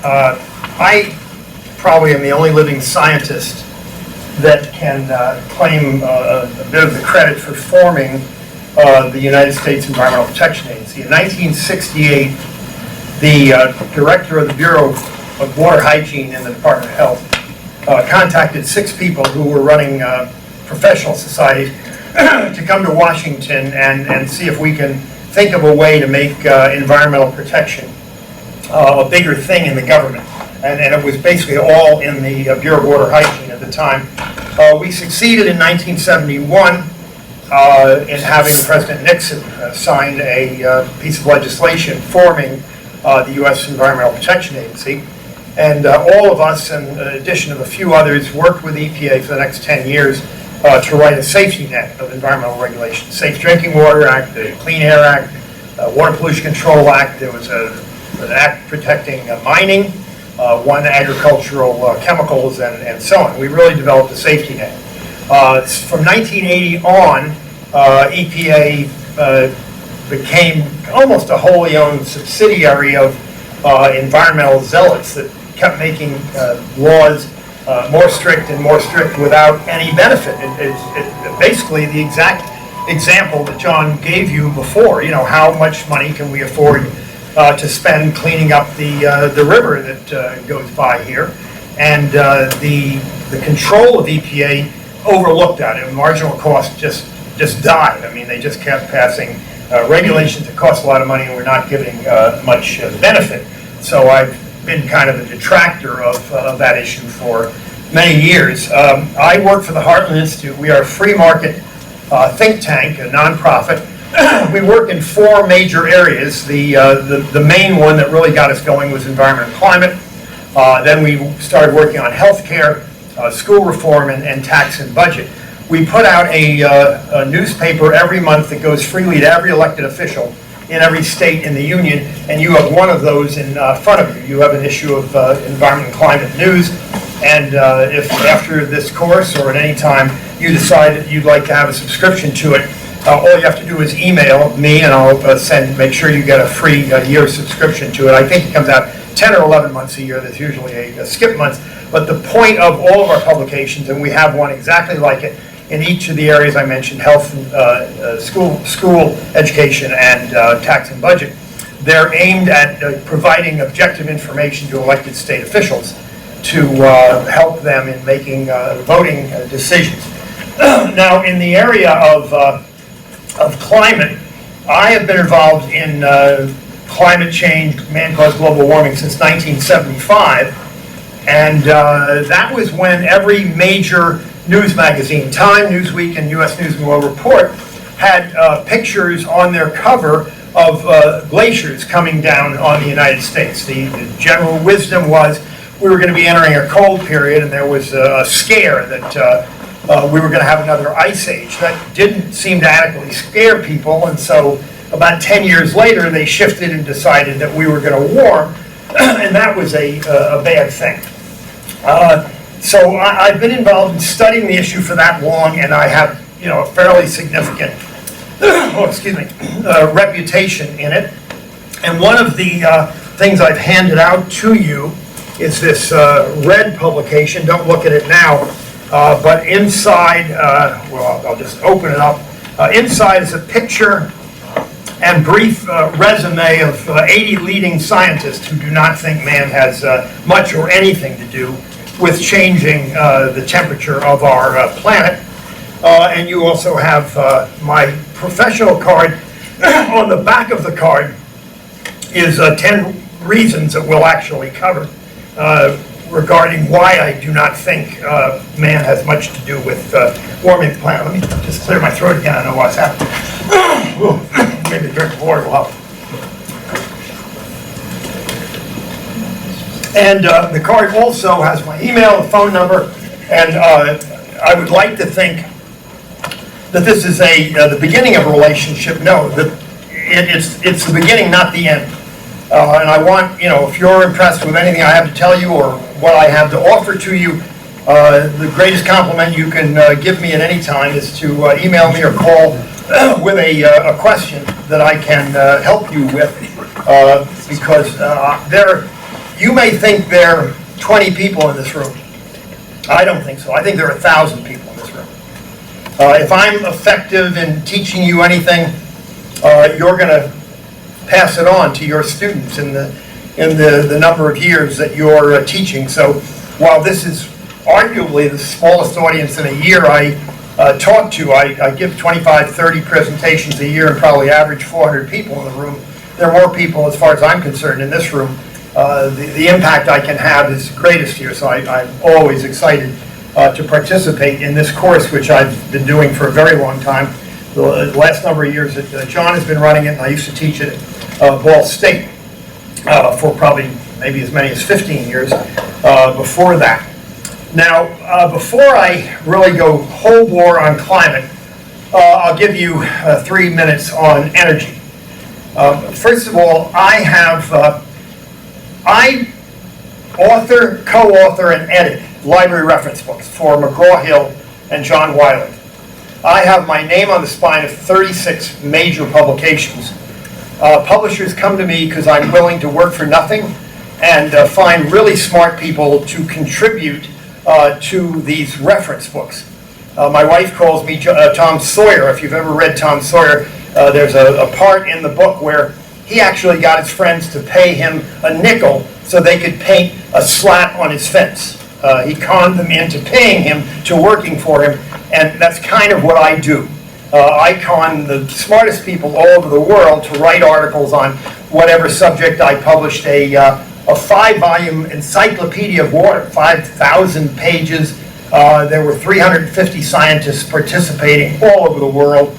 I probably am the only living scientist that can claim a bit of the credit for forming the United States Environmental Protection Agency. In 1968, the director of the Bureau of Water Hygiene in the Department of Health contacted 6 people who were running professional societies to come to Washington and see if we can think of a way to make environmental protection a bigger thing in the government. And it was basically all in the Bureau of Water Hygiene at the time. We succeeded in 1971 in having President Nixon sign a piece of legislation forming the U.S. Environmental Protection Agency. And all of us, in addition to a few others, worked with EPA for the next 10 years to write a safety net of environmental regulations. Safe Drinking Water Act, the Clean Air Act, Water Pollution Control Act. There was an act protecting mining, one agricultural chemicals, and so on. We really developed a safety net. From 1980 on, EPA became almost a wholly owned subsidiary of environmental zealots that kept making laws more strict and more strict without any benefit. It's basically the exact example that John gave you before. You know, how much money can we afford to spend cleaning up the river that goes by here? And the control of EPA overlooked that, and marginal cost just died. I mean, they just kept passing regulations that cost a lot of money and were not giving much benefit. So I've been kind of a detractor of that issue for many years. I work for the Heartland Institute. We are a free market think tank, a nonprofit. We work in 4 major areas. The main one that really got us going was environment and climate. Then we started working on healthcare, school reform, and tax and budget. We put out a newspaper every month that goes freely to every elected official in every state in the union, and you have one of those in front of you. You have an issue of environment and climate news, and if after this course or at any time you decide that you'd like to have a subscription to it, all you have to do is email me, and I'll make sure you get a free year subscription to it. I think it comes out 10 or 11 months a year. There's usually a skip month. But the point of all of our publications, and we have one exactly like it in each of the areas I mentioned, health, and, school education, and tax and budget, they're aimed at providing objective information to elected state officials to help them in making voting decisions. Now, in the area of climate, I have been involved in climate change, man-caused global warming since 1975, and that was when every major news magazine, Time, Newsweek, and U.S. News and World Report, had pictures on their cover of glaciers coming down on the United States. The general wisdom was we were going to be entering a cold period, and there was a scare that we were going to have another ice age. That didn't seem to adequately scare people, and so about 10 years later, they shifted and decided that we were going to warm, and that was a bad thing. So I've been involved in studying the issue for that long, and I have, a fairly significant, reputation in it. And one of the things I've handed out to you is this red publication. Don't look at it now, but inside, I'll just open it up. Inside is a picture and brief resume of 80 leading scientists who do not think man has much or anything to do with changing the temperature of our planet. And you also have my professional card. On the back of the card is 10 reasons that we'll actually cover regarding why I do not think man has much to do with warming the planet. Let me just clear my throat again. I know what's happening. Maybe a drink of water will help. And the card also has my email, the phone number, and I would like to think that this is the beginning of a relationship. No, that it's the beginning, not the end. And I want, if you're impressed with anything I have to tell you or what I have to offer to you, the greatest compliment you can give me at any time is to email me or call with a question that I can help you with, because You may think there are 20 people in this room. I don't think so. I think there are 1,000 people in this room. If I'm effective in teaching you anything, you're going to pass it on to your students in the number of years that you're teaching. So while this is arguably the smallest audience in a year I talk to, I give 25, 30 presentations a year and probably average 400 people in the room. There are more people, as far as I'm concerned, in this room. The impact I can have is greatest here, so I'm always excited to participate in this course, which I've been doing for a very long time. The last number of years that John has been running it, and I used to teach it at Ball State for probably maybe as many as 15 years before that. Now, before I really go whole bore on climate, I'll give you 3 minutes on energy. First of all, I author, co-author, and edit library reference books for McGraw-Hill and John Wiley. I have my name on the spine of 36 major publications. Publishers come to me because I'm willing to work for nothing and find really smart people to contribute to these reference books. My wife calls me Tom Sawyer. If you've ever read Tom Sawyer, there's a part in the book where he actually got his friends to pay him a nickel so they could paint a slat on his fence. He conned them into paying him to working for him, and that's kind of what I do. I con the smartest people all over the world to write articles on whatever subject. I published a 5-volume encyclopedia of water, 5,000 pages. There were 350 scientists participating all over the world.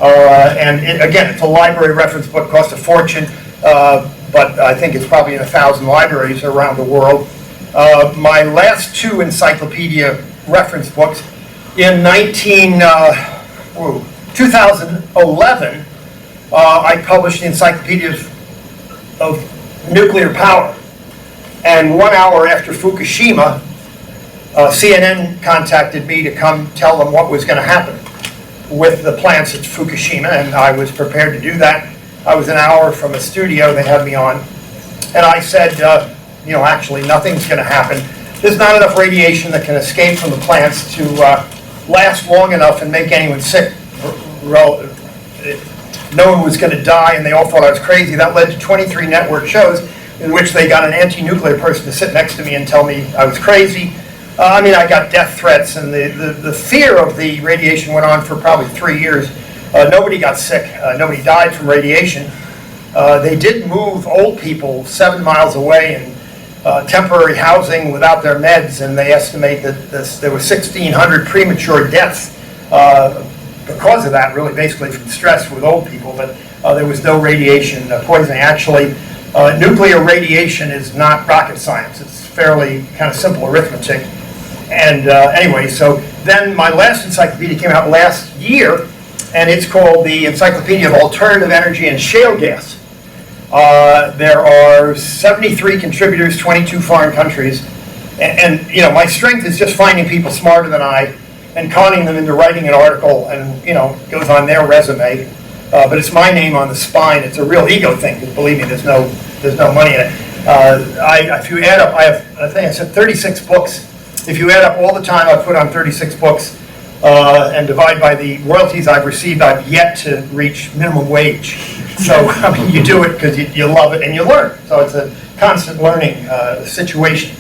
Again, it's a library reference book, cost a fortune, but I think it's probably in 1,000 libraries around the world. My last 2 encyclopedia reference books, in 2011, I published the Encyclopedia of Nuclear Power. And 1 hour after Fukushima, CNN contacted me to come tell them what was going to happen with the plants at Fukushima, and I was prepared to do that. I was an hour from a studio they had me on, and I said, actually nothing's going to happen. There's not enough radiation that can escape from the plants to last long enough and make anyone sick. No one was going to die, and they all thought I was crazy. That led to 23 network shows in which they got an anti-nuclear person to sit next to me and tell me I was crazy. I got death threats, and the fear of the radiation went on for probably 3 years. Nobody got sick. Nobody died from radiation. They did move old people 7 miles away in temporary housing without their meds, and they estimate that there were 1,600 premature deaths because of that, really basically from stress with old people, but there was no radiation poisoning. Actually, nuclear radiation is not rocket science. It's fairly kind of simple arithmetic. And anyway, so then my last encyclopedia came out last year, and it's called the Encyclopedia of Alternative Energy and Shale Gas. There are 73 contributors, 22 foreign countries, and my strength is just finding people smarter than I and conning them into writing an article, and it goes on their resume. But it's my name on the spine. It's a real ego thing, because believe me, there's no money in it. If you add up, I think I said 36 books. If you add up all the time I've put on 36 books and divide by the royalties I've received, I've yet to reach minimum wage. So you do it because you love it and you learn. So it's a constant learning situation.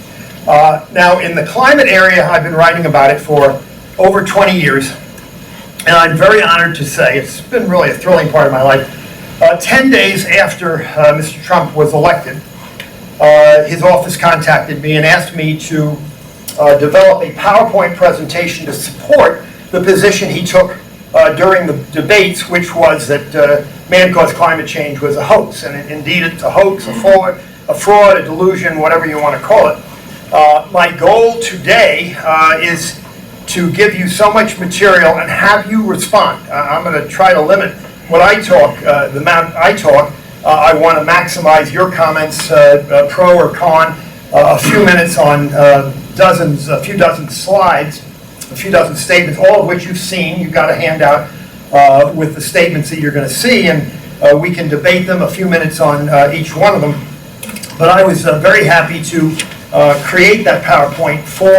Now, in the climate area, I've been writing about it for over 20 years. And I'm very honored to say, it's been really a thrilling part of my life. 10 days after Mr. Trump was elected, his office contacted me and asked me to develop a PowerPoint presentation to support the position he took during the debates, which was that man-caused climate change was a hoax. And indeed, it's a hoax, a fraud, a delusion, whatever you want to call it. My goal today is to give you so much material and have you respond. I'm going to try to limit what I talk, the amount I talk. I want to maximize your comments, pro or con, a few minutes on a few dozen slides, a few dozen statements, all of which you've seen. You've got a handout with the statements that you're going to see, and we can debate them, a few minutes on each one of them. But I was very happy to create that PowerPoint for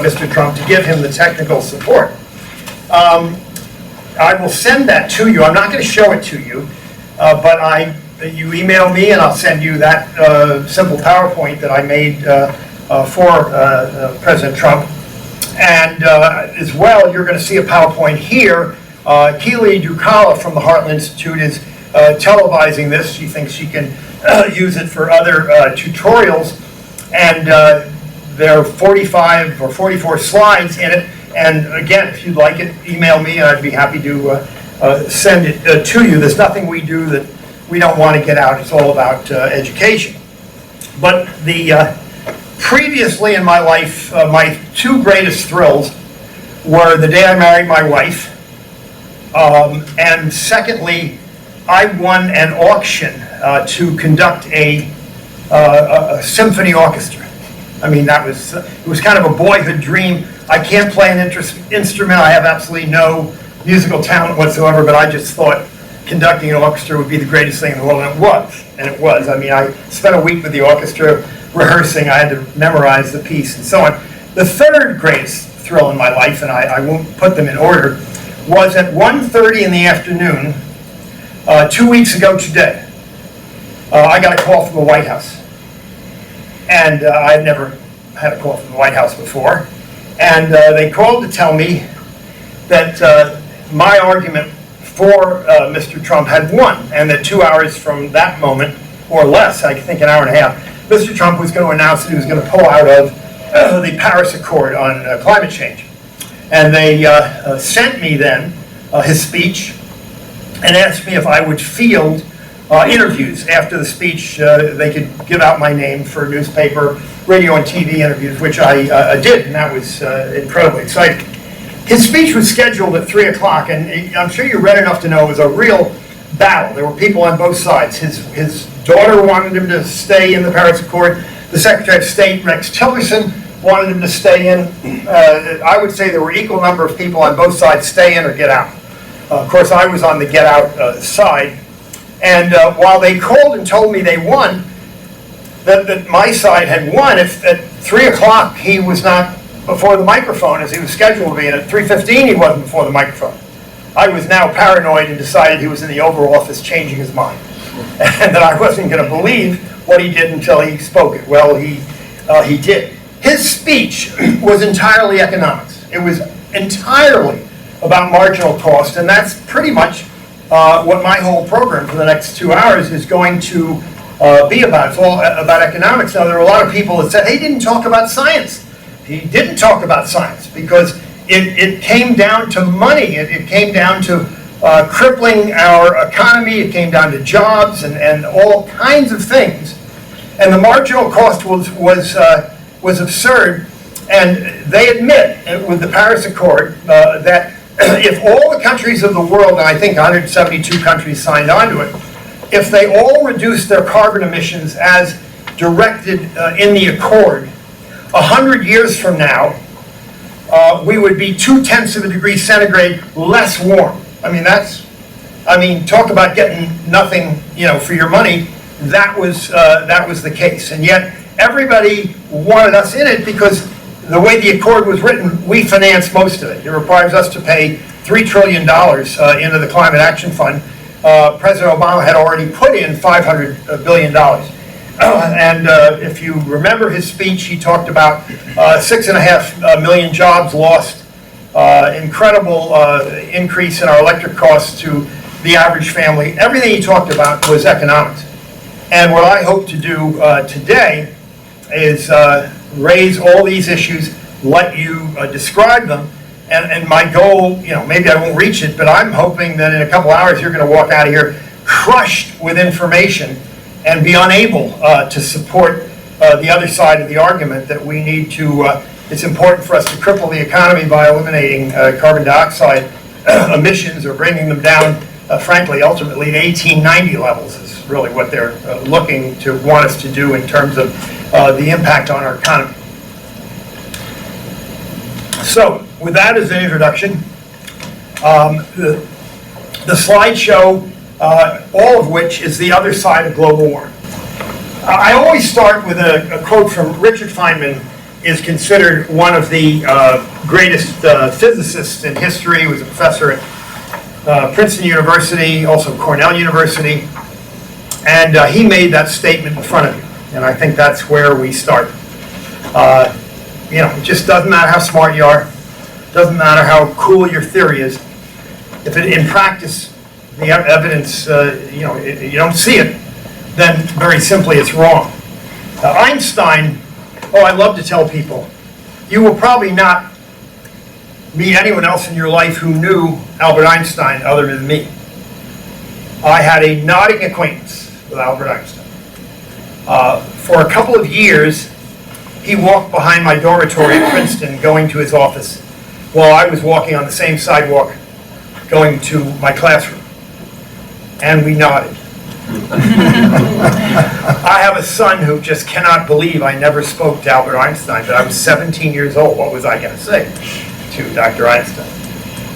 Mr. Trump to give him the technical support. I will send that to you. I'm not going to show it to you, but you email me and I'll send you that simple PowerPoint that I made for President Trump. And as well, you're going to see a PowerPoint here. Keely Ducala from the Heartland Institute is televising this. She thinks she can use it for other tutorials. And there are 45 or 44 slides in it. And again, if you'd like it, email me and I'd be happy to send it to you. There's nothing we do that we don't want to get out. It's all about education. But previously in my life, my two greatest thrills were the day I married my wife, and secondly, I won an auction to conduct a symphony orchestra. I mean, it was kind of a boyhood dream. I can't play an instrument. I have absolutely no musical talent whatsoever, but I just thought conducting an orchestra would be the greatest thing in the world, and it was. And it was. I mean, I spent a week with the orchestra rehearsing. I had to memorize the piece and so on. The third greatest thrill in my life, and I won't put them in order, was at 1:30 in the afternoon, 2 weeks ago today. I got a call from the White House. And I had never had a call from the White House before. And they called to tell me that my argument for Mr. Trump had won, and that 2 hours from that moment, or less, I think an hour and a half, Mr. Trump was going to announce that he was going to pull out of the Paris Accord on climate change. And they sent me then his speech and asked me if I would field interviews after the speech. They could give out my name for newspaper, radio, and TV interviews, which I did, and that was incredibly exciting. His speech was scheduled at 3 o'clock, and I'm sure you read enough to know it was a real battle. There were people on both sides. His daughter wanted him to stay in the Paris Accord. The Secretary of State, Rex Tillerson, wanted him to stay in. I would say there were equal number of people on both sides, stay in or get out. Of course, I was on the get out side. And while they called and told me they won, that my side had won, if at 3 o'clock he was not before the microphone as he was scheduled to be, and at 3:15 he wasn't before the microphone, I was now paranoid and decided he was in the Oval Office changing his mind. And that I wasn't going to believe what he did until he spoke it. Well, he did. His speech was entirely economics. It was entirely about marginal cost, and that's pretty much what my whole program for the next 2 hours is going to be about. It's all about economics. Now, there are a lot of people that said, hey, he didn't talk about science. He didn't talk about science because it came down to money. It came down to crippling our economy. It came down to jobs and all kinds of things. And the marginal cost was absurd. And they admit with the Paris Accord that if all the countries of the world, and I think 172 countries signed on to it, if they all reduced their carbon emissions as directed in the Accord, 100 years from now, we would be 0.2 of a degree centigrade less warm. I mean, talk about getting nothing, for your money. That was the case, and yet everybody wanted us in it because the way the Accord was written, we financed most of it. It requires us to pay $3 trillion into the Climate Action Fund. President Obama had already put in $500 billion. And if you remember his speech, he talked about 6.5 million jobs lost, incredible increase in our electric costs to the average family. Everything he talked about was economics. And what I hope to do today is raise all these issues, let you describe them, and my goal, maybe I won't reach it, but I'm hoping that in a couple hours you're going to walk out of here crushed with information and be unable to support the other side of the argument that we need to, it's important for us to cripple the economy by eliminating carbon dioxide emissions or bringing them down, frankly, ultimately to 1890 levels is really what they're looking to want us to do in terms of the impact on our economy. So, with that as an introduction, the slide show, all of which is the other side of global warming. I always start with a quote from Richard Feynman, is considered one of the greatest physicists in history. He was a professor at Princeton University, also Cornell University, and he made that statement in front of you, and I think that's where we start. It just doesn't matter how smart you are, doesn't matter how cool your theory is. If in practice the evidence, you don't see it, then very simply it's wrong. Einstein, I love to tell people, you will probably not meet anyone else in your life who knew Albert Einstein other than me. I had a nodding acquaintance with Albert Einstein. For a couple of years, he walked behind my dormitory at Princeton going to his office while I was walking on the same sidewalk going to my classroom. And we nodded. I have a son who just cannot believe I never spoke to Albert Einstein, but I was 17 years old. What was I going to say to Dr. Einstein?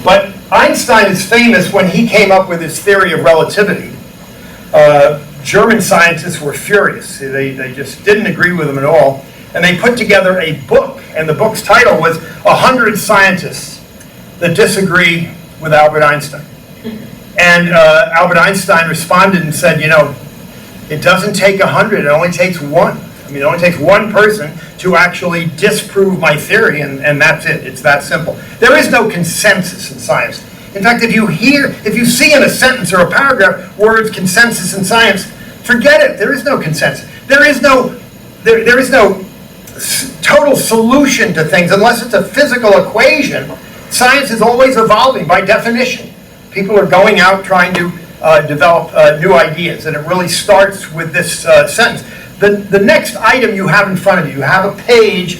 But Einstein is famous when he came up with his theory of relativity. German scientists were furious. They just didn't agree with him at all. And they put together a book, and the book's title was 100 Scientists That Disagree with Albert Einstein. And Albert Einstein responded and said, it doesn't take 100, it only takes one. It only takes one person to actually disprove my theory, and that's it. It's that simple. There is no consensus in science. In fact, if you see in a sentence or a paragraph words consensus in science, forget it. There is no consensus. There is no total solution to things unless it's a physical equation. Science is always evolving by definition. People are going out trying to develop new ideas, and it really starts with this sentence. The next item you have in front of you have a page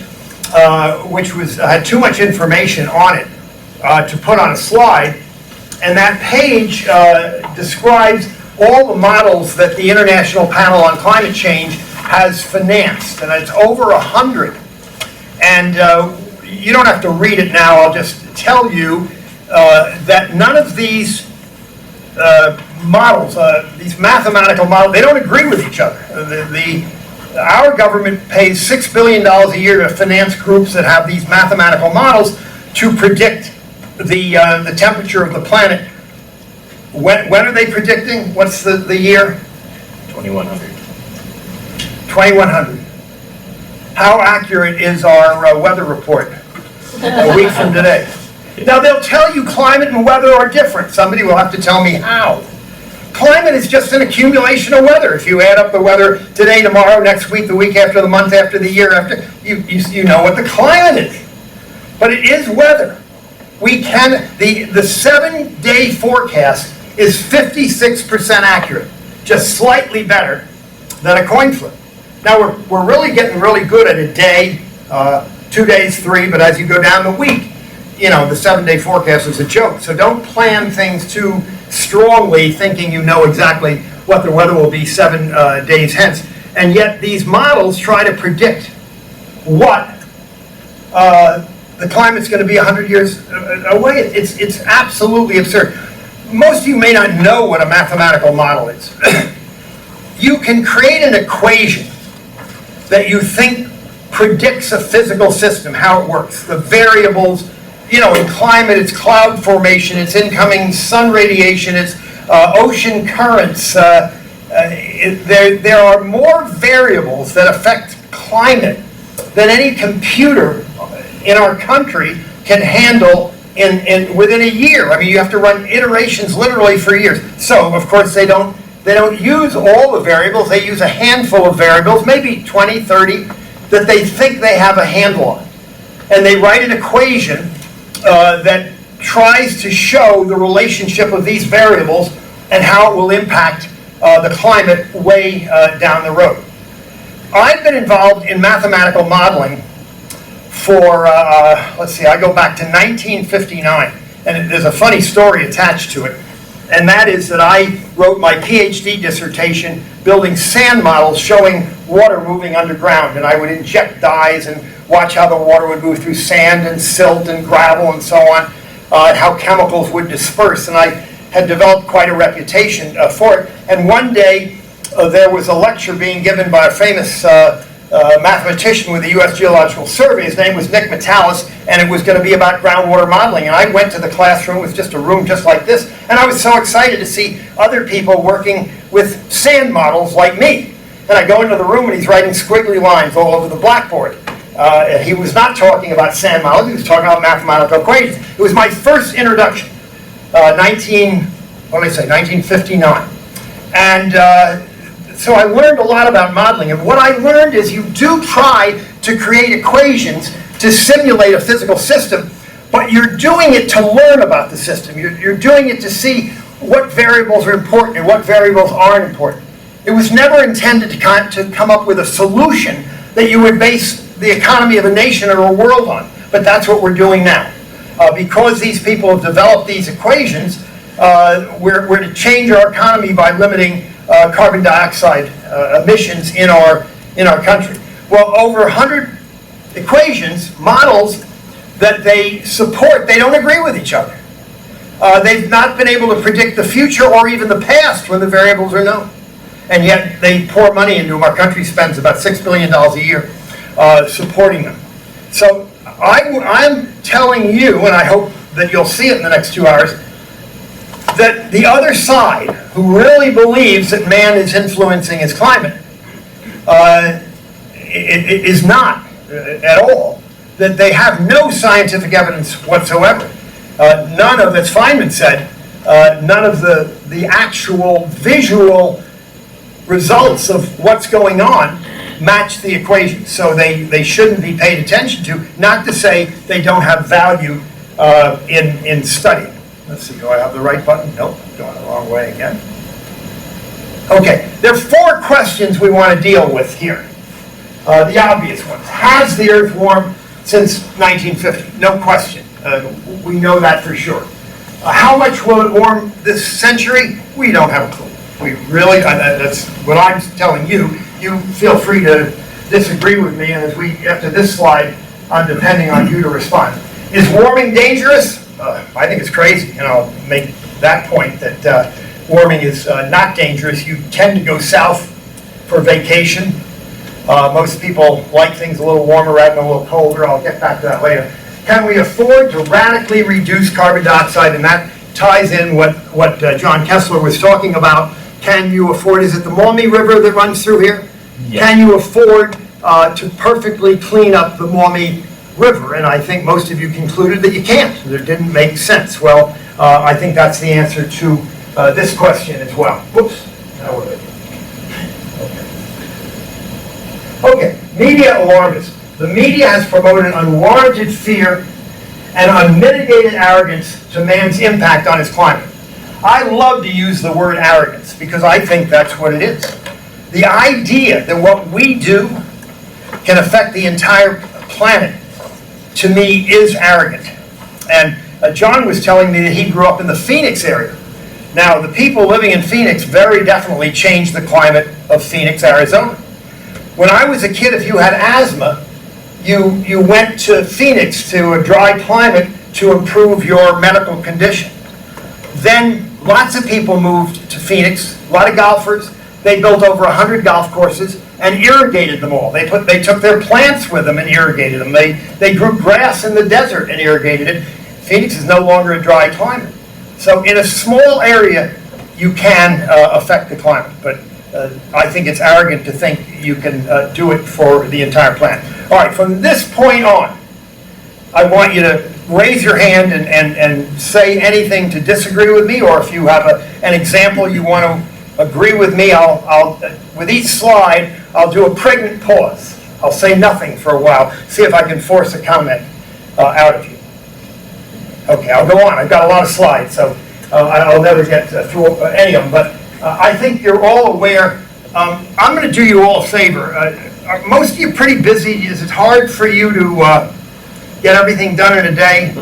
which had too much information on it to put on a slide, and that page describes all the models that the International Panel on Climate Change has financed, and it's over 100. And you don't have to read it now. I'll just tell you that none of these models, these mathematical models, they don't agree with each other. Our government pays $6 billion a year to finance groups that have these mathematical models to predict the temperature of the planet. When are they predicting? What's the year? 2100. 2100. How accurate is our weather report a week from today? Now, they'll tell you climate and weather are different. Somebody will have to tell me how. Climate is just an accumulation of weather. If you add up the weather today, tomorrow, next week, the week after, the month after, the year after, you know what the climate is. But it is weather. The 7-day forecast is 56% accurate, just slightly better than a coin flip. Now, we're really getting really good at a day, 2 days, 3, but as you go down the week, the 7-day forecast is a joke. So don't plan things too strongly thinking you know exactly what the weather will be 7 days hence. And yet these models try to predict what the climate's going to be 100 years away. It's absolutely absurd. Most of you may not know what a mathematical model is. You can create an equation that you think predicts a physical system, how it works, the variables. In climate, it's cloud formation, it's incoming sun radiation, it's ocean currents. There are more variables that affect climate than any computer in our country can handle within a year. You have to run iterations literally for years. So, of course, they don't use all the variables. They use a handful of variables, maybe 20, 30, that they think they have a handle on. And they write an equation that tries to show the relationship of these variables and how it will impact the climate way down the road. I've been involved in mathematical modeling for, I go back to 1959, and there's a funny story attached to it, and that is that I wrote my PhD dissertation building sand models showing water moving underground, and I would inject dyes and watch how the water would move through sand and silt and gravel and so on, how chemicals would disperse, and I had developed quite a reputation for it. And one day, there was a lecture being given by a famous mathematician with the U.S. Geological Survey. His name was Nick Metalis, and it was going to be about groundwater modeling. And I went to the classroom. It was just a room just like this, and I was so excited to see other people working with sand models like me. And I go into the room, and he's writing squiggly lines all over the blackboard. He was not talking about sand models. He was talking about mathematical equations. It was my first introduction, 1959. And so I learned a lot about modeling. And what I learned is you do try to create equations to simulate a physical system, but you're doing it to learn about the system. You're doing it to see what variables are important and what variables aren't important. It was never intended to come up with a solution that you would base the economy of a nation or a world on. But that's what we're doing now. Because these people have developed these equations, we're to change our economy by limiting carbon dioxide emissions in our country. Well, over 100 equations, models that they support, they don't agree with each other. They've not been able to predict the future or even the past when the variables are known. And yet they pour money into them. Our country spends about $6 billion a year supporting them. So I'm telling you, and I hope that you'll see it in the next 2 hours, that the other side, who really believes that man is influencing his climate, it is not at all, that they have no scientific evidence whatsoever. None of, as Feynman said, none of the actual visual results of what's going on match the equation. So they shouldn't be paid attention to, not to say they don't have value in studying. Let's see, do I have the right button? Nope, going the wrong way again. Okay, there are 4 questions we want to deal with here. The obvious ones. Has the Earth warmed since 1950? No question. We know that for sure. How much will it warm this century? We don't have a clue. We really, that's what I'm telling you. You feel free to disagree with me, and as we get to this slide, I'm depending on you to respond. Is warming dangerous? I think it's crazy, and I'll make that point that warming is not dangerous. You tend to go south for vacation. Most people like things a little warmer rather than a little colder. I'll get back to that later. Can we afford to radically reduce carbon dioxide? And that ties in what John Kessler was talking about. Can you afford, is it the Maumee River that runs through here? Yes. Can you afford to perfectly clean up the Maumee River? And I think most of you concluded that you can't. It didn't make sense. Well, I think that's the answer to this question as well. Whoops. Now we're ready. Okay, media alarmism. The media has promoted unwarranted fear and unmitigated arrogance to man's impact on his climate. I love to use the word arrogance because I think that's what it is. The idea that what we do can affect the entire planet, to me, is arrogant. And John was telling me that he grew up in the Phoenix area. Now, the people living in Phoenix very definitely changed the climate of Phoenix, Arizona. When I was a kid, if you had asthma, you went to Phoenix, to a dry climate, to improve your medical condition. Then lots of people moved to Phoenix, a lot of golfers. They built over 100 golf courses and irrigated them all. They took their plants with them and irrigated them. They grew grass in the desert and irrigated it. Phoenix is no longer a dry climate. So in a small area, you can affect the climate. But I think it's arrogant to think you can do it for the entire planet. All right, from this point on, I want you to raise your hand and say anything to disagree with me, or if you have an example you want to agree with me, I'll with each slide, I'll do a pregnant pause. I'll say nothing for a while, see if I can force a comment out of you. Okay, I'll go on. I've got a lot of slides, so I'll never get through any of them, but I think you're all aware. I'm going to do you all a favor. Most of you are pretty busy. Is it hard for you to get everything done in a day?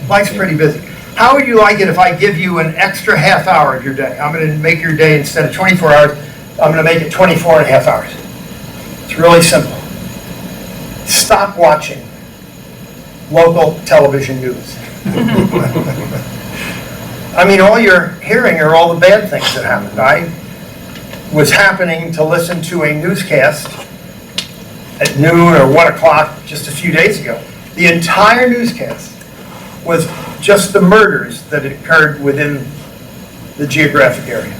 Life's pretty busy. How would you like it if I give you an extra half hour of your day? I'm going to make your day, instead of 24 hours, I'm going to make it 24 and a half hours. It's really simple. Stop watching local television news. I mean, all you're hearing are all the bad things that happened. was happening to listen to a newscast at noon or 1 o'clock just a few days ago. The entire newscast was just the murders that occurred within the geographic area.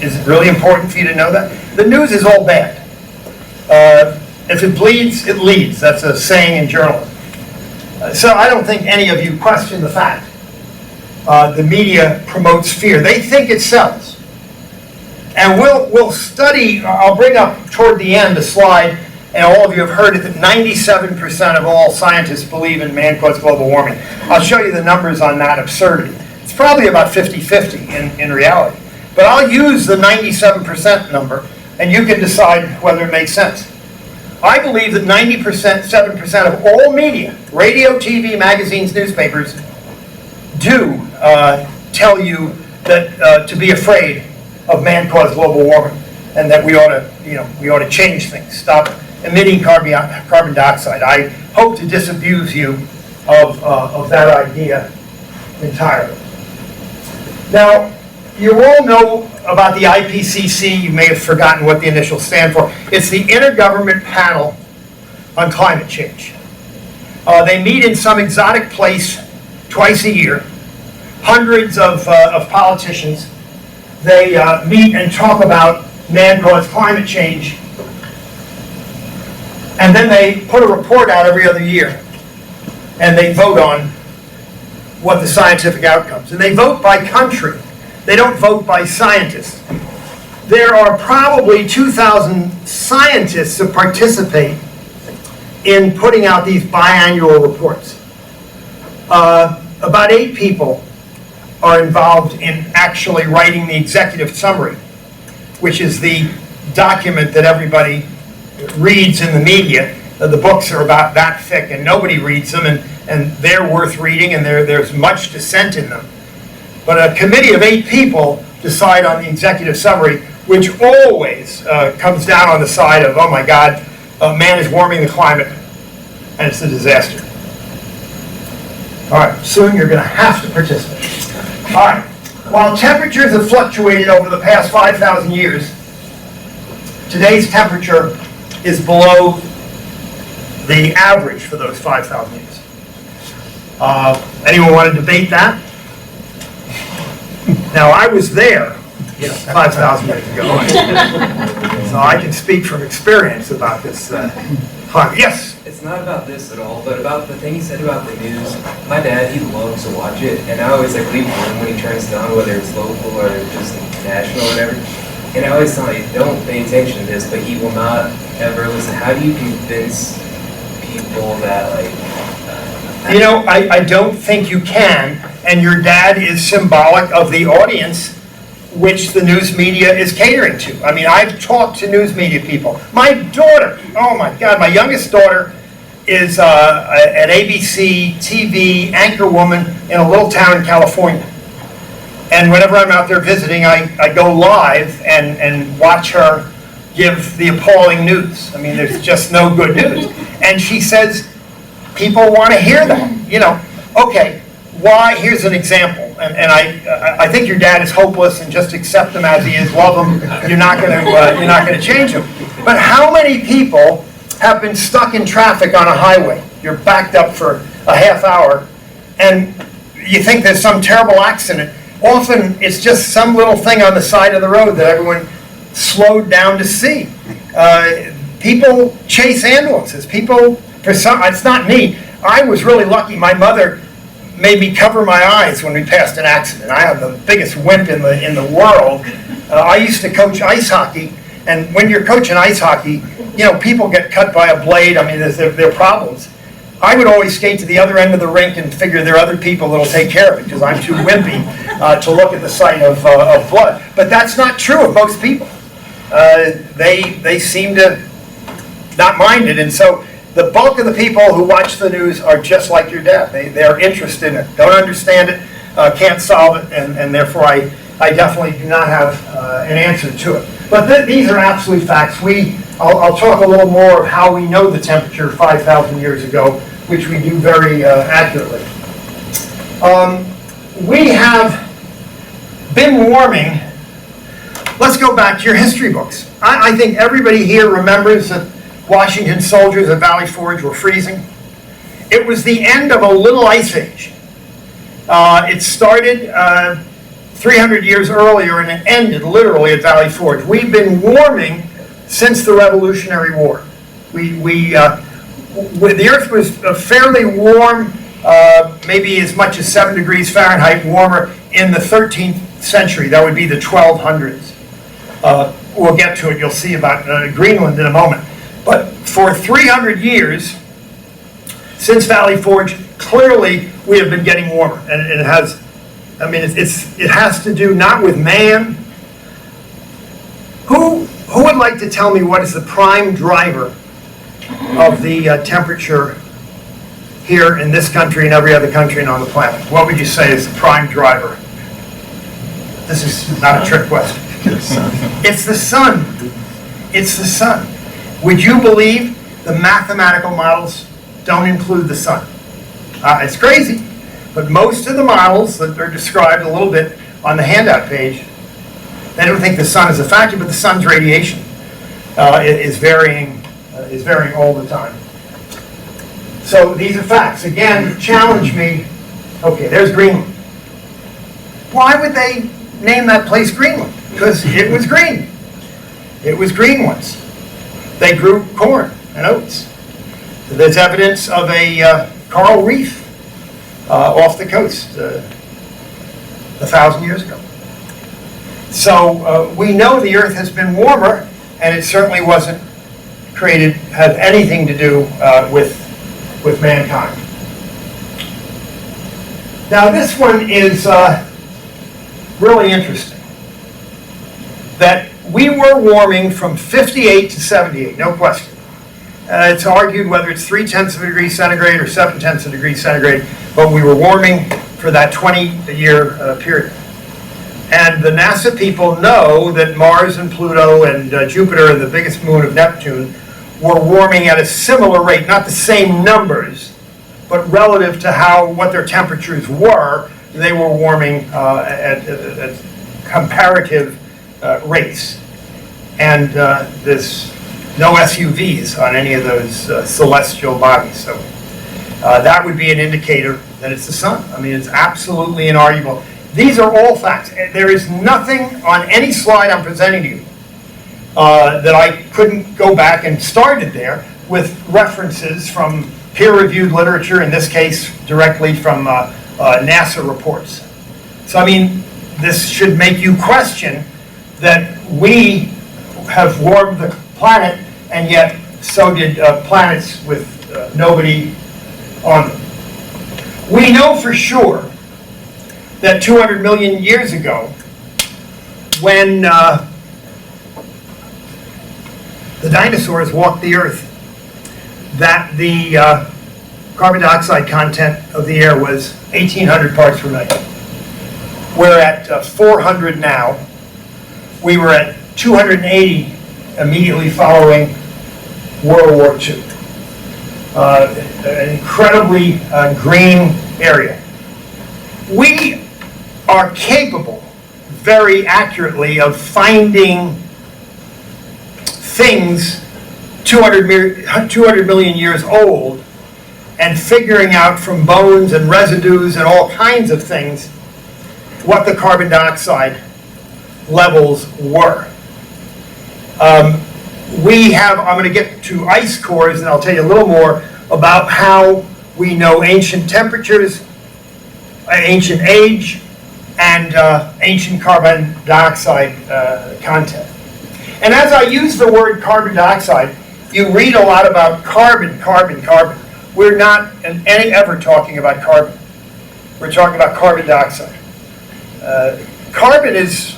Is it really important for you to know that? The news is all bad. If it bleeds, it leads. That's a saying in journalism. So I don't think any of you question the fact. The media promotes fear. They think it sells. And we'll study, I'll bring up toward the end a slide, and all of you have heard it, that 97% of all scientists believe in man-caused global warming. I'll show you the numbers on that absurdity. It's probably about 50-50 in reality. But I'll use the 97% number, and you can decide whether it makes sense. I believe that 7% of all media, radio, TV, magazines, newspapers, do tell you that to be afraid of man-caused global warming, and that we ought to change things, stop emitting carbon dioxide. I hope to disabuse you of that idea entirely. Now, you all know about the IPCC. You may have forgotten what the initials stand for. It's the Intergovernmental Panel on Climate Change. They meet in some exotic place twice a year. Hundreds of politicians. They meet and talk about man-caused climate change. And then they put a report out every other year. And they vote on what the scientific outcomes. And they vote by country. They don't vote by scientists. There are probably 2,000 scientists that participate in putting out these biannual reports. About 8 people are involved in actually writing the executive summary, which is the document that everybody reads in the media. The books are about that thick and nobody reads them, and they're worth reading, and there's much dissent in them. But a committee of 8 people decide on the executive summary, which always comes down on the side of, oh my God, man is warming the climate, and it's a disaster. All right, soon you're going to have to participate. All right, while temperatures have fluctuated over the past 5,000 years, today's temperature is below the average for those 5,000 years. Anyone want to debate that? Now, I was there 5,000 years ago, so I can speak from experience about this climate. Yes? It's not about this at all, but about the thing he said about the news. My dad, he loves to watch it, and I always leave him when he turns it on, whether it's local or just national or whatever. And I always tell him, don't pay attention to this, but he will not ever listen. How do you convince people that, I don't think you can, and your dad is symbolic of the audience which the news media is catering to. I mean, I've talked to news media people. My daughter, oh my God, my youngest daughter is an ABC TV anchor woman in a little town in California. And whenever I'm out there visiting, I go live and watch her give the appalling news. I mean, there's just no good news. And she says, people want to hear that. Okay, why? Here's an example. And I think your dad is hopeless, and just accept him as he is, love him. You're not going to change him. But how many people have been stuck in traffic on a highway? You're backed up for a half hour, and you think there's some terrible accident. Often it's just some little thing on the side of the road that everyone slowed down to see. People chase ambulances. It's not me. I was really lucky. My mother made me cover my eyes when we passed an accident. I am the biggest wimp in the world. I used to coach ice hockey, and when you're coaching ice hockey, people get cut by a blade. I mean, there are problems. I would always skate to the other end of the rink and figure there are other people that'll take care of it because I'm too wimpy to look at the sight of blood. But that's not true of most people. They seem to not mind it, and so the bulk of the people who watch the news are just like your dad. They're interested in it, don't understand it, can't solve it, and therefore I definitely do not have an answer to it. But these are absolute facts. I'll talk a little more of how we know the temperature 5,000 years ago, which we do very accurately. We have been warming Let's go back to your history books. I think everybody here remembers that Washington soldiers at Valley Forge were freezing. It was the end of a little ice age. It started 300 years earlier and it ended literally at Valley Forge. We've been warming since the Revolutionary War. The Earth was fairly warm, maybe as much as 7 degrees Fahrenheit warmer in the 13th century. That would be the 1200s. We'll get to it. You'll see about Greenland in a moment. But for 300 years, since Valley Forge, clearly we have been getting warmer. And it has, I mean, it has to do not with man. Who would like to tell me what is the prime driver of the temperature here in this country and every other country and on the planet? What would you say is the prime driver? This is not a trick question. It's the sun. It's the sun. Would you believe the mathematical models don't include the sun? It's crazy, but most of the models that are described a little bit on the handout page, they don't think the sun is a factor, but the sun's radiation is varying all the time. So these are facts. Again, challenge me. Okay, there's Greenland. Why would they name that place Greenland? Because it was green. It was green once. They grew corn and oats. There's evidence of a coral reef off the coast 1,000 years ago. So we know the Earth has been warmer, and it certainly wasn't had anything to do with mankind. Now this one is really interesting. That we were warming from 58 to 78, no question. It's argued whether it's 0.3 degrees centigrade or 0.7 degrees centigrade, but we were warming for that 20-year period. And the NASA people know that Mars and Pluto and Jupiter and the biggest moon of Neptune were warming at a similar rate, not the same numbers, but relative to what their temperatures were, they were warming at comparative rates. And there's no SUVs on any of those celestial bodies. So that would be an indicator that it's the sun. I mean, it's absolutely inarguable. These are all facts. There is nothing on any slide I'm presenting to you that I couldn't go back and started there with references from peer-reviewed literature, in this case directly from NASA reports. So I mean, this should make you question that we have warmed the planet, and yet so did planets with nobody on them. We know for sure that 200 million years ago, when the dinosaurs walked the Earth, that the carbon dioxide content of the air was 1,800 parts per million. We're at 400 now. We were at 280 immediately following World War II. An incredibly green area. We are capable, very accurately, of finding things 200 million years old and figuring out from bones and residues and all kinds of things what the carbon dioxide levels were. I'm going to get to ice cores, and I'll tell you a little more about how we know ancient temperatures, ancient age, and ancient carbon dioxide content. And as I use the word carbon dioxide, you read a lot about carbon. We're not ever talking about carbon. We're talking about carbon dioxide. Carbon is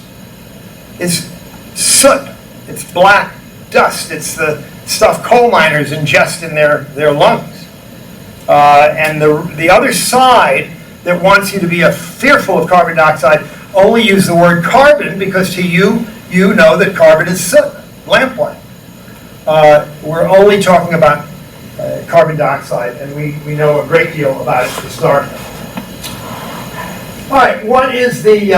soot. It's black dust. It's the stuff coal miners ingest in their lungs. And the other side that wants you to be fearful of carbon dioxide only use the word carbon because to you know that carbon is soot, lamplight. We're only talking about carbon dioxide, and we know a great deal about it to start with. All right, what is the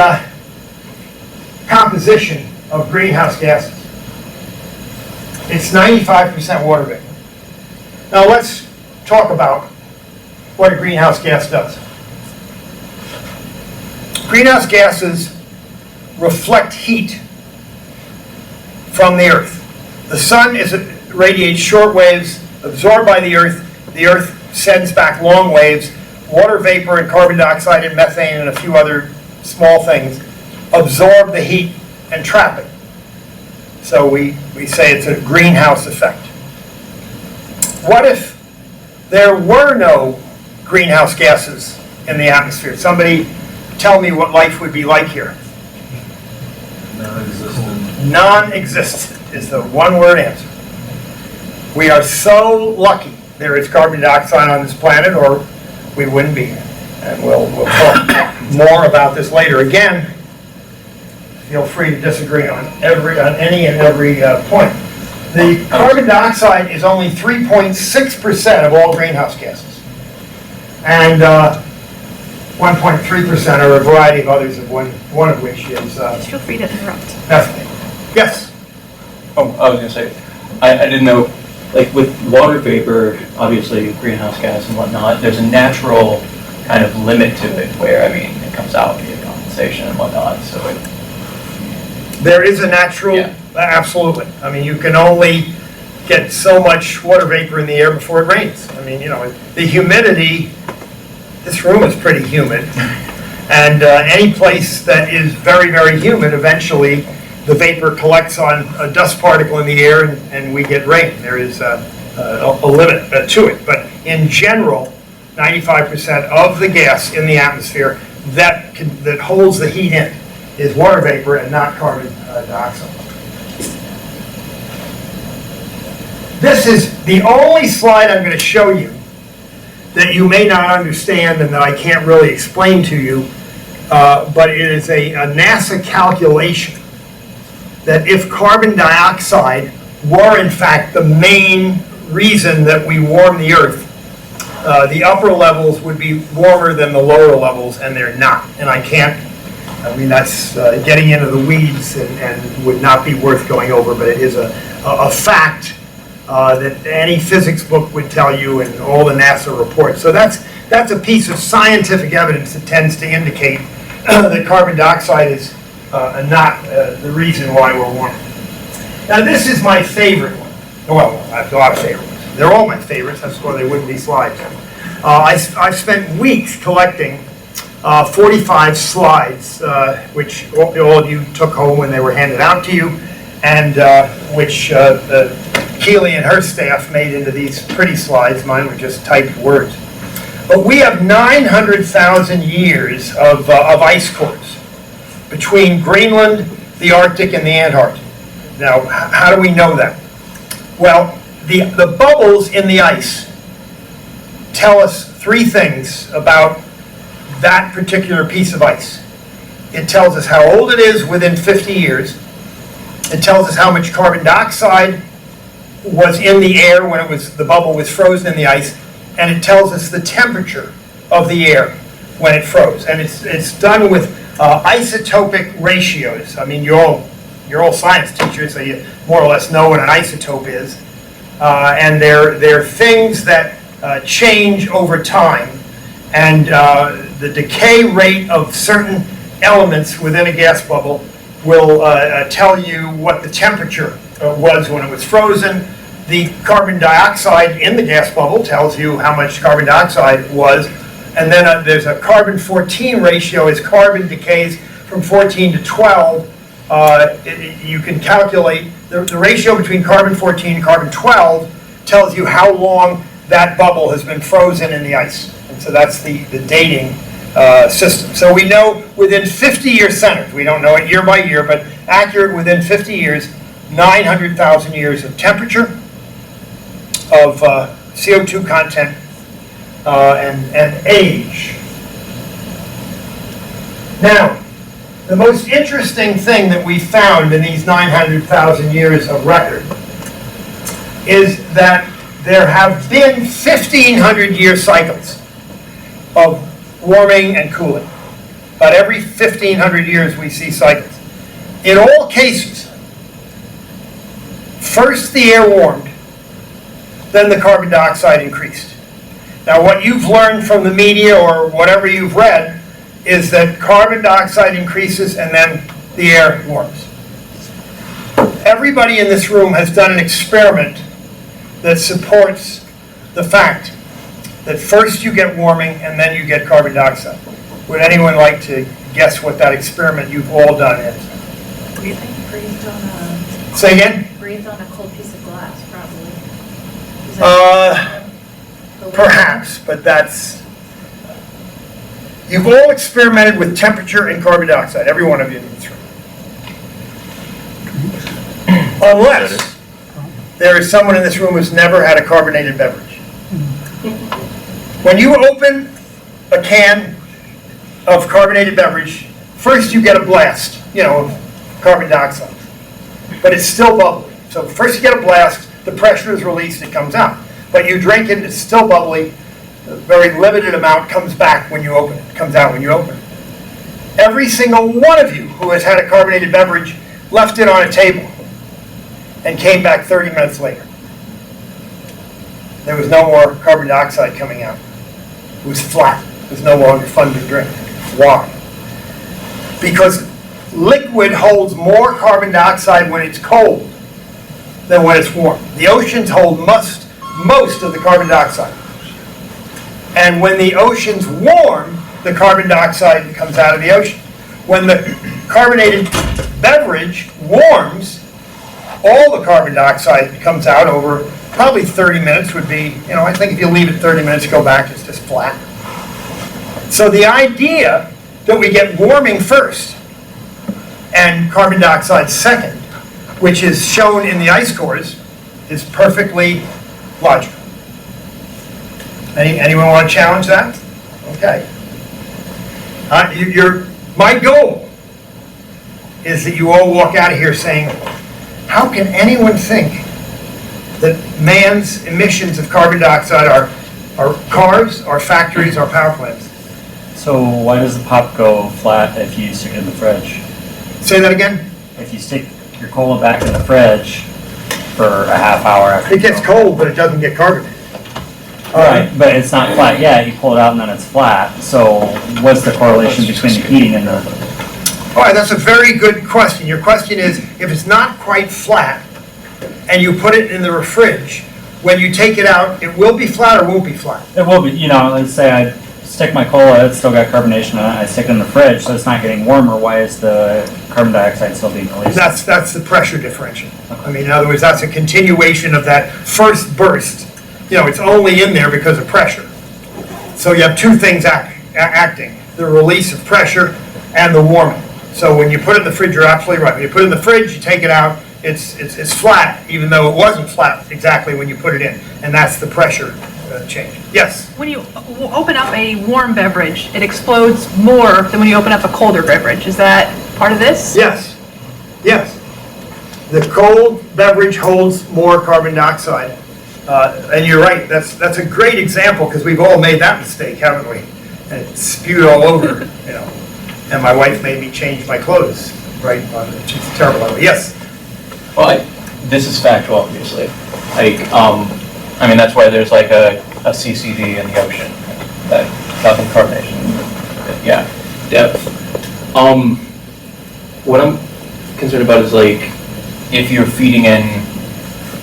composition of greenhouse gases. It's 95% water vapor. Now let's talk about what a greenhouse gas does. Greenhouse gases reflect heat from the earth. The sun radiates short waves absorbed by the earth. The earth sends back long waves. Water vapor and carbon dioxide and methane and a few other small things absorb the heat and trap it. So we say it's a greenhouse effect. What if there were no greenhouse gases in the atmosphere? Somebody tell me what life would be like here. Non-existent. Non-existent is the one-word answer. We are so lucky there is carbon dioxide on this planet, or we wouldn't be here. And we'll talk more about this later. Again, feel free to disagree on any and every point. The carbon dioxide is only 3.6% of all greenhouse gases. And 1.3% are a variety of others, of one of which is Feel free to interrupt. methane. Yes? Oh, I was going to say, I didn't know, like with water vapor, obviously greenhouse gas and whatnot, there's a natural kind of limit to it where, I mean, it comes out via condensation and whatnot, so it... There is a natural, Yeah. Absolutely. I mean, you can only get so much water vapor in the air before it rains. I mean, you know, the humidity, this room is pretty humid. And any place that is very, very humid, eventually the vapor collects on a dust particle in the air and we get rain. There is a limit to it. But in general, 95% of the gas in the atmosphere that holds the heat in is water vapor and not carbon dioxide. This is the only slide I'm going to show you that you may not understand and that I can't really explain to you, but it is a NASA calculation that if carbon dioxide were in fact the main reason that we warm the Earth, the upper levels would be warmer than the lower levels, and they're not. And I mean, that's getting into the weeds and would not be worth going over, but it is a fact that any physics book would tell you and all the NASA reports. So that's a piece of scientific evidence that tends to indicate that carbon dioxide is not the reason why we're warming. Now this is my favorite one. Well, I have a lot of favorite ones. They're all my favorites, that's why they wouldn't be slides. I've spent weeks collecting 45 slides, which all of you took home when they were handed out to you, and which Keely and her staff made into these pretty slides. Mine were just typed words. But we have 900,000 years of ice cores between Greenland, the Arctic, and the Antarctic. Now, how do we know that? Well, the bubbles in the ice tell us three things about that particular piece of ice. It tells us how old it is within 50 years. It tells us how much carbon dioxide was in the air when the bubble was frozen in the ice, and it tells us the temperature of the air when it froze. And it's done with isotopic ratios. I mean, you're all science teachers, so you more or less know what an isotope is. And they're things that change over time, and the decay rate of certain elements within a gas bubble will tell you what the temperature was when it was frozen. The carbon dioxide in the gas bubble tells you how much carbon dioxide was. And then there's a carbon-14 ratio. As carbon decays from 14 to 12, you can calculate the ratio between carbon-14 and carbon-12 tells you how long that bubble has been frozen in the ice. And so that's the dating system. So we know within 50-year centers, we don't know it year by year, but accurate within 50 years, 900,000 years of temperature, of CO2 content, and age. Now, the most interesting thing that we found in these 900,000 years of record is that there have been 1,500-year cycles of warming and cooling. About every 1,500 years we see cycles. In all cases, first the air warmed, then the carbon dioxide increased. Now, what you've learned from the media or whatever you've read is that carbon dioxide increases and then the air warms. Everybody in this room has done an experiment that supports the fact that first you get warming and then you get carbon dioxide. Would anyone like to guess what that experiment you've all done is? Breathed on a, Say again? breathed on a cold piece of glass, probably. Is that the way- Perhaps, but that's... You've all experimented with temperature and carbon dioxide, every one of you in this room. Unless there is someone in this room who's never had a carbonated beverage. When you open a can of carbonated beverage, first you get a blast, of carbon dioxide. But it's still bubbly. So first you get a blast, the pressure is released, it comes out. But you drink it, it's still bubbly. A very limited amount comes back when you open it, comes out when you open it. Every single one of you who has had a carbonated beverage left it on a table and came back 30 minutes later. There was no more carbon dioxide coming out. It was flat. It was no longer fun to drink. Why? Because liquid holds more carbon dioxide when it's cold than when it's warm. The oceans hold most of the carbon dioxide. And when the oceans warm, the carbon dioxide comes out of the ocean. When the carbonated beverage warms, all the carbon dioxide comes out over probably 30 minutes would be, I think if you leave it 30 minutes, go back, it's just flat. So the idea that we get warming first and carbon dioxide second, which is shown in the ice cores, is perfectly logical. Anyone want to challenge that? Okay. My goal is that you all walk out of here saying, how can anyone think that man's emissions of carbon dioxide are cars, are factories, are power plants? So why does the pop go flat if you stick it in the fridge? Say that again? If you stick your cola back in the fridge for a half hour after... It gets cold, but it doesn't get carbonated. Right, but it's not flat yet. You pull it out and then it's flat. So what's the correlation between the heating and the... All right, that's a very good question. Your question is, if it's not quite flat and you put it in the fridge, when you take it out, it will be flat or won't be flat? It will be, let's say I stick my cola, it's still got carbonation in it, I stick it in the fridge, so it's not getting warmer. Why is the carbon dioxide still being released? That's the pressure differential. I mean, in other words, that's a continuation of that first burst. It's only in there because of pressure. So you have two things acting, the release of pressure and the warming. So when you put it in the fridge, you're absolutely right. When you put it in the fridge, you take it out, it's flat, even though it wasn't flat exactly when you put it in. And that's the pressure change. Yes? When you open up a warm beverage, it explodes more than when you open up a colder beverage. Is that part of this? Yes. Yes. The cold beverage holds more carbon dioxide. And you're right, that's a great example because we've all made that mistake, haven't we? And it spewed all over, And my wife made me change my clothes, right? She's terrible. Yes? Well, this is factual, obviously. That's why there's like a CCD in the ocean, that calcium carbonation. Yeah, depth. What I'm concerned about is if you're feeding in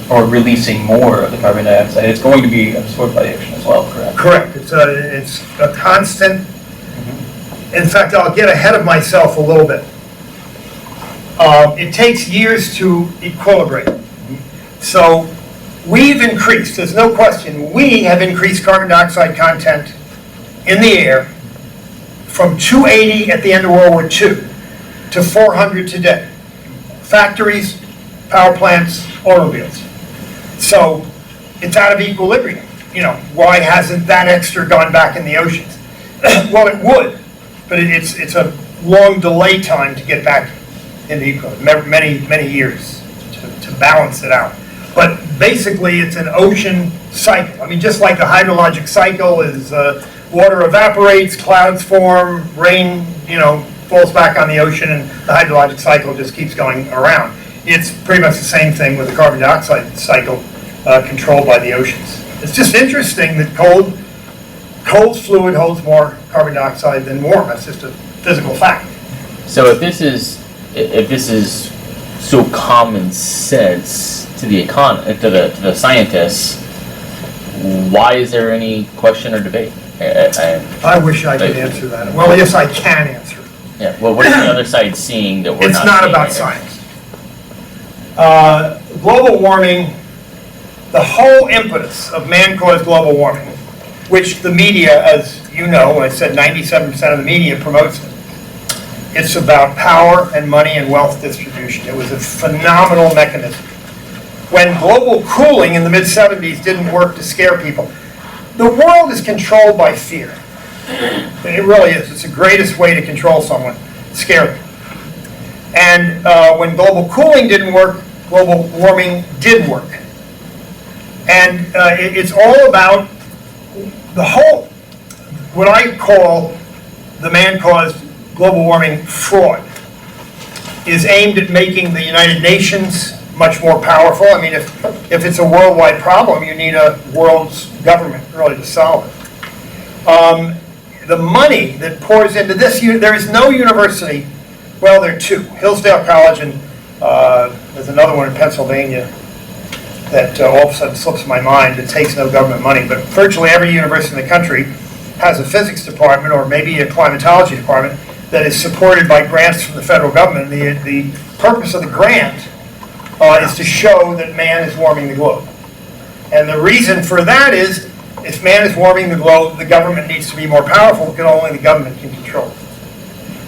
or releasing more of the carbon dioxide, it's going to be absorbed by the ocean as well, correct? Correct. It's a constant. In fact, I'll get ahead of myself a little bit. It takes years to equilibrate. So we've increased, there's no question, we have increased carbon dioxide content in the air from 280 at the end of World War II to 400 today. Factories, power plants, automobiles. So it's out of equilibrium. Why hasn't that extra gone back in the oceans? Well, it would, but it's a long delay time to get back into equilibrium, many years to balance it out. But basically, it's an ocean cycle. Just like the hydrologic cycle is water evaporates, clouds form, rain, falls back on the ocean and the hydrologic cycle just keeps going around. It's pretty much the same thing with the carbon dioxide cycle controlled by the oceans. It's just interesting that cold fluid holds more carbon dioxide than warm. That's just a physical fact. So if this is so common sense to the to the scientists, why is there any question or debate? I wish I could answer that. Well, yes, I can answer. Yeah. Well, what is the other side seeing that we're It's not? not seeing about right science. Global warming, the whole impetus of man-caused global warming, which the media, as you know, I said 97% of the media promotes it. It's about power and money and wealth distribution. It was a phenomenal mechanism. When global cooling in the mid-70s didn't work to scare people, the world is controlled by fear. It really is. It's the greatest way to control someone, scare them. And when global cooling didn't work, global warming did work. And it's all about the whole, what I call the man-caused global warming fraud, is aimed at making the United Nations much more powerful. I mean, if it's a worldwide problem, you need a world's government really to solve it. The money that pours into this, there is no university, well, there are two, Hillsdale College and there's another one in Pennsylvania that all of a sudden slips my mind that takes no government money, but virtually every university in the country has a physics department or maybe a climatology department that is supported by grants from the federal government. The purpose of the grant is to show that man is warming the globe. And the reason for that is, if man is warming the globe, the government needs to be more powerful because only the government can control it.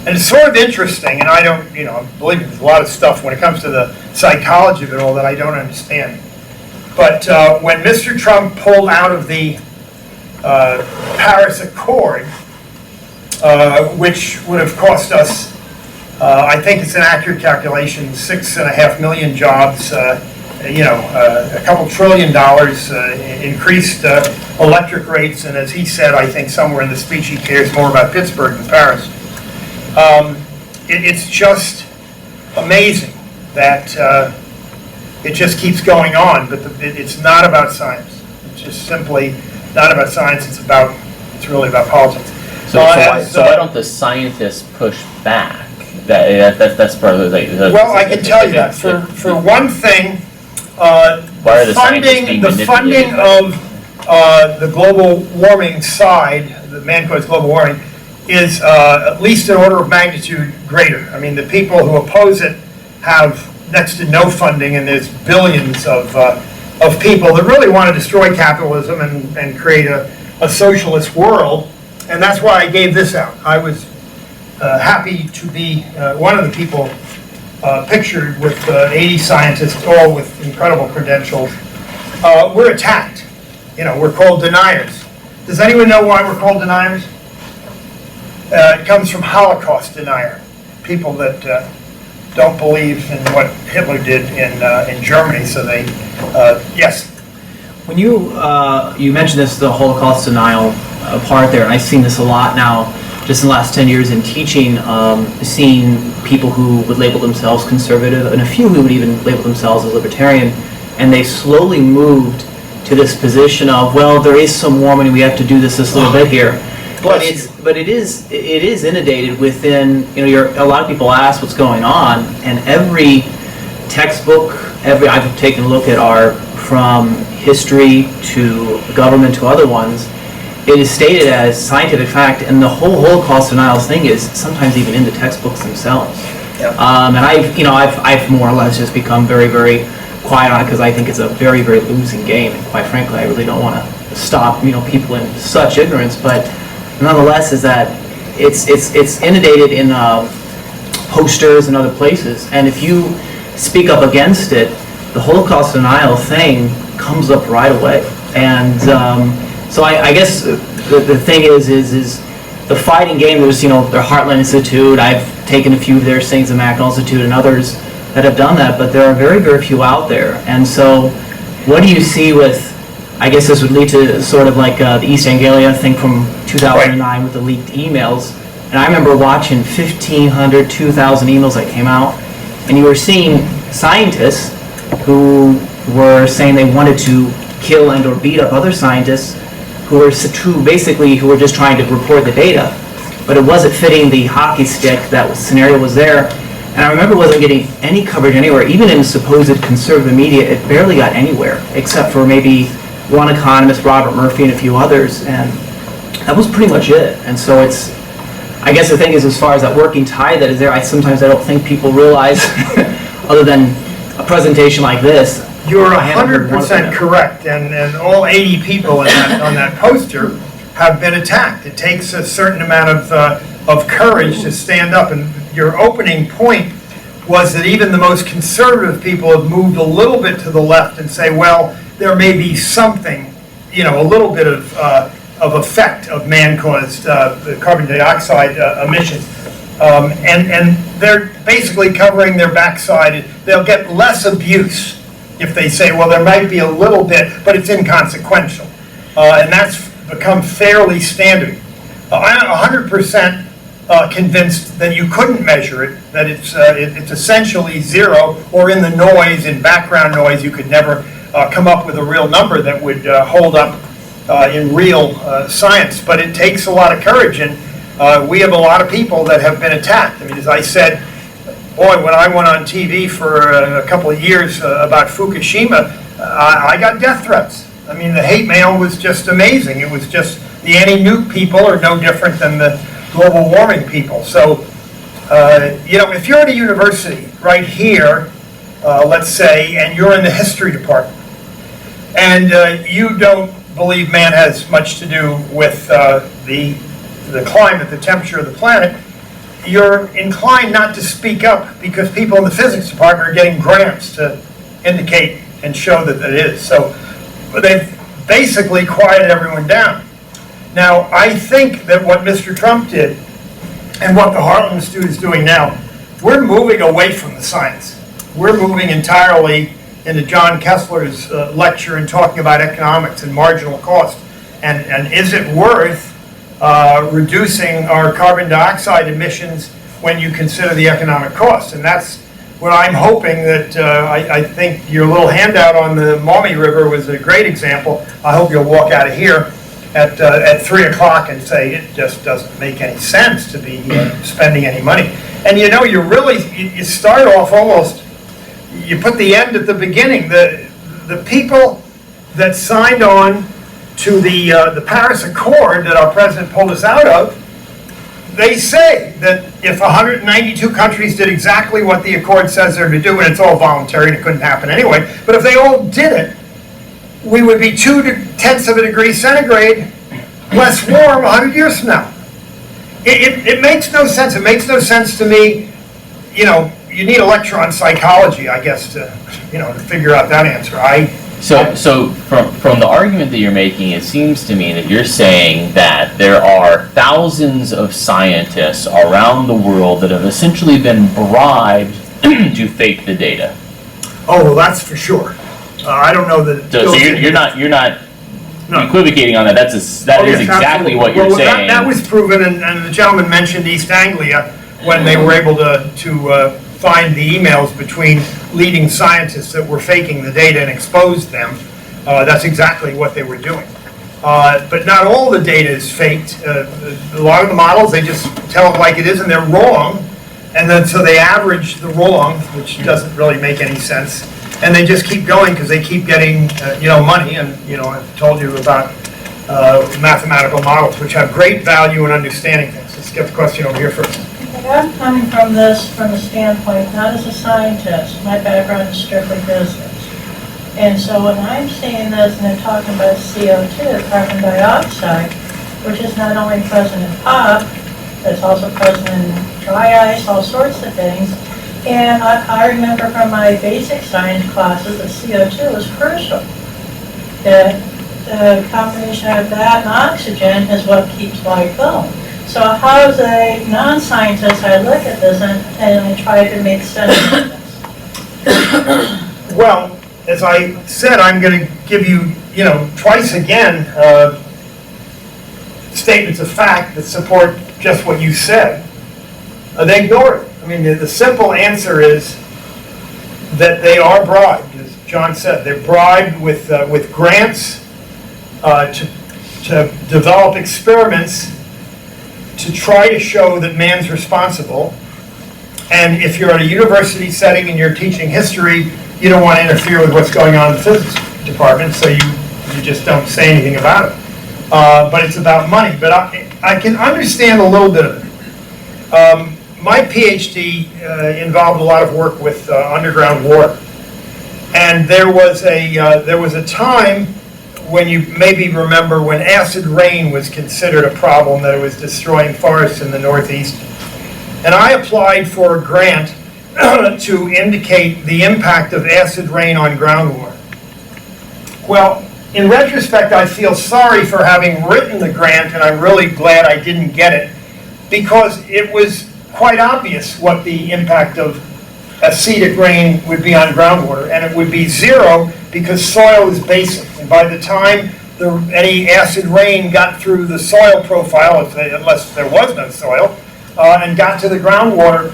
And it's sort of interesting, and I don't, believe me, there's a lot of stuff when it comes to the psychology of it all that I don't understand. But when Mr. Trump pulled out of the Paris Accord, which would have cost us, I think it's an accurate calculation, 6.5 million jobs, a couple $1 trillion, increased electric rates, and as he said, I think somewhere in the speech he cares more about Pittsburgh than Paris. It's just amazing that it just keeps going on, but it's not about science. It's just simply not about science. It's really about politics. So why don't the scientists push back? That's part of the. Well, I can tell you that for one thing, why are the scientists being the funding of the global warming side, the man-caused global warming, is at least an order of magnitude greater. I mean, the people who oppose it have next to no funding, and there's billions of people that really want to destroy capitalism and create a socialist world, and that's why I gave this out. I was happy to be one of the people pictured with 80 scientists, all with incredible credentials. We're attacked. We're called deniers. Does anyone know why we're called deniers? It comes from Holocaust denier, people that don't believe in what Hitler did in Germany. So they, yes. When you mentioned this, the Holocaust denial part there, and I've seen this a lot now, just in the last 10 years in teaching, seeing people who would label themselves conservative, and a few who would even label themselves as libertarian, and they slowly moved to this position of, well, there is some warming, we have to do this little bit here. But it is inundated within, a lot of people ask what's going on, and every textbook, I've taken a look at are from history to government to other ones, it is stated as scientific fact, and the whole Holocaust denials thing is sometimes even in the textbooks themselves. Yep. And I've more or less just become very, very quiet on it because I think it's a very, very losing game, and quite frankly, I really don't want to stop, people in such ignorance, but nonetheless, is that it's inundated in posters and other places, and if you speak up against it, the Holocaust denial thing comes up right away. And so I guess the thing is the fighting game. There's their Heartland Institute. I've taken a few of their things, the Mackinac Institute, and others that have done that, but there are very, very few out there. And so, what do you see with? I guess this would lead to sort of like the East Anglia thing from 2009 with the leaked emails. And I remember watching 1,500, 2,000 emails that came out, and you were seeing scientists who were saying they wanted to kill and or beat up other scientists who were who were just trying to report the data. But it wasn't fitting the hockey stick, that scenario was there. And I remember it wasn't getting any coverage anywhere, even in supposed conservative media, it barely got anywhere, except for maybe one economist, Robert Murphy, and a few others, and that was pretty much it. And so I guess the thing is, as far as that working tide that is there, sometimes I don't think people realize, other than a presentation like this. You're I haven't heard one thing 100% correct, and all 80 people on that poster have been attacked. It takes a certain amount of courage to stand up, and your opening point was that even the most conservative people have moved a little bit to the left and say, well, there may be something, a little bit of effect of man-caused carbon dioxide emissions. And they're basically covering their backside. They'll get less abuse if they say, well, there might be a little bit, but it's inconsequential. And that's become fairly standard. I'm 100% convinced that you couldn't measure it, that it's essentially zero, or in the noise, in background noise, you could never come up with a real number that would hold up in real science. But it takes a lot of courage, and we have a lot of people that have been attacked. I mean, as I said, boy, when I went on TV for a couple of years about Fukushima, I got death threats. I mean, the hate mail was just amazing. It was just the anti-nuke people are no different than the global warming people. So, if you're at a university right here, let's say, and you're in the history department, and you don't believe man has much to do with the climate, the temperature of the planet, you're inclined not to speak up because people in the physics department are getting grants to indicate and show that it is. So they've basically quieted everyone down. Now, I think that what Mr. Trump did and what the Heartland Institute is doing now, we're moving away from the science. We're moving entirely into John Kessler's lecture and talking about economics and marginal cost. And is it worth reducing our carbon dioxide emissions when you consider the economic cost? And that's what I'm hoping that, I think your little handout on the Maumee River was a great example. I hope you'll walk out of here at 3 o'clock and say it just doesn't make any sense to be spending any money. And you start off almost, you put the end at the beginning. The people that signed on to the Paris Accord that our president pulled us out of, they say that if 192 countries did exactly what the Accord says they're to do, and it's all voluntary and it couldn't happen anyway, but if they all did it, we would be 0.2 of a degree centigrade less warm 100 years from now. It makes no sense. It makes no sense to me. You need a lecture on psychology, I guess, to figure out that answer. So from the argument that you're making, it seems to me that you're saying that there are thousands of scientists around the world that have essentially been bribed to fake the data. Oh, well, that's for sure. I don't know that. So you're not No. equivocating on that. That is exactly absolutely what you're saying. That was proven, and the gentleman mentioned East Anglia when they were able to find the emails between leading scientists that were faking the data and exposed them. That's exactly what they were doing. But not all the data is faked. A lot of the models, they just tell it like it is, and they're wrong. And then so they average the wrong, which doesn't really make any sense. And they just keep going because they keep getting, money. And, I've told you about mathematical models, which have great value in understanding things. Let's get the question over here first. I'm coming from this from a standpoint, not as a scientist. My background is strictly business. And so when I'm seeing this and they're talking about CO2, carbon dioxide, which is not only present in pop, it's also present in dry ice, all sorts of things. And I remember from my basic science classes that CO2 is crucial. That the combination of that and oxygen is what keeps life going. So how as a non-scientist, I look at this and I try to make sense of this. Well, as I said, I'm going to give you, twice again, statements of fact that support just what you said, they ignore it. I mean, the simple answer is that they are bribed, as John said. They're bribed with grants to develop experiments to try to show that man's responsible. And if you're at a university setting and you're teaching history, you don't want to interfere with what's going on in the physics department, so you just don't say anything about it. But it's about money. But I can understand a little bit of it. My PhD involved a lot of work with underground water. And there was a time when you maybe remember when acid rain was considered a problem, that it was destroying forests in the Northeast. And I applied for a grant to indicate the impact of acid rain on groundwater. Well, in retrospect, I feel sorry for having written the grant, and I'm really glad I didn't get it, because it was quite obvious what the impact of acidic rain would be on groundwater, and it would be zero because soil is basic. And by the time any acid rain got through the soil profile, unless there was no soil, and got to the groundwater,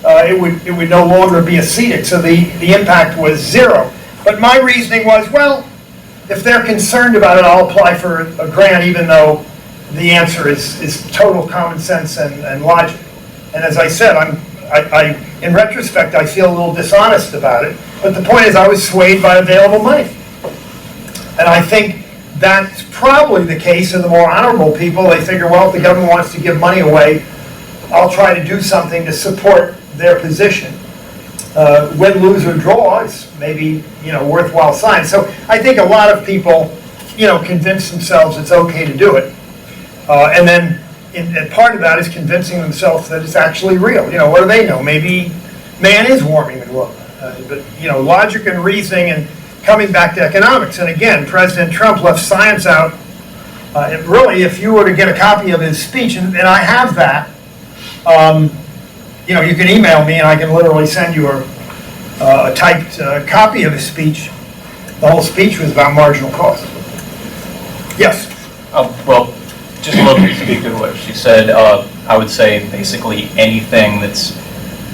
it would no longer be acidic. So the impact was zero. But my reasoning was, well, if they're concerned about it, I'll apply for a grant, even though the answer is total common sense and logic. And as I said, in retrospect, I feel a little dishonest about it. But the point is, I was swayed by available money. And I think that's probably the case of the more honorable people. They figure, well, if the government wants to give money away, I'll try to do something to support their position. Win, lose, or draw is maybe worthwhile science. So I think a lot of people convince themselves it's okay to do it, and then and part of that is convincing themselves that it's actually real. What do they know? Maybe man is warming the world. But logic and reasoning and coming back to economics. And again, President Trump left science out. Really, if you were to get a copy of his speech, and I have that. You can email me and I can literally send you a typed copy of his speech. The whole speech was about marginal cost. Yes? Well, just a little bit to speak to what she said, I would say basically anything that's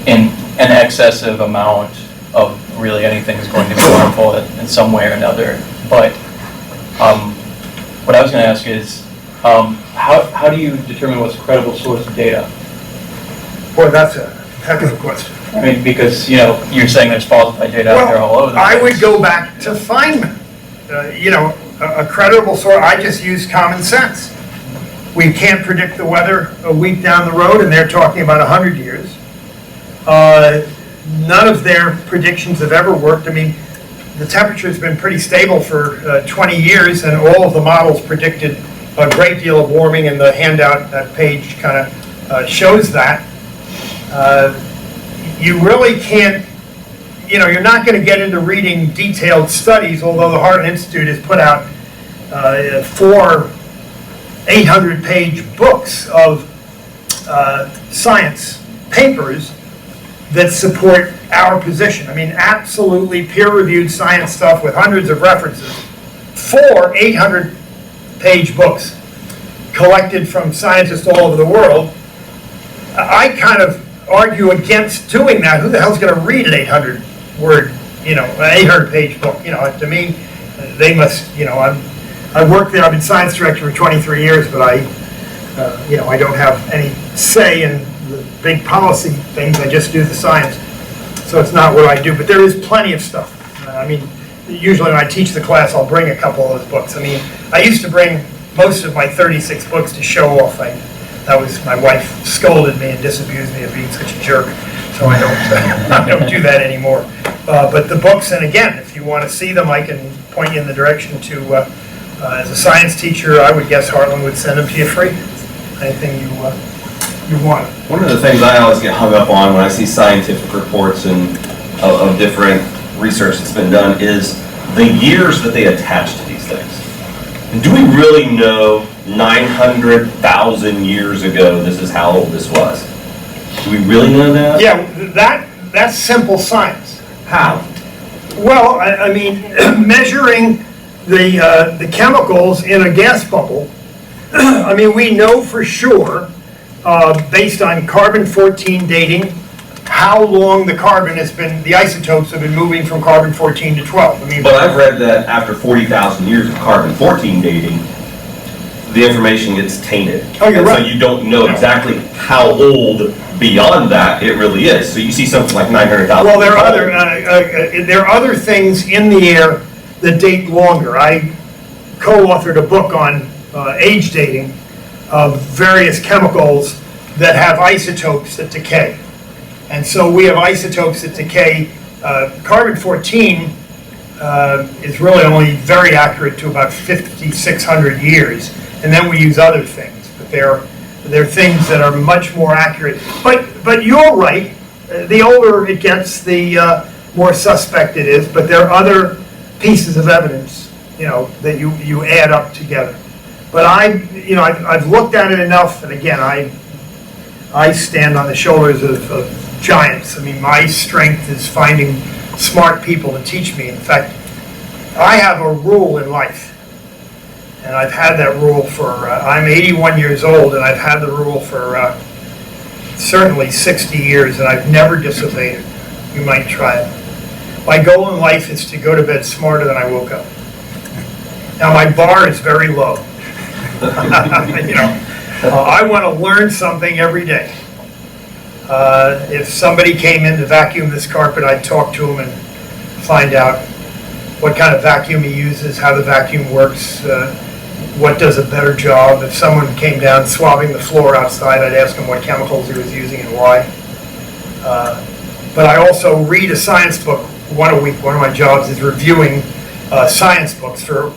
in an excessive amount of really anything is going to be harmful in some way or another. But what I was going to ask is, how do you determine what's a credible source of data? Boy, that's a heck of a question. I mean, because, you're saying there's falsified data out there all over the place. I would go back to Feynman. A credible source, I just use common sense. We can't predict the weather a week down the road, and they're talking about 100 years. None of their predictions have ever worked. I mean, the temperature's been pretty stable for 20 years, and all of the models predicted a great deal of warming, and the handout, that page kind of shows that. You really can't, you're not going to get into reading detailed studies, although the Heartland Institute has put out 4 800-page books of science papers that support our position. I mean, absolutely peer-reviewed science stuff with hundreds of references. 4 800-page books collected from scientists all over the world. I kind of argue against doing that. Who the hell's going to read an 800-word, an 800-page book? To me, they must, I've worked there, I've been science director for 23 years, but I don't have any say in the big policy things. I just do the science. So it's not what I do, but there is plenty of stuff. Usually when I teach the class, I'll bring a couple of those books. I used to bring most of my 36 books to show off. My wife scolded me and disabused me of being such a jerk, so I don't do that anymore. But the books, and again, if you want to see them, I can point you in the direction to, as a science teacher, I would guess Heartland would send them to you free. Anything you want. One of the things I always get hung up on when I see scientific reports and of different research that's been done is the years that they attach to these things. And do we really know 900,000 years ago this is how old this was? Do we really know that? Yeah, that's simple science. How? Well, measuring the chemicals in a gas bubble I mean, we know for sure, based on carbon-14 dating, how long the carbon has been, the isotopes have been moving from carbon-14 to 12. I mean, But I've read that after 40,000 years of carbon-14 dating, the information gets tainted. Oh, you're And right. so you don't know exactly how old beyond that it really is. So you see something like 900,000. well, there are other things in the air that date longer. I co-authored a book on age dating of various chemicals that have isotopes that decay. And so we have isotopes that decay. Carbon-14 is really only very accurate to about 5,600 years, and then we use other things. But they're things that are much more accurate. But you're right. The older it gets, the more suspect it is. But there are other pieces of evidence, that you add up together. But I've looked at it enough, and again, I stand on the shoulders of giants. I mean, my strength is finding smart people to teach me. In fact, I have a rule in life, and I've had that rule for, I'm 81 years old, and I've had the rule for certainly 60 years, and I've never disobeyed it. You might try it. My goal in life is to go to bed smarter than I woke up. Now, my bar is very low. I want to learn something every day. If somebody came in to vacuum this carpet, I'd talk to him and find out what kind of vacuum he uses, how the vacuum works, what does a better job. If someone came down swabbing the floor outside, I'd ask him what chemicals he was using and why. But I also read a science book one a week. One of my jobs is reviewing science books for,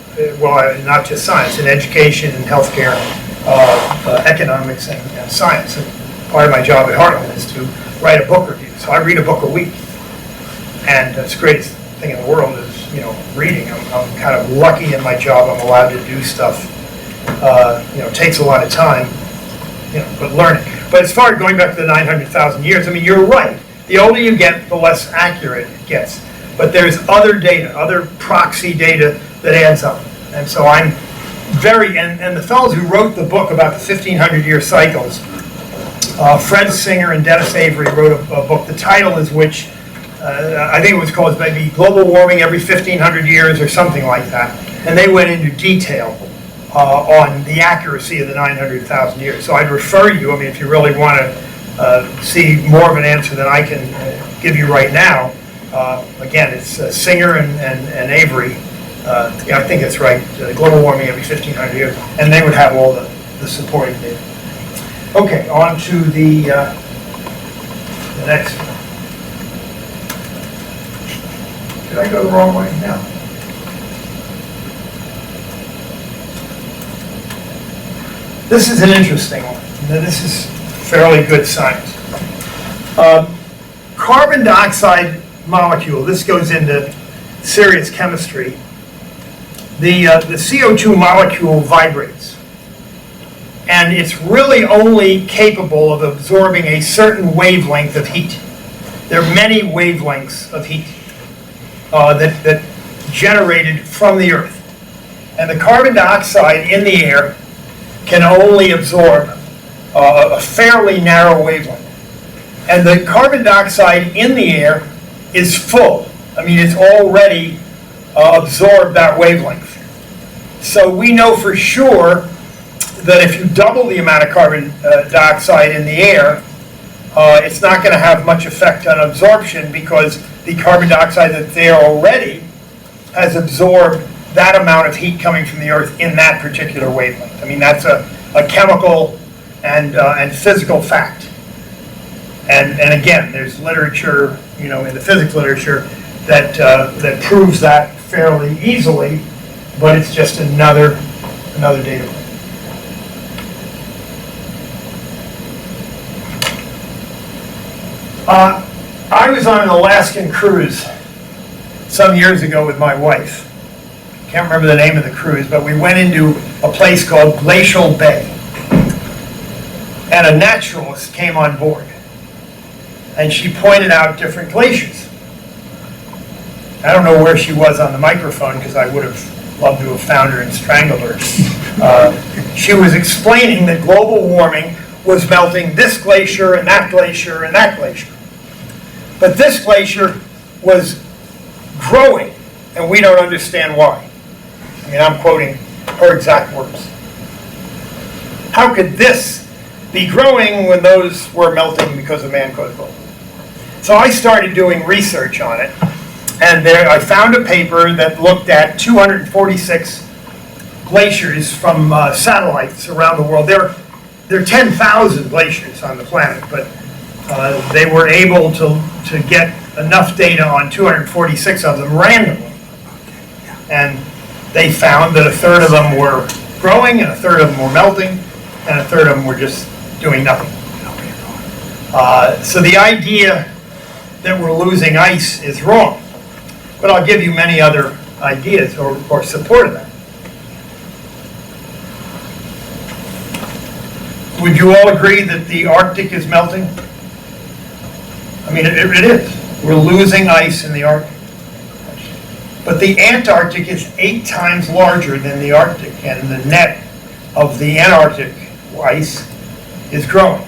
not just science, in education and healthcare, economics and science. And part of my job at Heartland is to write a book review. So I read a book a week. And it's the greatest thing in the world is, reading. I'm kind of lucky in my job. I'm allowed to do stuff. It takes a lot of time, but learning. But as far as going back to the 900,000 years, I mean, you're right. The older you get, the less accurate it gets. But there's other data, other proxy data that adds up. And so I'm and the fellows who wrote the book about the 1,500-year cycles, Fred Singer and Dennis Avery wrote a book, the title is which, I think it was called maybe Global Warming Every 1,500 Years or something like that. And they went into detail on the accuracy of the 900,000 years. So I'd refer you, if you really want to see more of an answer than I can give you right now. Again, it's Singer and Avery. I think it's right. Global warming every 1,500 years, and they would have all the supporting data. Okay, on to the next one. Did I go the wrong way? No. This is an interesting one. Now, this is fairly good science. Carbon dioxide molecule, this goes into serious chemistry. The CO2 molecule vibrates, and it's really only capable of absorbing a certain wavelength of heat. There are many wavelengths of heat that generated from the Earth, and the carbon dioxide in the air can only absorb a fairly narrow wavelength. And the carbon dioxide in the air is full. It's already absorbed that wavelength. So we know for sure that if you double the amount of carbon dioxide in the air, it's not going to have much effect on absorption because the carbon dioxide that's there already has absorbed that amount of heat coming from the Earth in that particular wavelength. That's a chemical and physical fact. And again, there's literature, in the physics literature that proves that fairly easily, but it's just another data point. I was on an Alaskan cruise some years ago with my wife. Can't remember the name of the cruise, but we went into a place called Glacial Bay. And a naturalist came on board. And she pointed out different glaciers. I don't know where she was on the microphone because I would have love to have found her and strangled her. She was explaining that global warming was melting this glacier and that glacier and that glacier. But this glacier was growing, and we don't understand why. I mean, I'm quoting her exact words. How could this be growing when those were melting because of man-caused global? So I started doing research on it, and there I found a paper that looked at 246 glaciers from satellites around the world. There are 10,000 glaciers on the planet, but they were able to get enough data on 246 of them randomly. And they found that a third of them were growing, and a third of them were melting, and a third of them were just doing nothing. So the idea that we're losing ice is wrong. But I'll give you many other ideas or support of that. Would you all agree that the Arctic is melting? I mean, it is. We're losing ice in the Arctic. But the Antarctic is 8 times larger than the Arctic, and the net of the Antarctic ice is growing.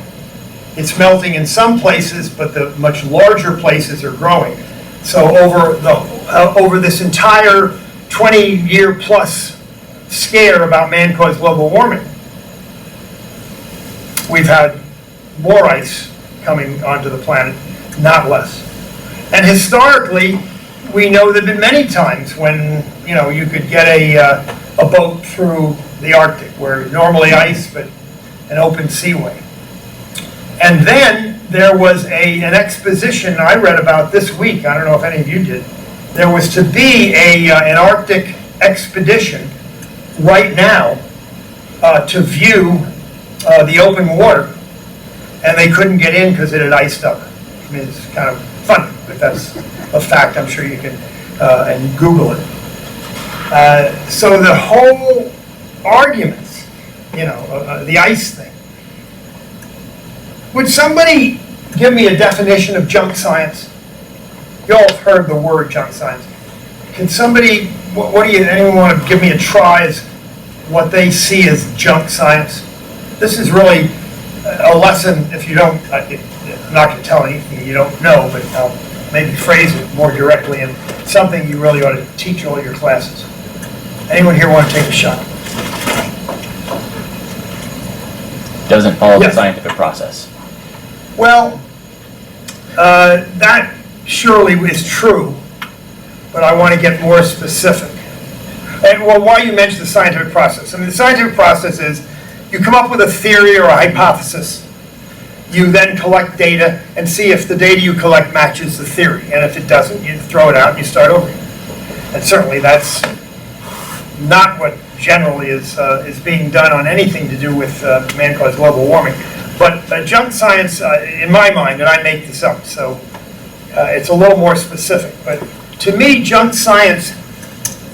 It's melting in some places, but the much larger places are growing. So over this entire 20-year plus scare about man-caused global warming, we've had more ice coming onto the planet, not less. And historically, we know there have been many times when, you know, you could get a boat through the Arctic, where normally ice, but an open seaway. And then there was an exposition I read about this week. I don't know if any of you did. There was to be an Arctic expedition right now to view the open water, and they couldn't get in because it had iced up. I mean, it's kind of funny, but that's a fact. I'm sure you can and Google it. So the whole arguments, you know, the ice thing. Would somebody give me a definition of junk science? You all have heard the word junk science. Can somebody, anyone want to give me a try as what they see as junk science? This is really a lesson, if you don't, I'm not going to tell anything you don't know, but I'll maybe phrase it more directly, and something you really ought to teach all your classes. Anyone here want to take a shot? Doesn't follow the Yes. scientific process. Well, that surely is true, but I want to get more specific. And well, why you mentioned the scientific process? I mean, the scientific process is you come up with a theory or a hypothesis. You then collect data and see if the data you collect matches the theory. And if it doesn't, you throw it out and you start over again. And certainly that's not what generally is being done on anything to do with man-caused global warming. But junk science, in my mind, and I make this up, so it's a little more specific. But to me, junk science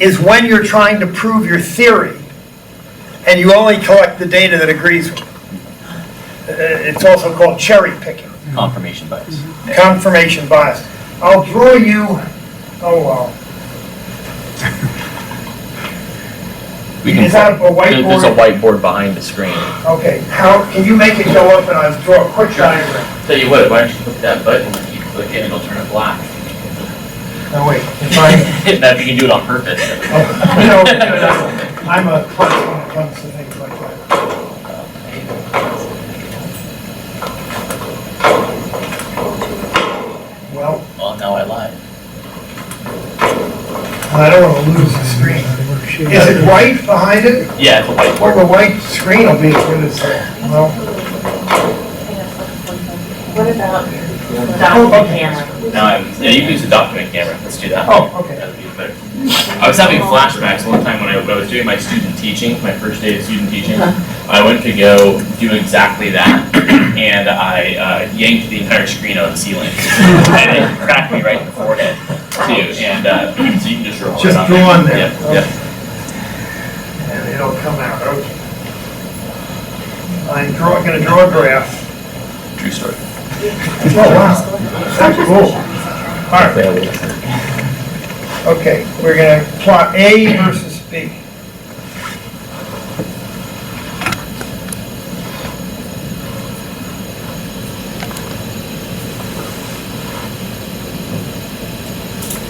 is when you're trying to prove your theory and you only collect the data that agrees with it. It's also called cherry picking. Confirmation bias. Confirmation bias. I'll draw you, oh well. Is that a whiteboard? There's a whiteboard behind the screen. Okay, how, can you make it go up and I'll draw a quick diagram? Tell you what, why don't you click that button, you click it, it'll turn it black. No, wait, if I, Now, if you can do it on purpose. no, I'm a plus when it comes to things like that. Well, Now I lied. I don't want to lose the screen. Is it white behind it? Yeah, it's a Well, whiteboard. the white screen will be as good as, well, What about oh, document okay. camera? Now yeah, you can use the document camera. Let's do that. Oh, okay. That'd be better. I was having flashbacks one time when I was doing my student teaching, my first day of student teaching. I went to go do exactly that, and I yanked the entire screen out of the ceiling. And it cracked me right in the forehead, too. And so you can just draw it Just on draw on there. Yep, yep. And it'll come out, okay. I'm gonna draw a graph. True story. Oh, wow. That's cool. All right. Okay, we're gonna plot A versus be.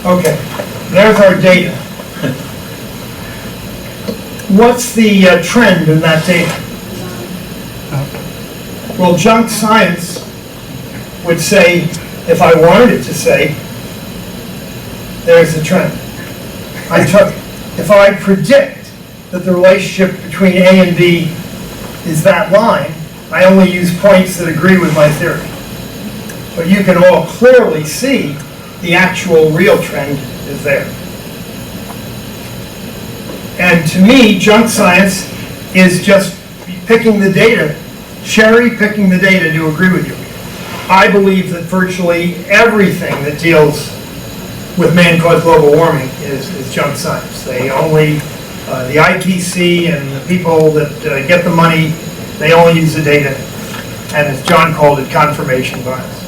Okay, there's our data. What's the trend in that data? Well, junk science would say, if I wanted it to say, there's the trend. If I predict that the relationship between A and B is that line, I only use points that agree with my theory. But you can all clearly see the actual real trend is there. And to me, junk science is just picking the data, cherry picking the data to agree with you. I believe that virtually everything that deals with man-caused global warming is junk science. They only, the IPCC and the people that get the money, they only use the data, and as John called it, confirmation bias.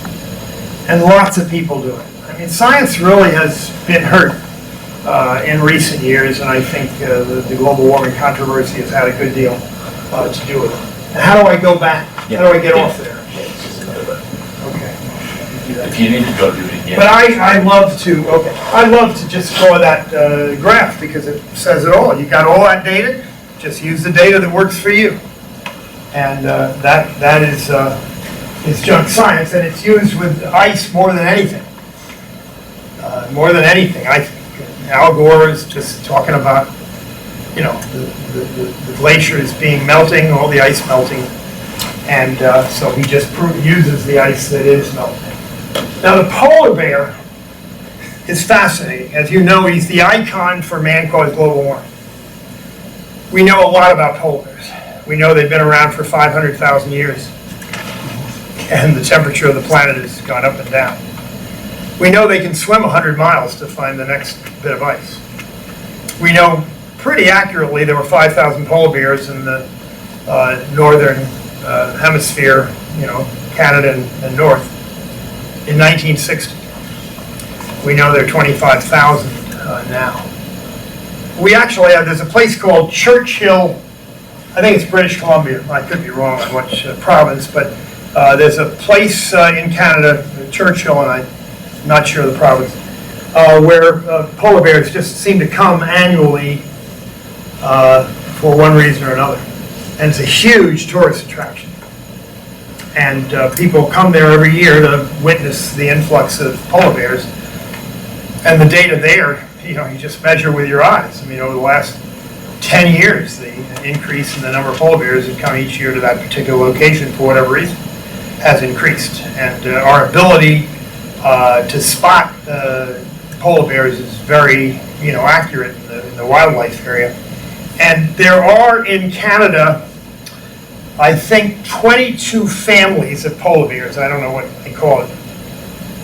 And lots of people do it. I mean, science really has been hurt in recent years, and I think the global warming controversy has had a good deal to do with it. And how do I go back? How do I get off there? Okay. If you need to go do it again. But I love to just draw that graph because it says it all. You got all that data, just use the data that works for you. And that is junk science, and it's used with ice more than anything. More than anything, I think. Al Gore is just talking about, you know, the glaciers being melting, all the ice melting, and so he just uses the ice that is melting. Now the polar bear is fascinating. As you know, he's the icon for man-caused global warming. We know a lot about polar bears. We know they've been around for 500,000 years, and the temperature of the planet has gone up and down. We know they can swim 100 miles to find the next bit of ice. We know pretty accurately there were 5,000 polar bears in the northern hemisphere, you know, Canada and north, in 1960. We know there are 25,000 now. We actually have, there's a place called Churchill, I think it's British Columbia, I could be wrong on which province, but there's a place in Canada, Churchill, and I'm not sure of the province, where polar bears just seem to come annually for one reason or another. And it's a huge tourist attraction. And people come there every year to witness the influx of polar bears. And the data there, you know, you just measure with your eyes. I mean, over the last 10 years, the increase in the number of polar bears that come each year to that particular location, for whatever reason, has increased. And our ability to spot polar bears is very, you know, accurate in the wildlife area. And there are in Canada, I think, 22 families of polar bears. I don't know what they call it,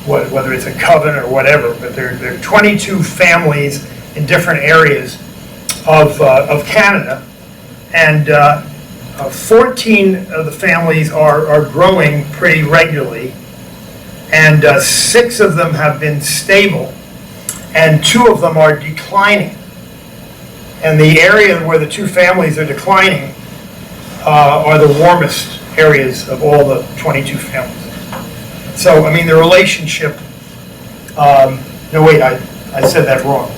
whether it's a coven or whatever, but there are 22 families in different areas of Canada, and 14 of the families are growing pretty regularly, and 6 of them have been stable, and 2 of them are declining. And the area where the 2 families are declining are the warmest areas of all the 22 families. So, I mean, the relationship, no wait, I said that wrong.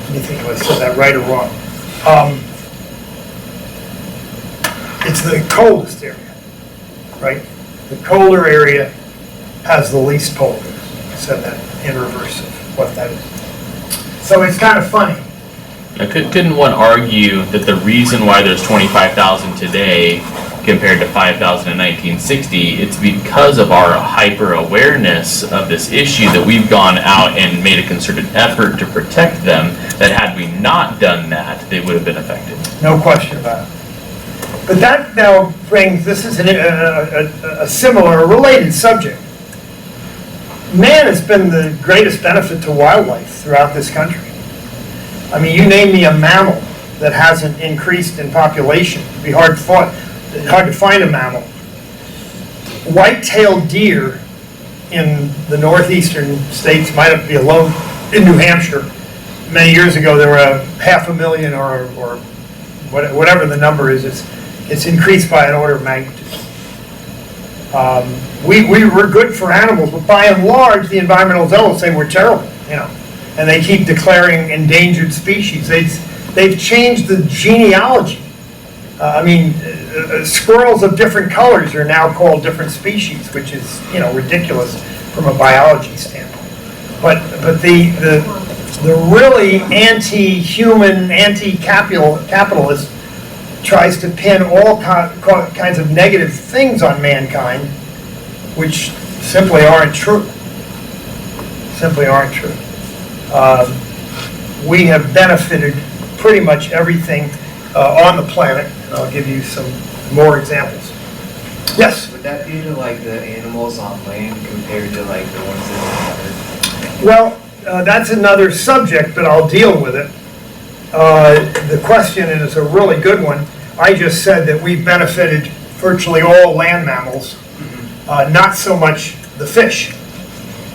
Let me think if I said that right or wrong. It's the coldest area, right? The colder area has the least polar bears. I said that in reverse of what that is. So it's kind of funny. Now, couldn't one argue that the reason why there's 25,000 today compared to 5,000 in 1960, it's because of our hyper-awareness of this issue that we've gone out and made a concerted effort to protect them, that had we not done that, they would have been affected. No question about it. But that now brings, this is a similar, related subject. Man has been the greatest benefit to wildlife throughout this country. I mean, you name me a mammal that hasn't increased in population. It'd be hard to find a mammal. White-tailed deer in the northeastern states, might be alone in New Hampshire, many years ago, there were 500,000 or whatever the number is, it's increased by an order of magnitude. We were good for animals, but by and large, the environmentalists will say we're terrible, and they keep declaring endangered species. They've changed the genealogy. Squirrels of different colors are now called different species, which is, ridiculous from a biology standpoint. But the really anti-human, anti-capitalist tries to pin all kinds of negative things on mankind, which simply aren't true. Simply aren't true. We have benefited pretty much everything on the planet, and I'll give you some more examples. Yes? Would that be to like the animals on land compared to like the ones in the water? Well, that's another subject, but I'll deal with it. The question is a really good one. I just said that we've benefited virtually all land mammals, not so much the fish.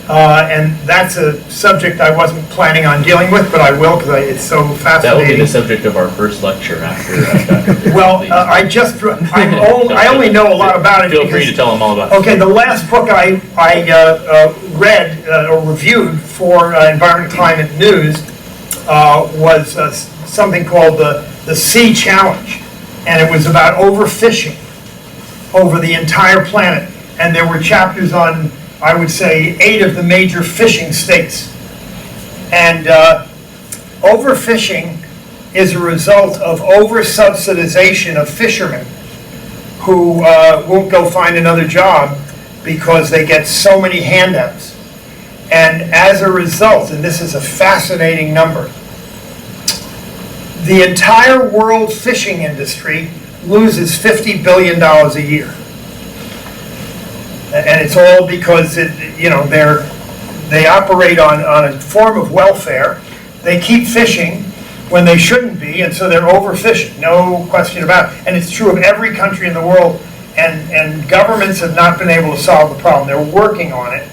And that's a subject I wasn't planning on dealing with, but I will because it's so fascinating. That will be the subject of our first lecture after Dr. Well, I only know a lot about it. Feel free to tell them all about it. Okay, the last book I read or reviewed for Environment Climate News was something called the Sea Challenge, and it was about overfishing over the entire planet. And there were chapters on, I would say, 8 of the major fishing states. And overfishing is a result of over-subsidization of fishermen who won't go find another job because they get so many handouts. And as a result, and this is a fascinating number, the entire world fishing industry loses $50 billion a year. And it's all because they operate on a form of welfare. They keep fishing when they shouldn't be, and so they're overfishing, no question about it. And it's true of every country in the world, and governments have not been able to solve the problem. They're working on it,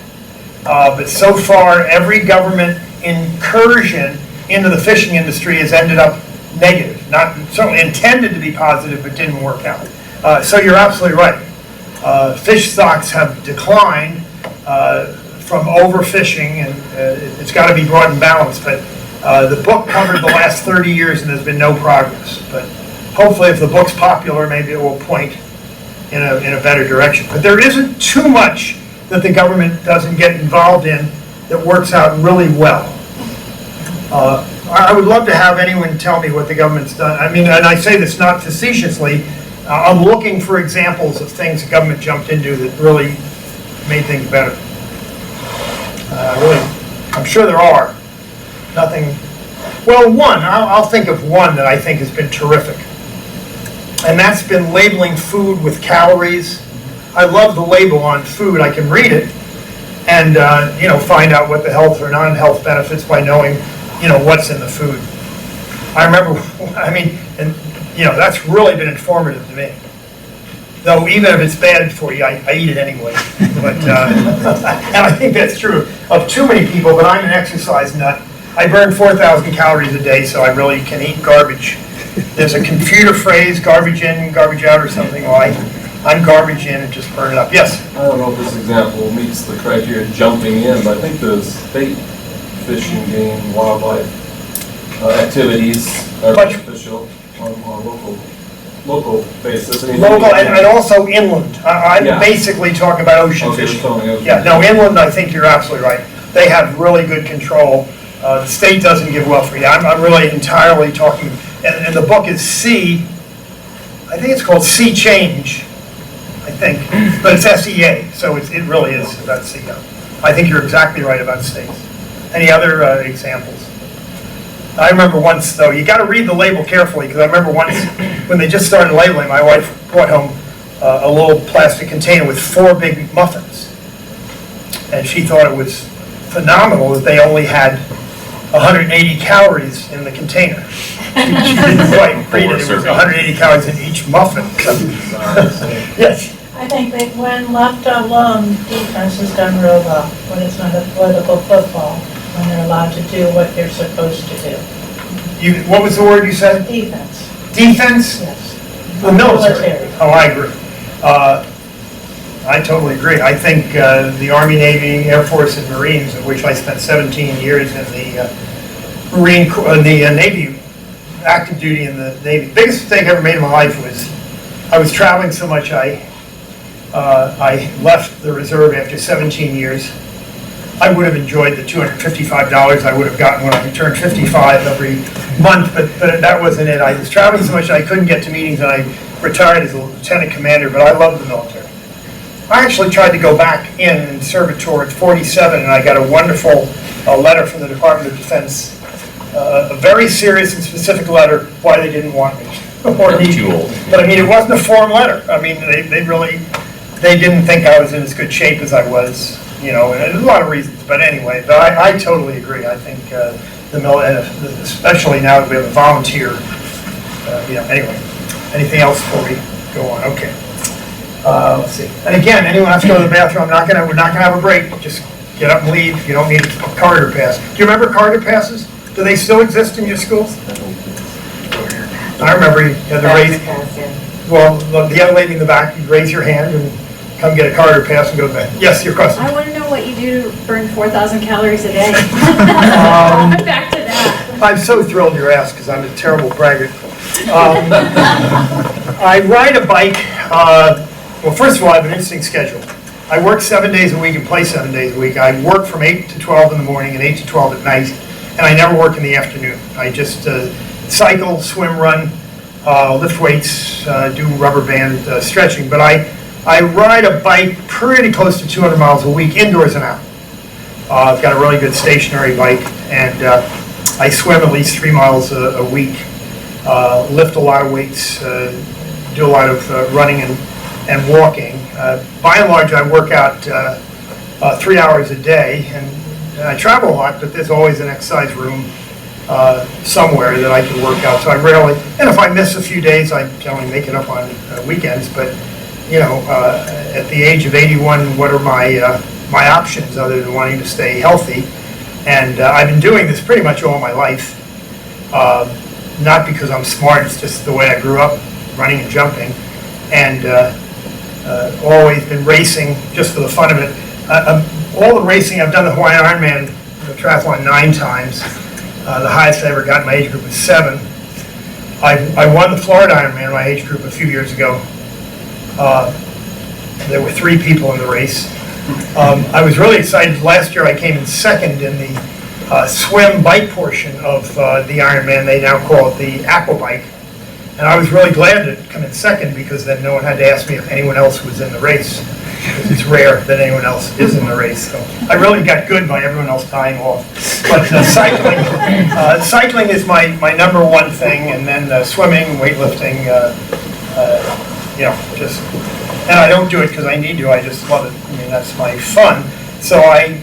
but so far every government incursion into the fishing industry has ended up negative. Not certainly intended to be positive, but didn't work out. So you're absolutely right. Fish stocks have declined from overfishing, and it's got to be brought in balance. But the book covered the last 30 years, and there's been no progress. But hopefully, if the book's popular, maybe it will point in a better direction. But there isn't too much that the government doesn't get involved in that works out really well. I would love to have anyone tell me what the government's done. I mean, and I say this not facetiously. I'm looking for examples of things the government jumped into that really made things better. I'm sure there are. Nothing. Well, I'll think of one that I think has been terrific. And that's been labeling food with calories. I love the label on food. I can read it and, find out what the health or non-health benefits by knowing, what's in the food. I remember, that's really been informative to me. Though even if it's bad for you, I eat it anyway. But and I think that's true of too many people, but I'm an exercise nut. I burn 4,000 calories a day, so I really can eat garbage. There's a computer phrase, garbage in, garbage out, or something like. I'm garbage in and just burn it up. Yes? I don't know if this example meets the criteria of jumping in, but I think the state fishing, game, wildlife activities are beneficial on a local basis. Local and also inland. I'm basically talking about ocean fishing. Yeah, no, inland, I think you're absolutely right. They have really good control. The state doesn't give well for you. I'm really entirely talking, and the book is I think it's called Sea Change, I think, but it's SEA, so it really is about sea. I think you're exactly right about states. Any other examples? I remember once, though, you got to read the label carefully, because I remember once when they just started labeling, my wife brought home a little plastic container with 4 big muffins. And she thought it was phenomenal that they only had 180 calories in the container. She didn't quite read it. It was 180 calories in each muffin. Yes? I think that when left alone, defense has done real well when it's not a political football. when they're allowed to do what they're supposed to do. What was the word you said? Defense, Defense? yes. The military. Military. Oh, I agree. I totally agree. I think the Army, Navy, Air Force, and Marines, of which I spent 17 years in the Marine Corps, the Navy, active duty in the Navy. Biggest mistake I ever made in my life was I was traveling so much I left the reserve after 17 years. I would have enjoyed the $255 I would have gotten when I returned 55 every month, but that wasn't it. I was traveling so much I couldn't get to meetings, and I retired as a lieutenant commander, but I loved the military. I actually tried to go back in and serve a tour at 47, and I got a wonderful letter from the Department of Defense, a very serious and specific letter why they didn't want me. Or need Too old. But I mean, it wasn't a form letter. I mean, they didn't think I was in as good shape as I was, and there's a lot of reasons. But anyway, I totally agree. I think the military, especially now that we have a volunteer, anyway. Anything else before we go on? Okay. Let's see. And again, anyone has to go to the bathroom, we're not gonna have a break. Just get up and leave. You don't need a corridor pass. Do you remember corridor passes? Do they still exist in your schools? I remember you had to raise. Well, the young lady in the back, you raise your hand and come get a corridor pass and go to bed. Yes, your question. I want to know what you do to burn 4,000 calories a day. Back to that. I'm so thrilled you're asked because I'm a terrible braggart. I ride a bike. Well, first of all, I have an interesting schedule. I work 7 days a week and play 7 days a week. I work from 8 to 12 in the morning and 8 to 12 at night, and I never work in the afternoon. I just cycle, swim, run, lift weights, do rubber band stretching. But I ride a bike pretty close to 200 miles a week, indoors and out. I've got a really good stationary bike, and I swim at least 3 miles a week, lift a lot of weights, do a lot of running and walking. By and large, I work out 3 hours a day, and I travel a lot, but there's always an exercise room somewhere that I can work out. So I rarely, and if I miss a few days, I generally make it up on weekends. But at the age of 81, what are my options other than wanting to stay healthy? And I've been doing this pretty much all my life. Not because I'm smart; it's just the way I grew up, running and jumping, and always been racing just for the fun of it. All the racing, I've done the Hawaiian Ironman, the triathlon 9 times. The highest I ever got in my age group was 7. I won the Florida Ironman in my age group a few years ago. There were 3 people in the race. I was really excited. Last year I came in second in the swim bike portion of the Ironman. They now call it the aqua bike. And I was really glad to come in second because then no one had to ask me if anyone else was in the race. Because it's rare that anyone else is in the race. So I really got good by everyone else dying off. But cycling is my number one thing, and then swimming, weightlifting, and I don't do it because I need to, I just love it. I mean, that's my fun. So I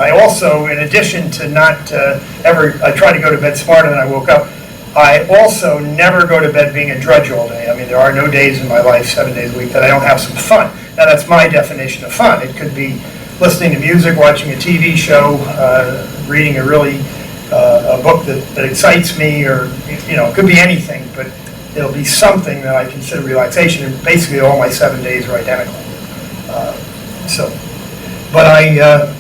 also, in addition to not I try to go to bed smarter than I woke up, I also never go to bed being a drudge all day. I mean, there are no days in my life, 7 days a week, that I don't have some fun. Now, that's my definition of fun. It could be listening to music, watching a TV show, reading a book that excites me, or, it could be anything, but it'll be something that I consider relaxation, and basically all my 7 days are identical.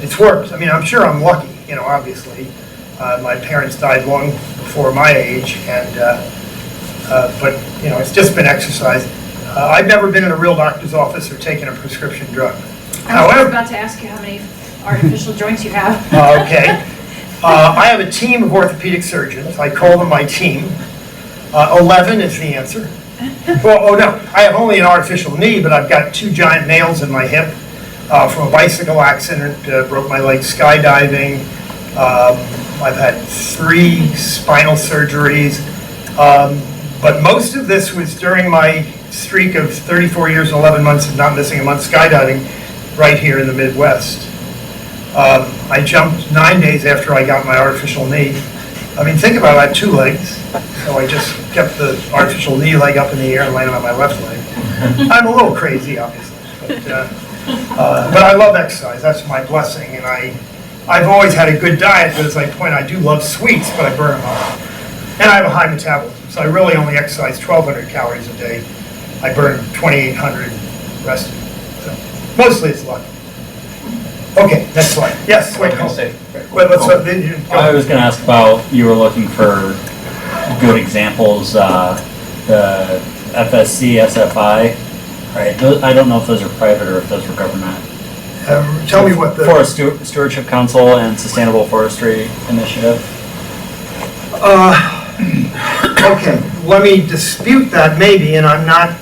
It's worked. I mean, I'm sure I'm lucky, obviously. My parents died long before my age, but it's just been exercise. I've never been in a real doctor's office or taken a prescription drug. I was about to ask you how many artificial joints you have. Okay. I have a team of orthopedic surgeons. I call them my team. 11 is the answer. Well, no, I have only an artificial knee, but I've got 2 giant nails in my hip from a bicycle accident, broke my leg skydiving. I've had 3 spinal surgeries, but most of this was during my streak of 34 years and 11 months of not missing a month skydiving right here in the Midwest. I jumped 9 days after I got my artificial knee. I mean, think about it, I have 2 legs, so I just kept the artificial knee leg up in the air and landed on my left leg. I'm a little crazy, obviously, but I love exercise. That's my blessing, and I've always had a good diet, but as I point, I do love sweets, but I burn them all. And I have a high metabolism, so I really only exercise 1,200 calories a day. I burn 2,800 rest of it. So mostly it's luck. Okay, next slide. Yes, wait, I was gonna say- wait, let's, I was gonna ask about, you were looking for good examples, the FSC, SFI, right? I don't know if those are private or if those were government. tell me what the. Forest Stewardship Council and Sustainable Forestry Initiative. Okay, let me dispute that maybe, and I'm not,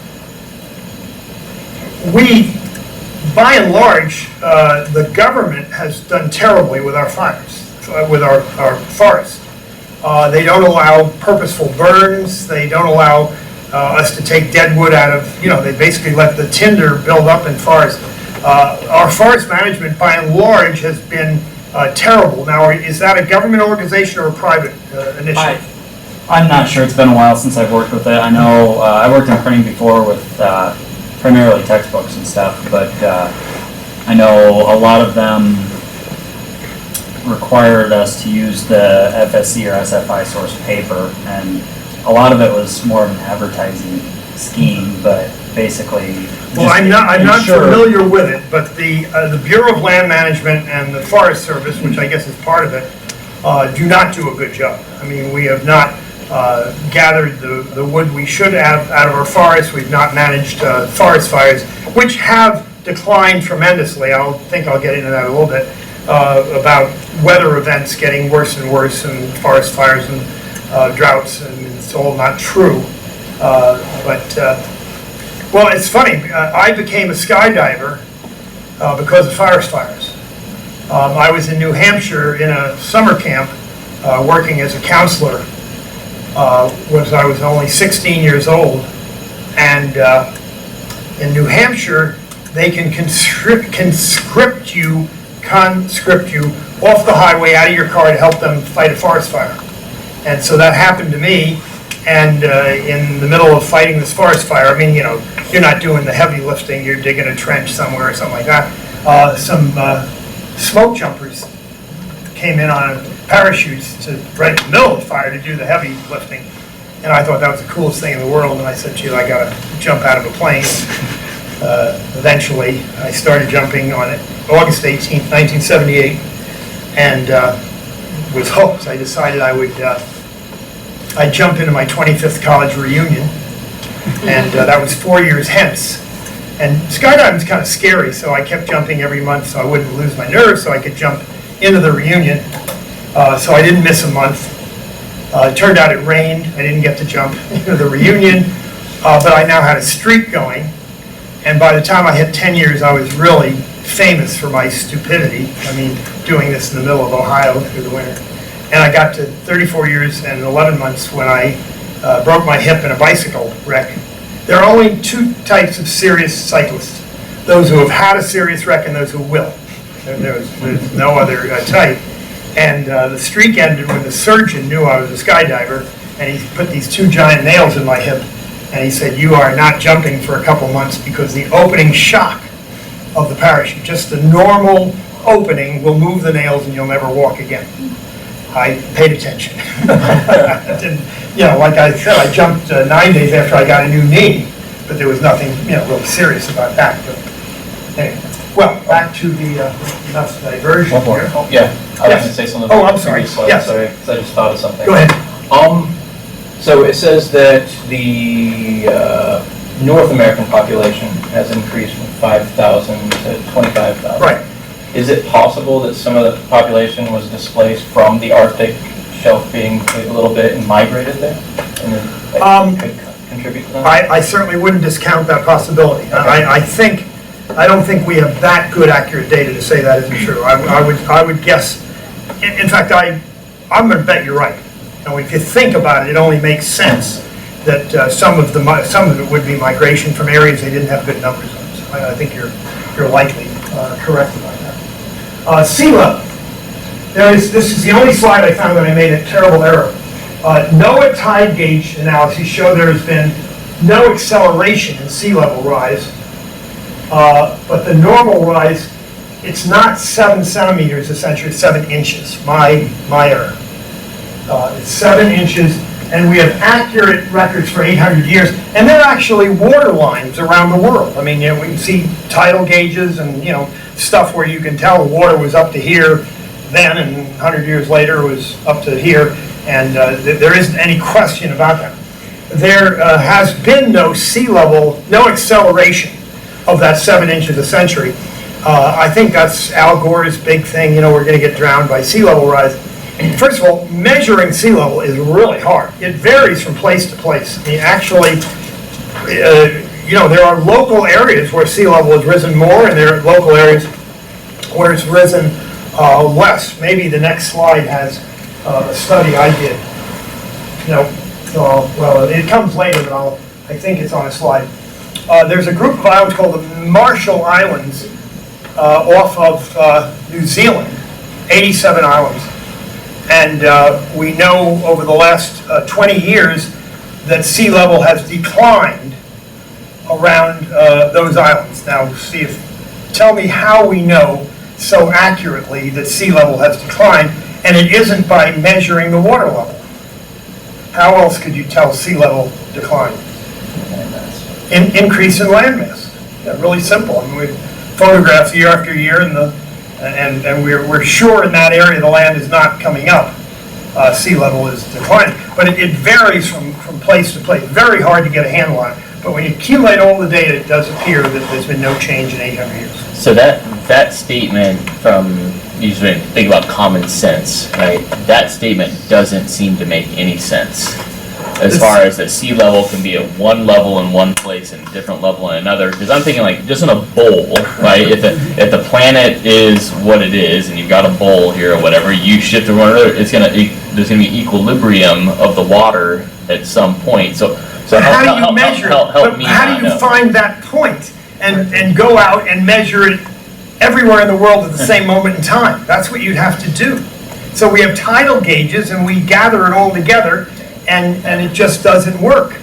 by and large, the government has done terribly with our fires, with our forests. They don't allow purposeful burns, they don't allow us to take dead wood out of, they basically let the tinder build up in forests. Our forest management, by and large, has been terrible. Now, is that a government organization or a private initiative? I'm not sure. It's been a while since I've worked with it. I know I worked in printing before with primarily textbooks and stuff, but I know a lot of them required us to use the FSC or SFI source paper, and a lot of it was more of an advertising scheme, but basically. Well, I'm not familiar with it, but the Bureau of Land Management and the Forest Service, which I guess is part of it, do not do a good job. I mean, we have not gathered the wood we should have out of our forests. We've not managed forest fires, which have declined tremendously. I think I'll get into that a little bit, about weather events getting worse and worse, and forest fires and droughts, and it's all not true. Well, it's funny. I became a skydiver because of forest fires. I was in New Hampshire in a summer camp working as a counselor. I was only 16 years old, and in New Hampshire they can conscript you off the highway out of your car to help them fight a forest fire. And so that happened to me, and in the middle of fighting this forest fire, I mean, you're not doing the heavy lifting, you're digging a trench somewhere or something like that. Some smoke jumpers came in on parachutes right in the middle of the fire to do the heavy lifting. And I thought that was the coolest thing in the world, and I said, gee, I gotta jump out of a plane. Eventually, I started jumping on it August 18th, 1978, and was hooked. I decided I'd jump into my 25th college reunion, and that was 4 years hence. And skydiving is kind of scary, so I kept jumping every month so I wouldn't lose my nerve, so I could jump into the reunion. So I didn't miss a month. It turned out it rained. I didn't get to jump into the reunion, but I now had a streak going. And by the time I hit 10 years, I was really famous for my stupidity. I mean, doing this in the middle of Ohio through the winter. And I got to 34 years and 11 months when I broke my hip in a bicycle wreck. There are only two types of serious cyclists: those who have had a serious wreck and those who will. There's no other type. And the streak ended when the surgeon knew I was a skydiver, and he put these two giant nails in my hip, and he said, you are not jumping for a couple months because the opening shock of the parachute, just the normal opening, will move the nails and you'll never walk again. I paid attention. Like I said, I jumped 9 days after I got a new knee, but there was nothing, really serious about that. But anyway, well, back to the enough diversion here. Yeah, I was going to say something. Oh, about I'm sorry. the slide, Yes. Sorry, because I just thought of something. Go ahead. So it says that the North American population has increased from 5,000 to 25,000. Right. Is it possible that some of the population was displaced from the Arctic shelf being a little bit and migrated there? And then could contribute to that? I certainly wouldn't discount that possibility. Okay. I don't think we have that good accurate data to say that isn't true. I would guess, in fact, I'm going to bet you're right. And if you think about it, it only makes sense that some of it would be migration from areas they didn't have good numbers on. So I think you're likely correct about that. Sea level. This is the only slide I found that I made a terrible error. NOAA tide gauge analyses show there has been no acceleration in sea level rise, but the normal rise It's not 7 centimeters a century, it's 7 inches, my error. It's 7 inches, and we have accurate records for 800 years, and they're actually water lines around the world. I mean, you know, we can see tidal gauges and, you know, stuff where you can tell the water was up to here then, and 100 years later it was up to here, and there isn't any question about that. There has been no sea level, no acceleration of that 7 inches a century. I think that's Al Gore's big thing, you know, we're going to get drowned by sea level rise. First of all, measuring sea level is really hard. It varies from place to place. I mean, actually, you know, there are local areas where sea level has risen more, and there are local areas where it's risen less. Maybe the next slide has a study I did. No, well, it comes later, but I think it's on a slide. There's a group of islands called the Marshall Islands off of New Zealand, 87 islands. And we know over the last 20 years that sea level has declined around those islands. Now, tell me how we know so accurately that sea level has declined, and it isn't by measuring the water level. How else could you tell sea level decline? Increase in landmass. Yeah, really simple. I mean, we photograph year after year, and we're sure in that area the land is not coming up. Sea level is declining. But it varies from place to place. Very hard to get a handle on it. But when you accumulate all the data, it does appear that there's been no change in 800 years. So that statement from, you should think about common sense, right? That statement doesn't seem to make any sense. As far as that sea level can be at one level in one place and a different level in another, because I'm thinking like just in a bowl, right? If the planet is what it is, and you've got a bowl here or whatever, you shift it one another, there's gonna be equilibrium of the water at some point. So how do you measure it? Help me. How do you find that point and go out and measure it everywhere in the world at the same moment in time? That's what you'd have to do. So we have tidal gauges, and we gather it all together. And it just doesn't work.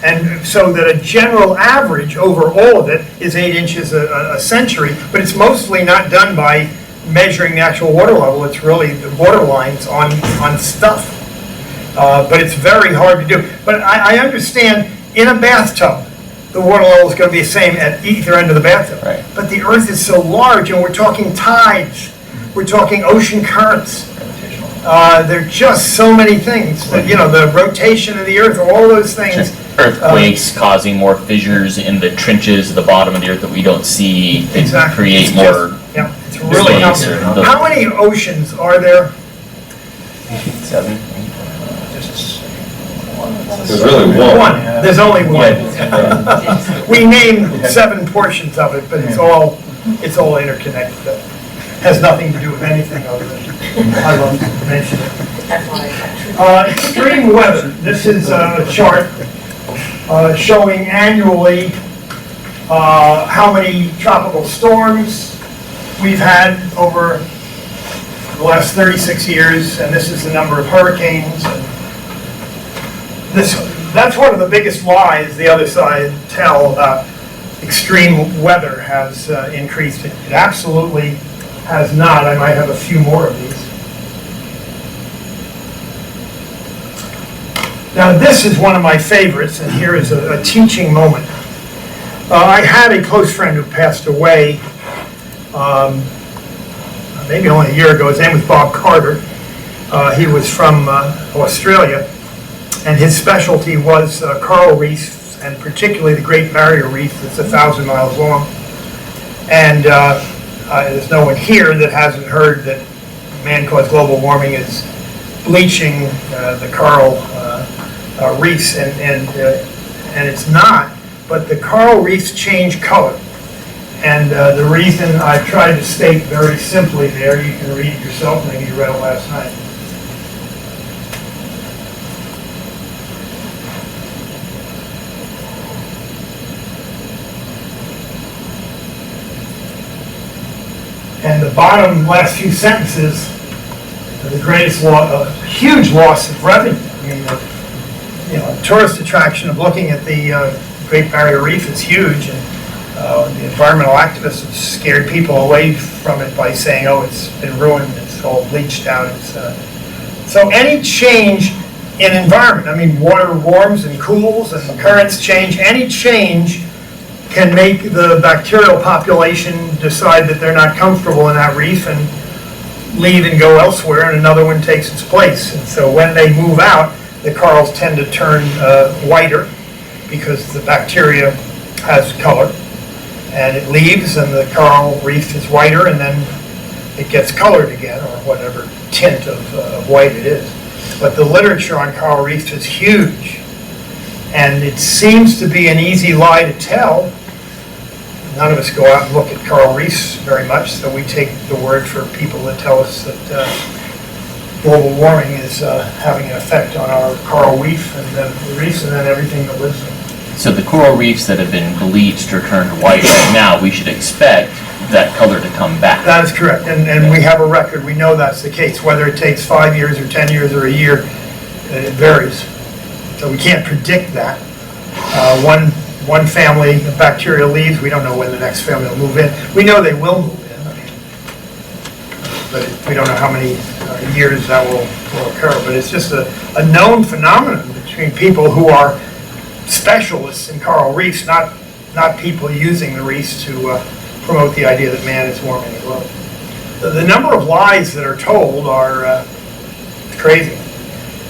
And so that a general average over all of it is 8 inches a century, but it's mostly not done by measuring the actual water level. It's really the water lines on stuff. But it's very hard to do. But I understand in a bathtub, the water level is going to be the same at either end of the bathtub. Right. But the Earth is so large, and we're talking tides, we're talking ocean currents. There are just so many things, that, you know, the rotation of the Earth, all those things. Earthquakes causing more fissures in the trenches at the bottom of the Earth that we don't see. Exactly. Create It's more. Yeah, it's really complicated. How many oceans are there? 7. There's really one. There's only one. We named 7 portions of it, but it's all interconnected. Has nothing to do with anything other than I love to mention it. Extreme weather. This is a chart showing annually how many tropical storms we've had over the last 36 years, and this is the number of hurricanes. And that's one of the biggest lies the other side tell about extreme weather has increased. It absolutely has not. I might have a few more of these. Now this is one of my favorites, and here is a teaching moment. I had a close friend who passed away maybe only a year ago. His name was Bob Carter. He was from Australia, and his specialty was coral reefs, and particularly the Great Barrier Reef that's 1,000 miles long. And there's no one here that hasn't heard that man-caused global warming is bleaching the coral reefs, and it's not. But the coral reefs change color, and the reason I've tried to state very simply there, you can read it yourself, maybe you read it last night. And the bottom last few sentences are the greatest huge loss of revenue. I mean, the tourist attraction of looking at the Great Barrier Reef is huge, and The environmental activists have scared people away from it by saying, oh, it's been ruined, it's all bleached out. So any change in environment, I mean, water warms and cools and currents change, any change can make the bacterial population decide that they're not comfortable in that reef and leave and go elsewhere, and another one takes its place. And so when they move out, the corals tend to turn whiter because the bacteria has color, and it leaves and the coral reef is whiter, and then it gets colored again, or whatever tint of white it is. But the literature on coral reefs is huge, and it seems to be an easy lie to tell. None of us go out and look at coral reefs very much, so we take the word for people that tell us that global warming is having an effect on our coral reef and the reefs and then everything that lives in. So the coral reefs that have been bleached or turned white right now, we should expect that color to come back. That is correct, and we have a record. We know that's the case. Whether it takes 5 years or 10 years or a year, it varies. So we can't predict that. One family of bacteria leaves, we don't know when the next family will move in. We know they will move in, but we don't know how many years that will occur. But it's just a known phenomenon between people who are specialists in coral reefs, not people using the reefs to promote the idea that man is warming the globe. The number of lies that are told are crazy,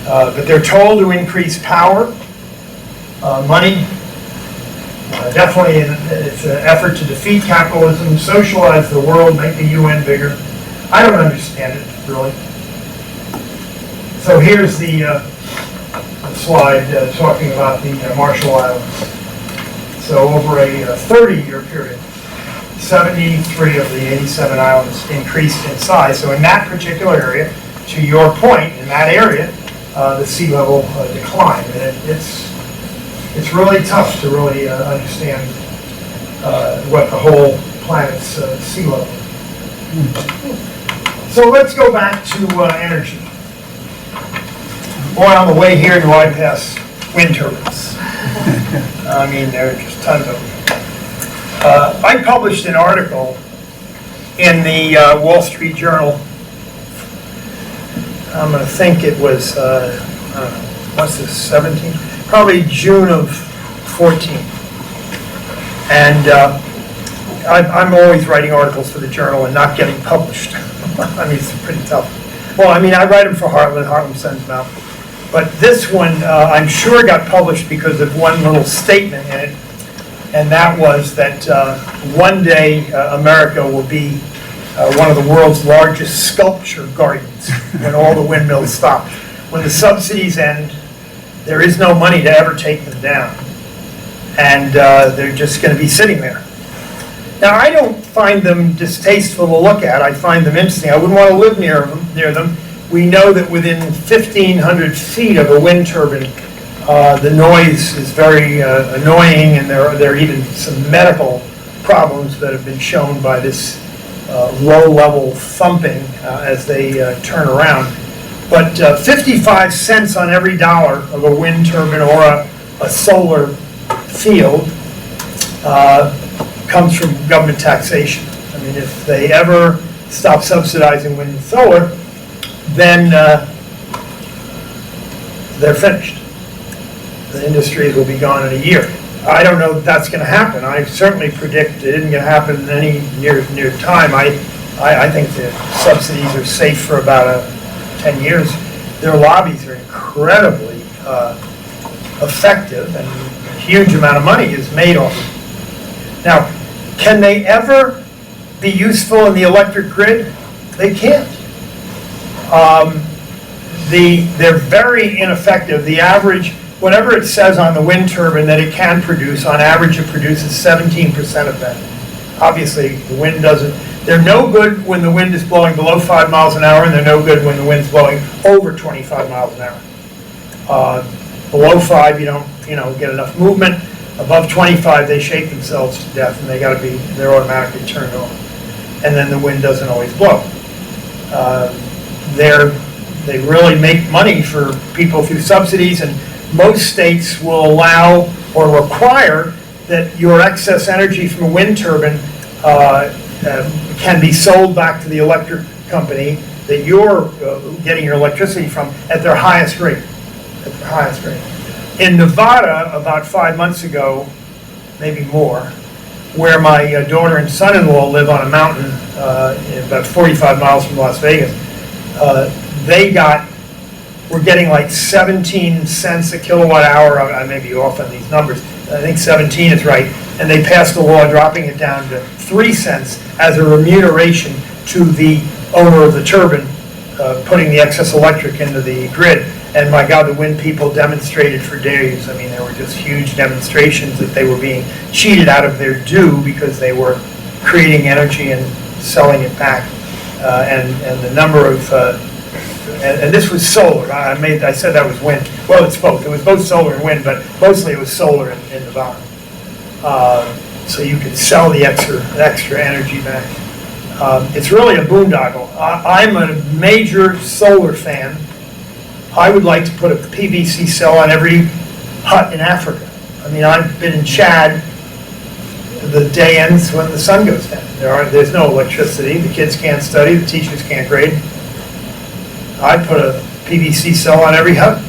but they're told to increase power, money. Definitely, it's an effort to defeat capitalism, socialize the world, make the UN bigger. I don't understand it, really. So here's the slide talking about the Marshall Islands. So over a 30-year period, 73 of the 87 islands increased in size. So in that particular area, to your point, in that area, the sea level declined. And it's really tough to really understand what the whole planet's sea level is. So let's go back to energy. Boy, on the way here, do I pass wind turbines. I mean, there are just tons of them. I published an article in the Wall Street Journal. I'm going to think it was, what's this, 17? Probably June of 14. And I'm always writing articles for the journal and not getting published. I mean, it's pretty tough. Well, I mean, I write them for Heartland. Heartland sends them out. But this one, I'm sure got published because of one little statement in it, and that was that one day America will be one of the world's largest sculpture gardens when all the windmills stop. When the subsidies end, there is no money to ever take them down, and they're just going to be sitting there. Now, I don't find them distasteful to look at. I find them interesting. I wouldn't want to live near them. We know that within 1,500 feet of a wind turbine, the noise is very annoying, and there are even some medical problems that have been shown by this low-level thumping as they turn around. But 55 cents on every dollar of a wind turbine or a solar field comes from government taxation. I mean, if they ever stop subsidizing wind and solar, then they're finished. The industries will be gone in a year. I don't know that that's going to happen. I certainly predict it isn't going to happen in any near time. I think the subsidies are safe for about 10 years. Their lobbies are incredibly effective, and a huge amount of money is made off them. Now, can they ever be useful in the electric grid? They can't. They're very ineffective. The average, whatever it says on the wind turbine that it can produce, on average it produces 17% of that. Obviously, the wind doesn't, they're no good when the wind is blowing below 5 miles an hour, and they're no good when the wind's blowing over 25 miles an hour. Below 5, you don't get enough movement. Above 25, they shake themselves to death, and they're automatically turned on. And then the wind doesn't always blow. They really make money for people through subsidies, and most states will allow or require that your excess energy from a wind turbine can be sold back to the electric company that you're getting your electricity from at their highest rate. At their highest rate. In Nevada, about 5 months ago, maybe more, where my daughter and son-in-law live on a mountain about 45 miles from Las Vegas, we're getting like 17 cents a kilowatt hour. I may be off on these numbers. I think 17 is right. And they passed a law dropping it down to 3 cents as a remuneration to the owner of the turbine, putting the excess electric into the grid. And my God, the wind people demonstrated for days. I mean, there were just huge demonstrations that they were being cheated out of their due because they were creating energy and selling it back. And the number of, and this was solar. I said that was wind. Well, it's both. It was both solar and wind, but mostly it was solar in Nevada. So you could sell the extra energy back. It's really a boondoggle. I'm a major solar fan. I would like to put a PVC cell on every hut in Africa. I mean, I've been in Chad. The day ends when the sun goes down. There's no electricity. The kids can't study. The teachers can't grade. I'd put a PVC cell on every hut.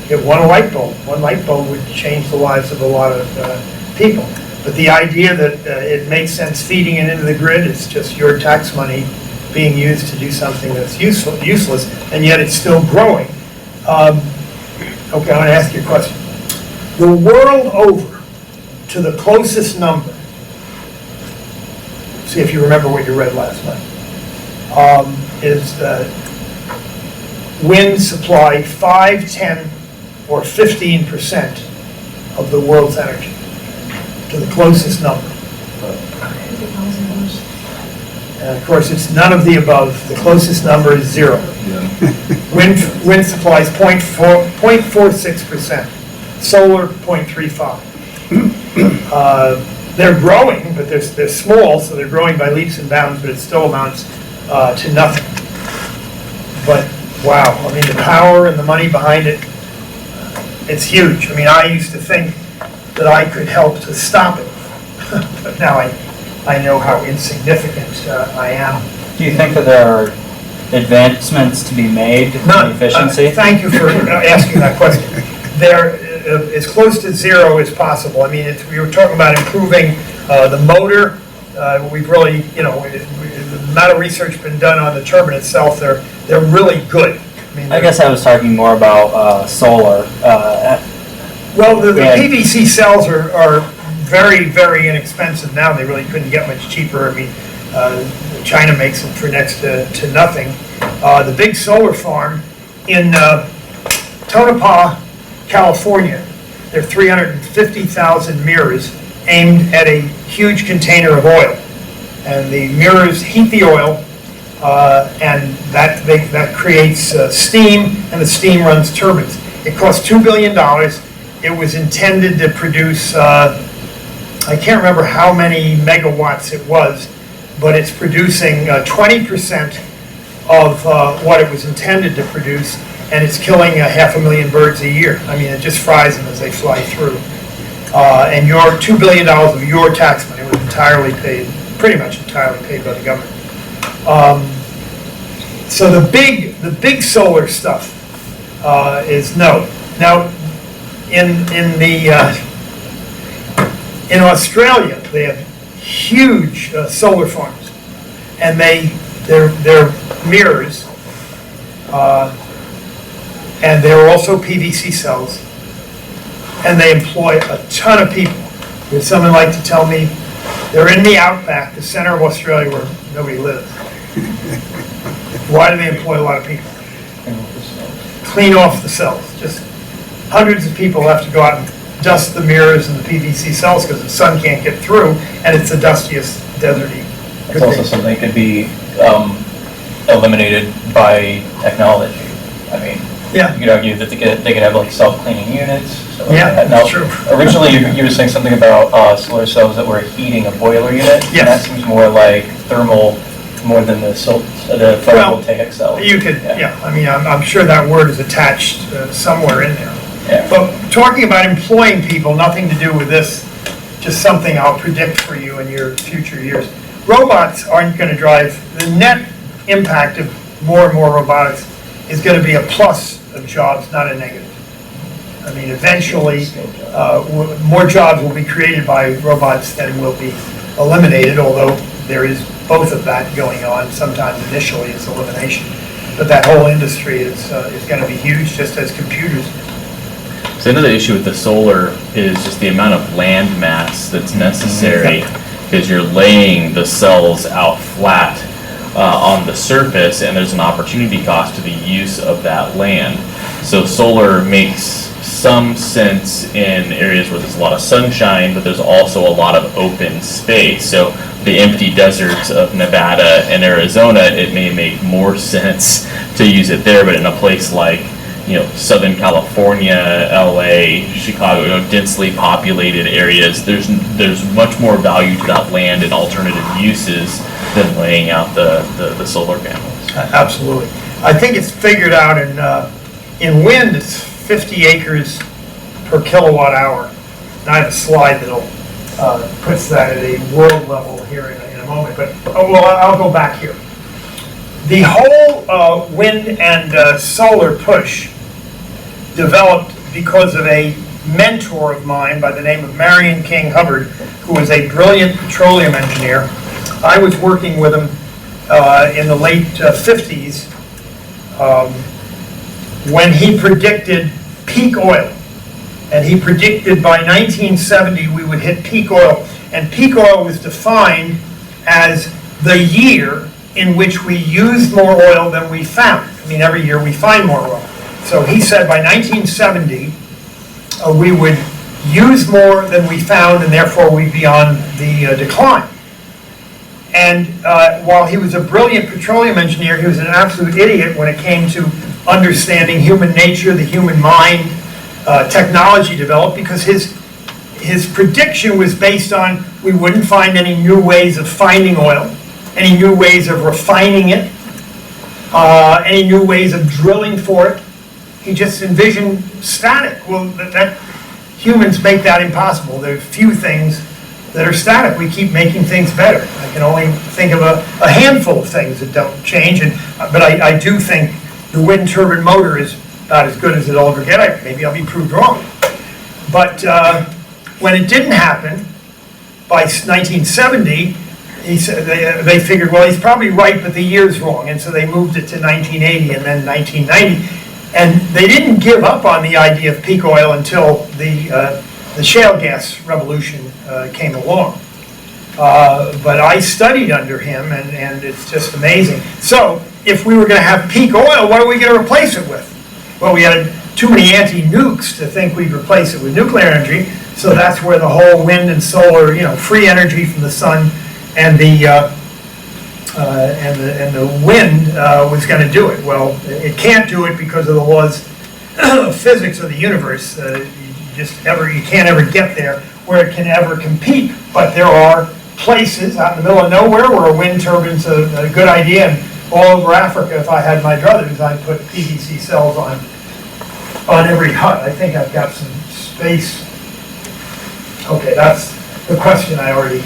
Get one light bulb. One light bulb would change the lives of a lot of people. But the idea that it makes sense feeding it into the grid is just your tax money being used to do something that's useless, and yet it's still growing. Okay, I'm going to ask you a question. The world over, to the closest number, see if you remember what you read last night, is that wind supply 5, 10, or 15% of the world's energy, to the closest number. And of course, it's none of the above. The closest number is 0. Wind supplies 0.46%. Solar 0.35. They're growing, but they're small, so they're growing by leaps and bounds, but it still amounts to nothing. But wow, I mean, the power and the money behind it, it's huge. I mean, I used to think that I could help to stop it, but now I know how insignificant I am. Do you think that there are advancements to be made in efficiency? Thank you for asking that question. They're as close to 0 as possible. I mean, we were talking about improving the motor. We've really, the amount of research been done on the turbine itself. They're really good. I guess I was talking more about solar. Well, the PVC cells are very, very inexpensive now. They really couldn't get much cheaper. I mean, China makes them for next to nothing. The big solar farm in Tonopah, California, there are 350,000 mirrors aimed at a huge container of oil. And the mirrors heat the oil, and that creates steam, and the steam runs turbines. It costs $2 billion. It was intended to produce, I can't remember how many megawatts it was, but it's producing 20% of what it was intended to produce, and it's killing 500,000 birds a year. I mean, it just fries them as they fly through. And your $2 billion of your tax money was entirely paid, pretty much entirely paid by the government. So the big solar stuff is no. Now, in Australia, they have huge solar farms, and they're mirrors, and they're also PVC cells, and they employ a ton of people. Would someone like to tell me they're in the outback, the center of Australia, where nobody lives? Why do they employ a lot of people? Clean off the cells. Just hundreds of people have to go out and dust the mirrors and the PVC cells because the sun can't get through, and it's the dustiest, deserty. It's also something that could be eliminated by technology. I mean, yeah. You could argue that they could have like self-cleaning units. Yeah, now, true. Originally, you were saying something about solar cells that were heating a boiler unit. Yes. And that seems more like thermal, more than the photovoltaic cell. You could, yeah. I mean, I'm sure that word is attached somewhere in there. Yeah. But talking about employing people, nothing to do with this just something I'll predict for you in your future years. Robots aren't going to drive, the net impact of more and more robotics is going to be a plus of jobs, not a negative. I mean, eventually, more jobs will be created by robots than will be eliminated, although there is both of that going on. Sometimes initially it's elimination, but that whole industry is going to be huge, just as computers. So another issue with the solar is just the amount of land mass that's necessary, because you're laying the cells out flat on the surface, and there's an opportunity cost to the use of that land. So solar makes some sense in areas where there's a lot of sunshine, but there's also a lot of open space. So the empty deserts of Nevada and Arizona, it may make more sense to use it there, but in a place like, you know, Southern California, LA, Chicago, you know, densely populated areas, there's much more value to that land and alternative uses than laying out the solar panels. Absolutely. I think it's figured out in wind, it's 50 acres per kilowatt hour. And I have a slide that'll puts that at a world level here in a moment, but I'll go back here. The whole wind and solar push developed because of a mentor of mine by the name of Marion King Hubbard, who was a brilliant petroleum engineer. I was working with him in the late 50s when he predicted peak oil. And he predicted by 1970 we would hit peak oil. And peak oil was defined as the year in which we used more oil than we found. I mean, every year we find more oil. So he said by 1970 we would use more than we found, and therefore we'd be on the decline. And while he was a brilliant petroleum engineer, he was an absolute idiot when it came to understanding human nature, the human mind. Technology developed because his prediction was based on we wouldn't find any new ways of finding oil, any new ways of refining it, any new ways of drilling for it. He just envisioned static. Well, that humans make that impossible. There are few things that are static. We keep making things better. I can only think of a handful of things that don't change. But I do think the wind turbine motor is about as good as it'll ever get. Maybe I'll be proved wrong. But when it didn't happen, by 1970, they figured, well, he's probably right, but the year's wrong. And so they moved it to 1980 and then 1990. And they didn't give up on the idea of peak oil until the shale gas revolution came along. But I studied under him, and it's just amazing. So if we were going to have peak oil, what are we going to replace it with? Well, we had too many anti-nukes to think we'd replace it with nuclear energy, so that's where the whole wind and solar, free energy from the sun and the wind was going to do it. Well, it can't do it because of the laws of physics of the universe. You can't ever get there where it can ever compete. But there are places out in the middle of nowhere where a wind turbine's a good idea. And all over Africa, if I had my druthers, I'd put PVC cells on every hut. I think I've got some space. Okay, that's the question I already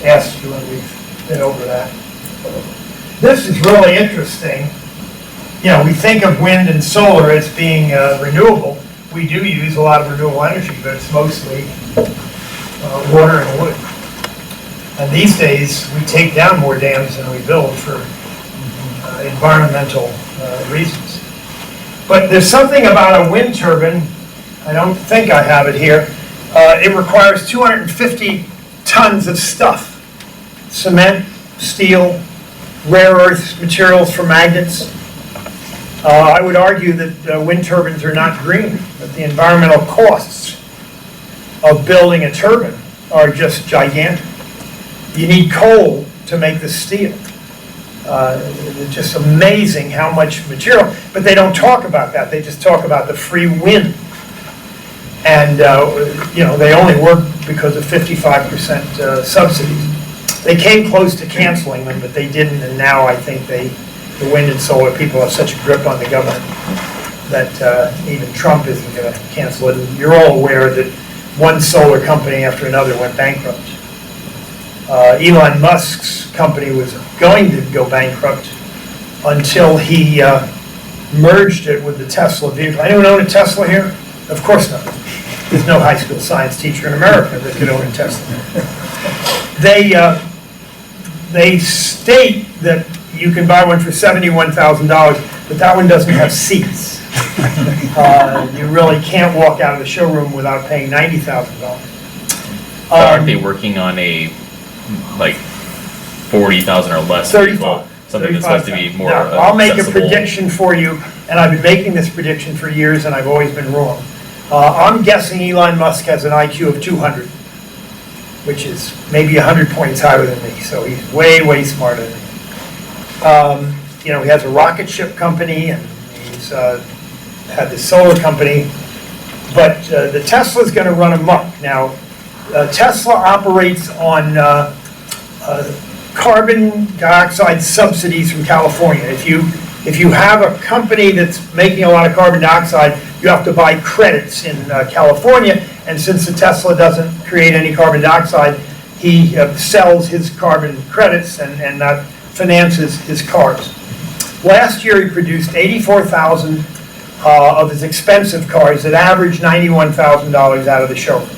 asked you, and we've been over that. This is really interesting. We think of wind and solar as being renewable. We do use a lot of renewable energy, but it's mostly water and wood. And these days, we take down more dams than we build for environmental reasons. But there's something about a wind turbine, I don't think I have it here, it requires 250 tons of stuff. Cement, steel, rare earth materials for magnets. I would argue that wind turbines are not green, but the environmental costs of building a turbine are just gigantic. You need coal to make the steel. It's just amazing how much material, but they don't talk about that. They just talk about the free wind. And, they only work because of 55% subsidies. They came close to canceling them, but they didn't, and now I think the wind and solar people have such a grip on the government that even Trump isn't going to cancel it. And you're all aware that one solar company after another went bankrupt. Elon Musk's company was going to go bankrupt until he merged it with the Tesla vehicle. Anyone own a Tesla here? Of course not. There's no high school science teacher in America that could own a Tesla. They state that you can buy one for $71,000, but that one doesn't have seats. You really can't walk out of the showroom without paying $90,000. Aren't they working on a, like, 40,000 or less? 35. Something that's supposed to be more Now, I'll make a accessible? prediction for you, and I've been making this prediction for years, and I've always been wrong. I'm guessing Elon Musk has an IQ of 200, which is maybe 100 points higher than me, so he's way, way smarter than me. You know, he has a rocket ship company, and he's had this solar company, but the Tesla's going to run amok. Now, Tesla operates on carbon dioxide subsidies from California. If you have a company that's making a lot of carbon dioxide, you have to buy credits in California, and since the Tesla doesn't create any carbon dioxide, he sells his carbon credits and that finances his cars. Last year he produced 84,000 of his expensive cars that averaged $91,000 out of the showroom.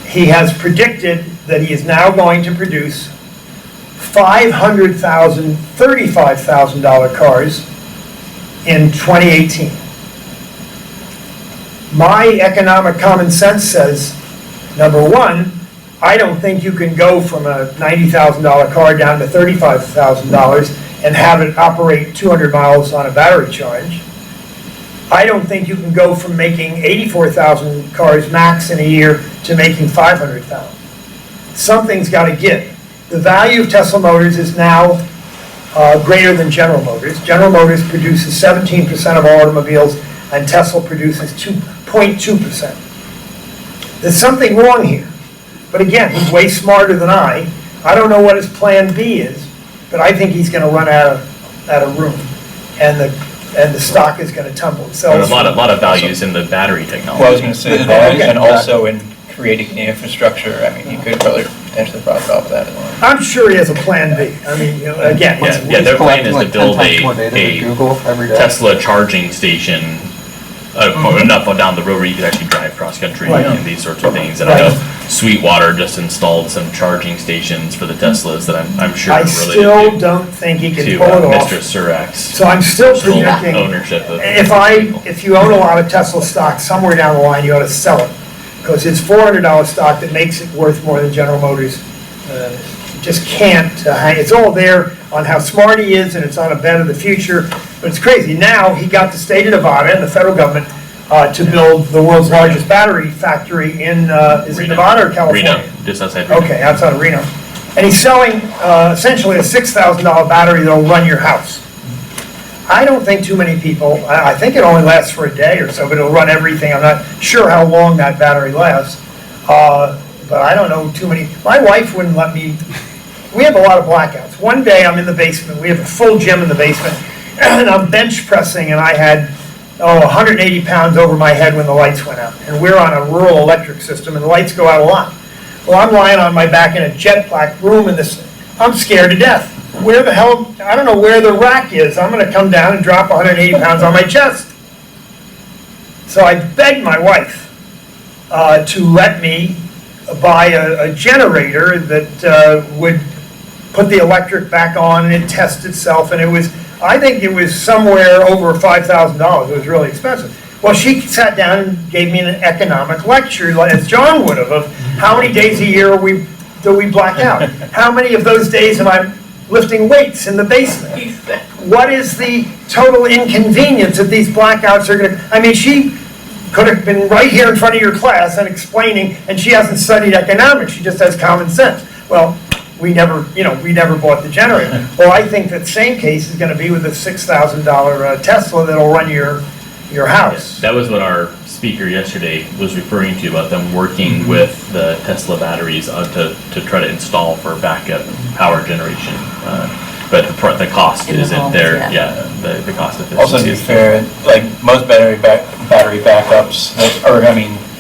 He has predicted that he is now going to produce 500,000 $35,000 cars in 2018. My economic common sense says, number one, I don't think you can go from a $90,000 car down to $35,000 and have it operate 200 miles on a battery charge. I don't think you can go from making 84,000 cars max in a year to making 500,000. Something's got to give. The value of Tesla Motors is now greater than General Motors. General Motors produces 17% of all automobiles, and Tesla produces 2.2%. There's something wrong here. But again, he's way smarter than I. I don't know what his plan B is, but I think he's going to run out of room, and the stock is going to tumble. There's a lot of values in the battery technology. Well, I was going to say that, and also in creating the infrastructure. I mean, you could probably potentially profit off of that as well. I'm sure he has a plan B. I mean, you know, again, Yeah, their plan is to build a Google every day. Tesla charging station enough down the road where you could actually drive cross country Right. and these sorts of things. And I know Sweetwater just installed some charging stations for the Teslas that I'm sure I are still related don't think he can to pull it off. Mr. Surak's So I'm still personal projecting, ownership of if you own a lot of Tesla stock, somewhere down the line, you ought to sell it. Because it's $400 stock that makes it worth more than General Motors. You just can't hang. It's all there on how smart he is, and it's on a bet of the future. But it's crazy. Now he got the state of Nevada and the federal government to build the world's largest battery factory in, is it Nevada or California? Reno, just outside Reno. Okay, outside of Reno. And he's selling essentially a $6,000 battery that'll run your house. I don't think too many people, I think it only lasts for a day or so, but it'll run everything. I'm not sure how long that battery lasts. But I don't know too many. My wife wouldn't let me, we have a lot of blackouts. One day I'm in the basement, we have a full gym in the basement, and I'm bench pressing, and I had 180 pounds over my head when the lights went out. And we're on a rural electric system, and the lights go out a lot. Well, I'm lying on my back in a jet black room in this, I'm scared to death. Where the hell, I don't know where the rack is. I'm going to come down and drop 180 pounds on my chest. So I begged my wife to let me buy a generator that would put the electric back on and it test itself. And it was, I think it was somewhere over $5,000. It was really expensive. Well, she sat down and gave me an economic lecture, as John would have, of how many days a year do we black out? How many of those days am I lifting weights in the basement? What is the total inconvenience that these blackouts are going to, I mean, she could have been right here in front of your class and explaining, and she hasn't studied economics, she just has common sense. Well, we never bought the generator. Well, I think that same case is going to be with the $6,000 Tesla that'll run your house. That was what our speaker yesterday was referring to, about them working with the Tesla batteries to try to install for backup power generation. But the cost isn't there. The cost efficiency. Also, to be fair, like most battery backups,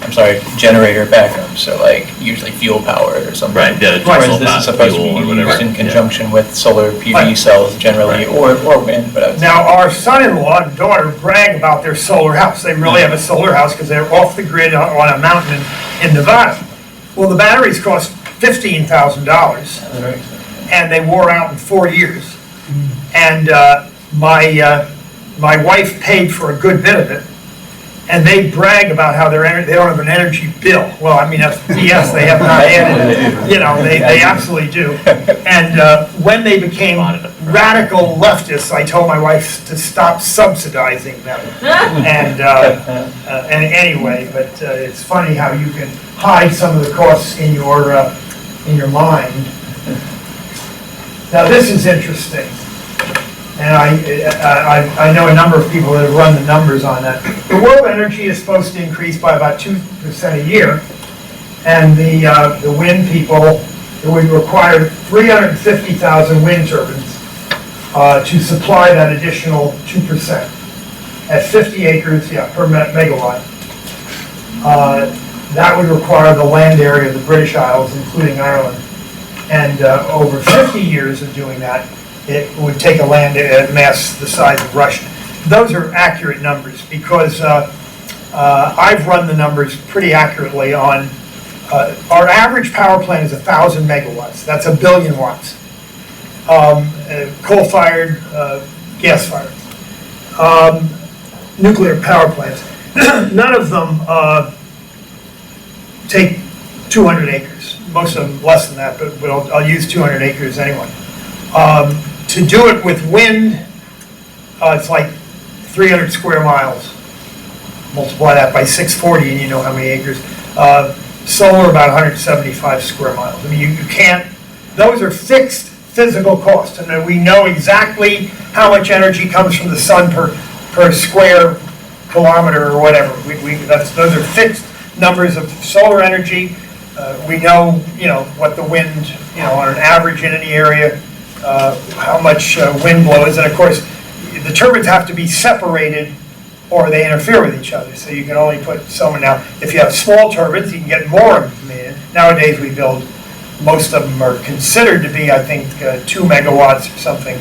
generator backup, so like usually fuel powered or something. Right, the Whereas diesel, this not is supposed to fuel or be whatever. used in Yeah. conjunction with solar PV Right. cells generally, or wind, but I would say- Now, our son-in-law and daughter brag about their solar house. They really have a solar house because they're off the grid on a mountain in Nevada. Well, the batteries cost $15,000, That's very expensive. and they wore out in 4 years. And my wife paid for a good bit of it, and they brag about how they don't have an energy bill. Well, I mean, that's BS, they have not added, you know, they absolutely do. And when they became radical leftists, I told my wife to stop subsidizing them. And anyway, but it's funny how you can hide some of the costs in your mind. Now, this is interesting. And I know a number of people that have run the numbers on that. The world energy is supposed to increase by about 2% a year, and the wind people, it would require 350,000 wind turbines to supply that additional 2%. At 50 acres, per megawatt. That would require the land area of the British Isles, including Ireland. And over 50 years of doing that, it would take a land mass the size of Russia. Those are accurate numbers because I've run the numbers pretty accurately on, our average power plant is 1,000 megawatts. That's 1 billion watts. Coal-fired, gas-fired. Nuclear power plants. None of them take 200 acres. Most of them less than that, but I'll use 200 acres anyway. To do it with wind, it's like 300 square miles. Multiply that by 640 and you know how many acres. Solar, about 175 square miles. I mean, you can't, those are fixed physical costs. And then we know exactly how much energy comes from the sun per square kilometer or whatever. Those are fixed numbers of solar energy. We know, what the wind, on an average in any area, how much wind blows, and of course, the turbines have to be separated or they interfere with each other, so you can only put so many. Now, if you have small turbines, you can get more of them. Nowadays, we build, most of them are considered to be, I think, 2 megawatts or something,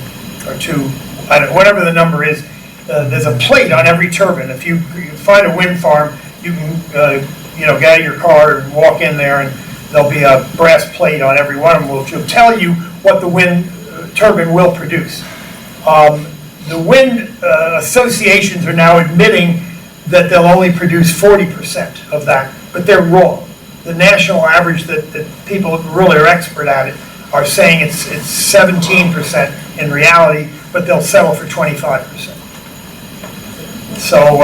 or whatever the number is. There's a plate on every turbine. If you find a wind farm, you can, get out of your car and walk in there, and there'll be a brass plate on every one of them, which will tell you what the wind turbine will produce. The wind associations are now admitting that they'll only produce 40% of that, but they're wrong. The national average that people who really are expert at it are saying it's 17% in reality, but they'll settle for 25%. So,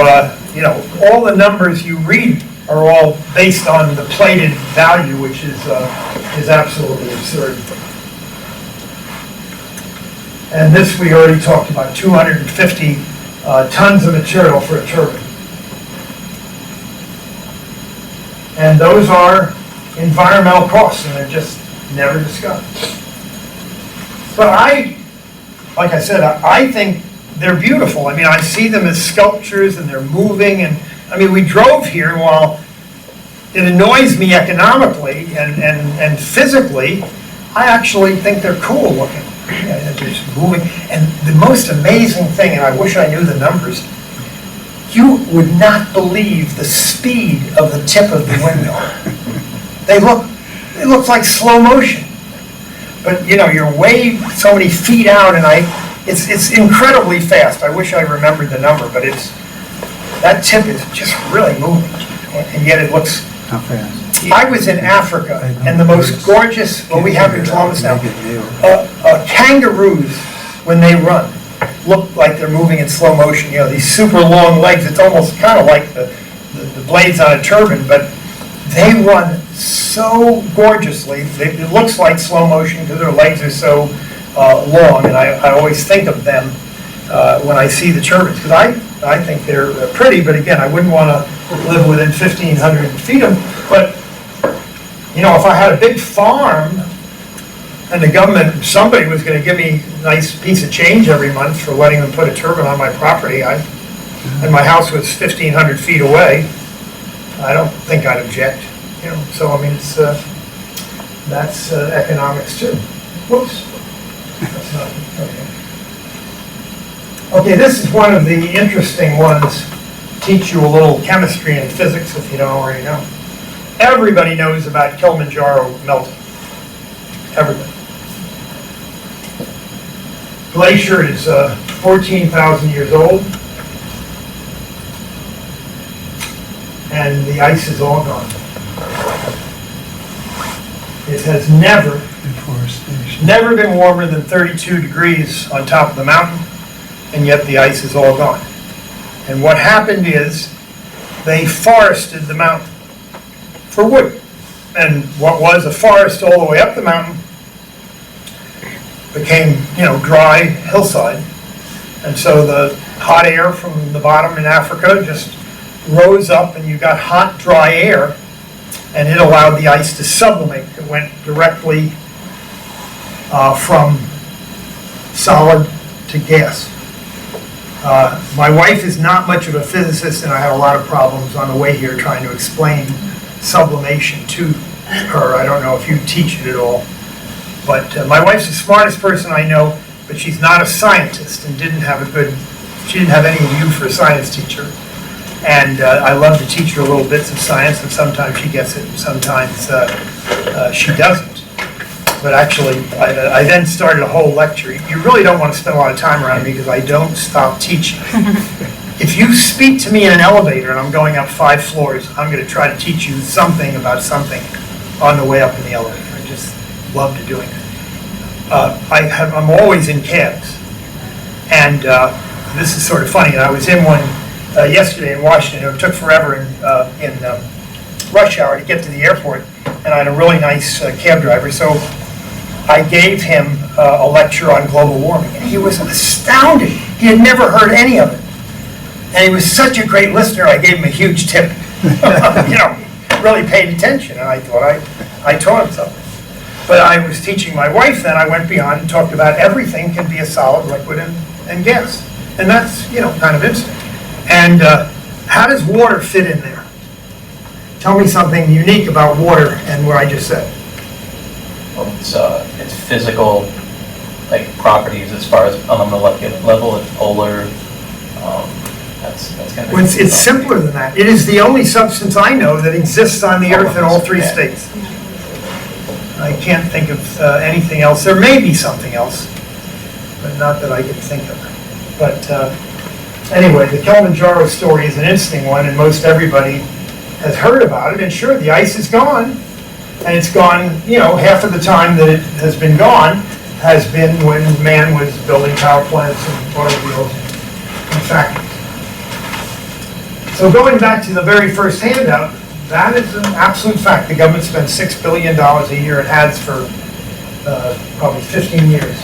all the numbers you read are all based on the plated value, which is absolutely absurd. And this we already talked about, 250 tons of material for a turbine. And those are environmental costs, and they're just never discussed. But like I said, I think they're beautiful. I mean, I see them as sculptures, and they're moving, and I mean, we drove here, and while it annoys me economically and physically, I actually think they're cool looking. They're just moving. And the most amazing thing, and I wish I knew the numbers, you would not believe the speed of the tip of the windmill. It looks like slow motion. But you're way so many feet out, and it's incredibly fast. I wish I remembered the number, but that tip is just really moving, and yet it looks. How fast? I was in Africa, and the most gorgeous, what we have in Columbus now, kangaroos, when they run, look like they're moving in slow motion. These super long legs. It's almost kind of like the blades on a turbine, but they run so gorgeously. It looks like slow motion because their legs are so long, and I always think of them when I see the turbines, because I think they're pretty, but again, I wouldn't want to live within 1,500 feet of them. But, if I had a big farm and the government, somebody was going to give me a nice piece of change every month for letting them put a turbine on my property, and my house was 1,500 feet away, I don't think I'd object, so I mean, it's, that's economics too. Whoops. That's not, okay, this is one of the interesting ones. Teach you a little chemistry and physics if you don't already know. Everybody knows about Kilimanjaro melting. Everybody. Glacier is 14,000 years old. And the ice is all gone. It has never been warmer than 32 degrees on top of the mountain, and yet the ice is all gone. And what happened is they forested the mountain for wood. And what was a forest all the way up the mountain became, dry hillside. And so the hot air from the bottom in Africa just rose up, and you got hot, dry air, and it allowed the ice to sublimate. It went directly from solid to gas. My wife is not much of a physicist, and I had a lot of problems on the way here trying to explain sublimation to her. I don't know if you teach it at all, but my wife's the smartest person I know, but she's not a scientist and she didn't have any of you for a science teacher. And I love to teach her little bits of science, and sometimes she gets it, and sometimes she doesn't. But actually, I then started a whole lecture. You really don't want to spend a lot of time around me because I don't stop teaching. If you speak to me in an elevator and I'm going up 5 floors, I'm going to try to teach you something about something on the way up in the elevator. I just love to doing it. I'm always in cabs. And this is sort of funny. I was in one yesterday in Washington. It took forever in rush hour to get to the airport, and I had a really nice cab driver. So I gave him a lecture on global warming, and he was astounded. He had never heard any of it. And he was such a great listener, I gave him a huge tip. Really paid attention, and I thought I taught him something. But I was teaching my wife then. I went beyond and talked about everything can be a solid, liquid, and gas. And that's, kind of interesting. And how does water fit in there? Tell me something unique about water and what I just said. Well, it's physical, properties as far as on a molecular level. It's polar. That's kind of. Well, it's simpler than that. It is the only substance I know that exists on the Earth in all 3 states. I can't think of anything else. There may be something else, but not that I can think of. But anyway, the Kilimanjaro story is an interesting one, and most everybody has heard about it. And sure, the ice is gone, and it's gone, half of the time that it has been gone has been when man was building power plants and automobiles and factories. So going back to the very first handout, that is an absolute fact. The government spends $6 billion a year, it has for probably 15 years,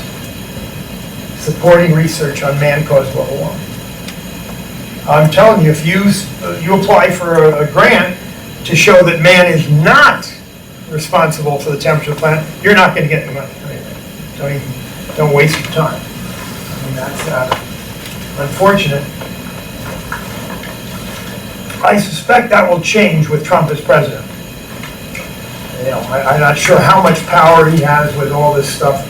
supporting research on man-caused global warming. I'm telling you, if you apply for a grant to show that man is not responsible for the temperature of the planet, you're not going to get the money. Don't waste your time. I mean, that's unfortunate. I suspect that will change with Trump as president. I'm not sure how much power he has with all this stuff.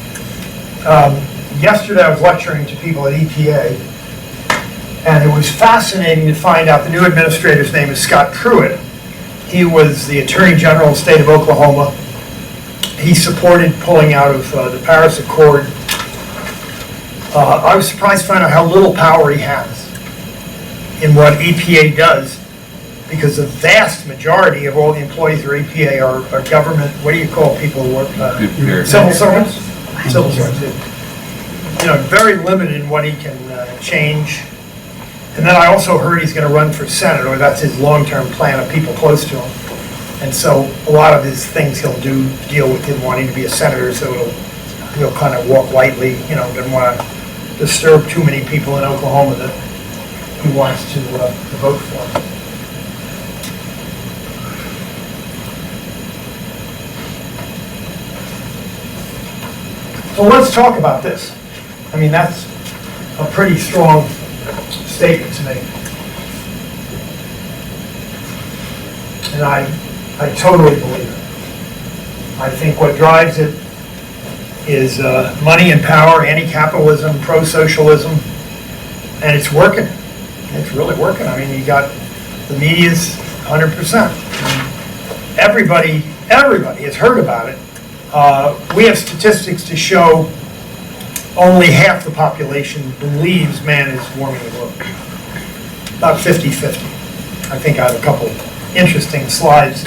Yesterday I was lecturing to people at EPA, and it was fascinating to find out the new administrator's name is Scott Pruitt. He was the Attorney General of the state of Oklahoma. He supported pulling out of the Paris Accord. I was surprised to find out how little power he has in what EPA does, because the vast majority of all the employees of EPA are government, what do you call people who work? Civil servants? Civil servants, yeah. Very limited in what he can change. And then I also heard he's going to run for Senate, or that's his long-term plan of people close to him. And so a lot of his things he'll deal with him wanting to be a senator, so he'll kind of walk lightly, doesn't want to disturb too many people in Oklahoma that he wants to vote for. So let's talk about this. I mean, that's a pretty strong statement to make. And I totally believe it. I think what drives it is money and power, anti-capitalism, pro-socialism, and it's working. It's really working. I mean, you got the media's 100%. Everybody has heard about it. We have statistics to show only half the population believes man is warming the globe. About 50-50. I think I have a couple interesting slides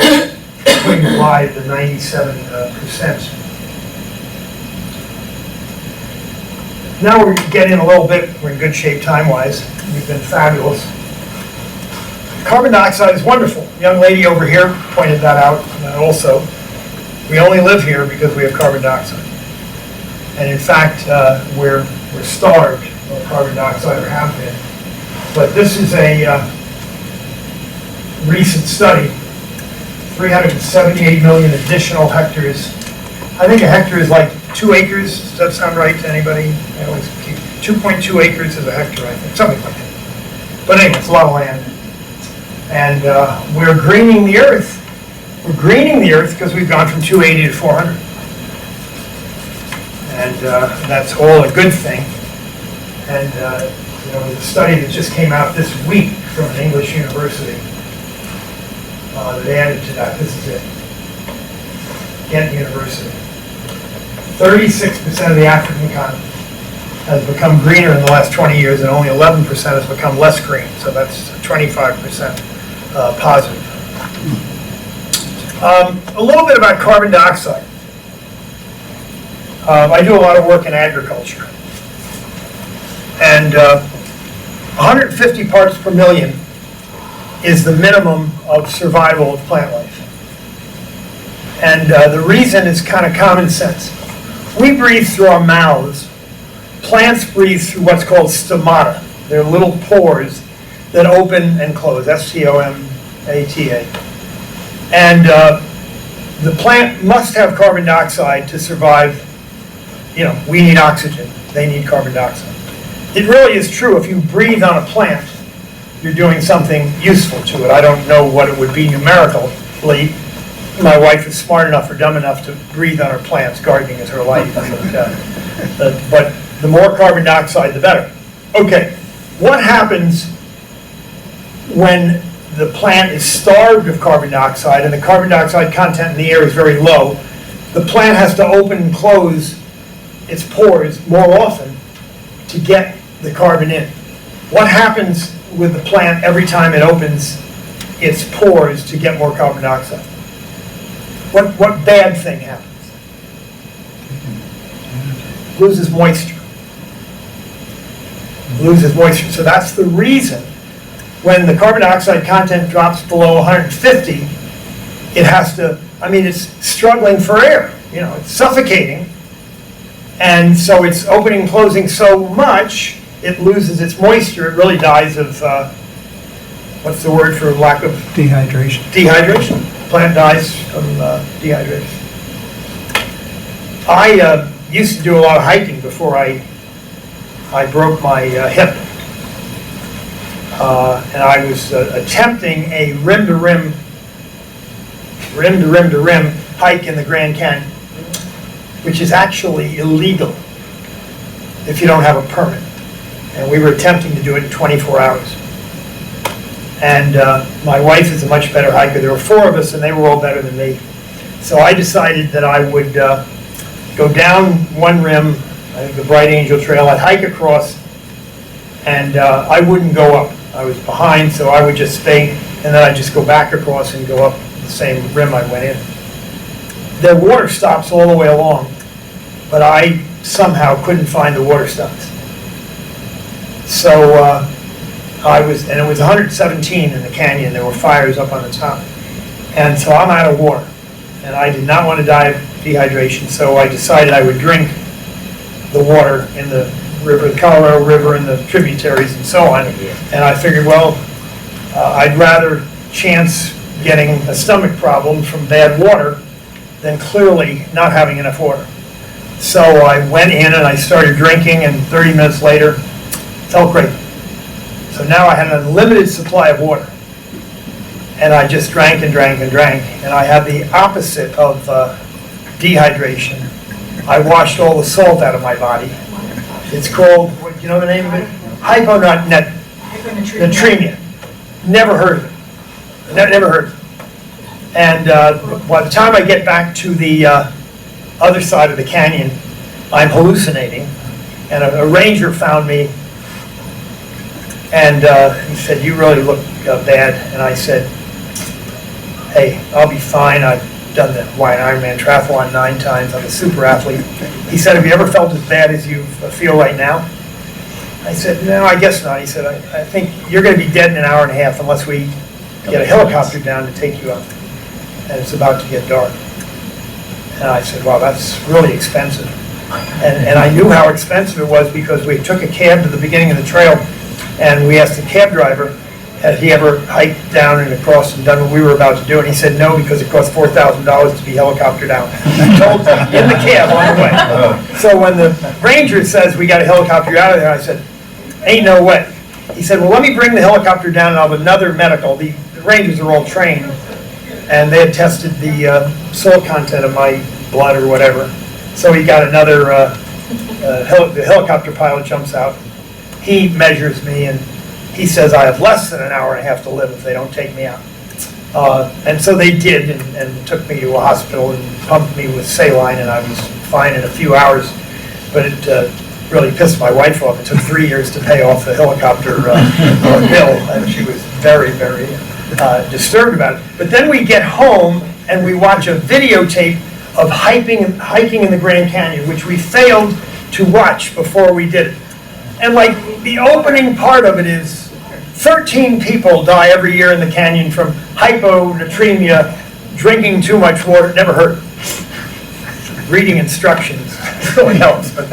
putting why the 97%. Now we're getting a little bit, we're in good shape time-wise. We've been fabulous. Carbon dioxide is wonderful. Young lady over here pointed that out also. We only live here because we have carbon dioxide. And in fact, we're starved of carbon dioxide, or have been. But this is a recent study, 378 million additional hectares. I think a hectare is like 2 acres. Does that sound right to anybody? I always keep 2.2 acres is a hectare, I think, something like that. But anyway, it's a lot of land. And we're greening the earth. We're greening the earth because we've gone from 280 to 400. And that's all a good thing. And you know, the study that just came out this week from an English university, they added to that, this is it, Ghent University. 36% of the African continent has become greener in the last 20 years, and only 11% has become less green. So that's 25% positive. A little bit about carbon dioxide. I do a lot of work in agriculture. And 150 parts per million is the minimum of survival of plant life. And the reason is kind of common sense. We breathe through our mouths. Plants breathe through what's called stomata. They're little pores that open and close, S-T-O-M-A-T-A. And the plant must have carbon dioxide to survive. You know, we need oxygen. They need carbon dioxide. It really is true. If you breathe on a plant, you're doing something useful to it. I don't know what it would be numerically. My wife is smart enough or dumb enough to breathe on her plants. Gardening is her life. But the more carbon dioxide, the better. Okay, what happens when the plant is starved of carbon dioxide and the carbon dioxide content in the air is very low? The plant has to open and close its pores more often to get the carbon in. What happens with the plant every time it opens its pores to get more carbon dioxide? What bad thing happens? Loses moisture. Loses moisture. So that's the reason when the carbon dioxide content drops below 150, it has to, I mean, it's struggling for air. You know, it's suffocating. And so it's opening and closing so much, it loses its moisture. It really dies of, what's the word for lack of? Dehydration. Dehydration. Plant dies from dehydration. I used to do a lot of hiking before I broke my hip. And I was attempting a rim-to-rim hike in the Grand Canyon, which is actually illegal if you don't have a permit. And we were attempting to do it in 24 hours. And my wife is a much better hiker. There were 4 of us, and they were all better than me. So I decided that I would go down one rim, I think the Bright Angel Trail. I'd hike across, and I wouldn't go up. I was behind, so I would just stay, and then I'd just go back across and go up the same rim I went in. There were water stops all the way along, but I somehow couldn't find the water stops. So and it was 117 in the canyon. There were fires up on the top. And so I'm out of water. And I did not want to die of dehydration, so I decided I would drink the water in the river, the Colorado River, and the tributaries and so on. And I figured, well, I'd rather chance getting a stomach problem from bad water than clearly not having enough water. So I went in and I started drinking, and 30 minutes later, felt great. So now I had an unlimited supply of water. and I just drank and drank and drank, and I had the opposite of dehydration. I washed all the salt out of my body. It's called, you know the name of it? Hyponatremia. Never heard of it. Never heard of it. And by the time I get back to the other side of the canyon, I'm hallucinating. And a ranger found me, and he said, "You really look bad." And I said, "Hey, I'll be fine. I've done the Hawaiian Ironman triathlon 9 times. I'm a super athlete." He said, "Have you ever felt as bad as you feel right now?" I said, "No, I guess not." He said, I think you're going to be dead in an hour and a half unless we get a helicopter down to take you up. And it's about to get dark." And I said, "Wow, that's really expensive." And I knew how expensive it was because we took a cab to the beginning of the trail, and we asked the cab driver, had he ever hiked down and across and done what we were about to do, and he said no, because it cost $4,000 to be helicoptered down. I told him in the cab on the way. So when the ranger says we got to helicopter you out of there, I said, "Ain't no way." He said, "Well, let me bring the helicopter down and I'll have another medical." The rangers are all trained, and they had tested the salt content of my blood or whatever. So he got another, the helicopter pilot jumps out. He measures me, and he says I have less than an hour and a half to live if they don't take me out. And so they did, and took me to a hospital and pumped me with saline, and I was fine in a few hours. But it really pissed my wife off. It took 3 years to pay off the helicopter bill, and she was very, very disturbed about it. But then we get home, and we watch a videotape of hiking in the Grand Canyon, which we failed to watch before we did it. And like the opening part of it is 13 people die every year in the canyon from hyponatremia, drinking too much water. Never heard. Reading instructions really helps, but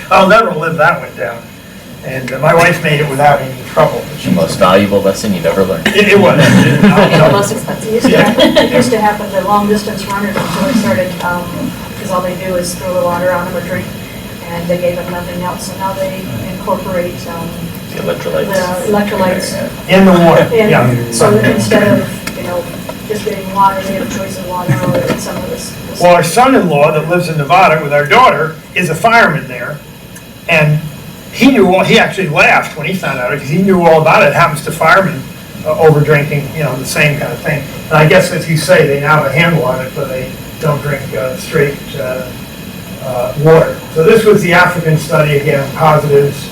I'll never live that one down. And my wife made it without any trouble. The most valuable lesson you've ever learned. It was. The most expensive. It used to happen to long distance runners until they started, because all they do is throw the water on them or drink, and they gave them nothing else. So now they incorporate The electrolytes. the electrolytes. In the water, And yeah. so that instead of, just getting water, they have choice of water or some of this. Well, our son-in-law that lives in Nevada with our daughter is a fireman there, and he actually laughed when he found out, because he knew all about it. It happens to firemen, over drinking, the same kind of thing. And I guess, as you say, they now have a handle on it, but they don't drink straight water. So this was the African study, again, positives.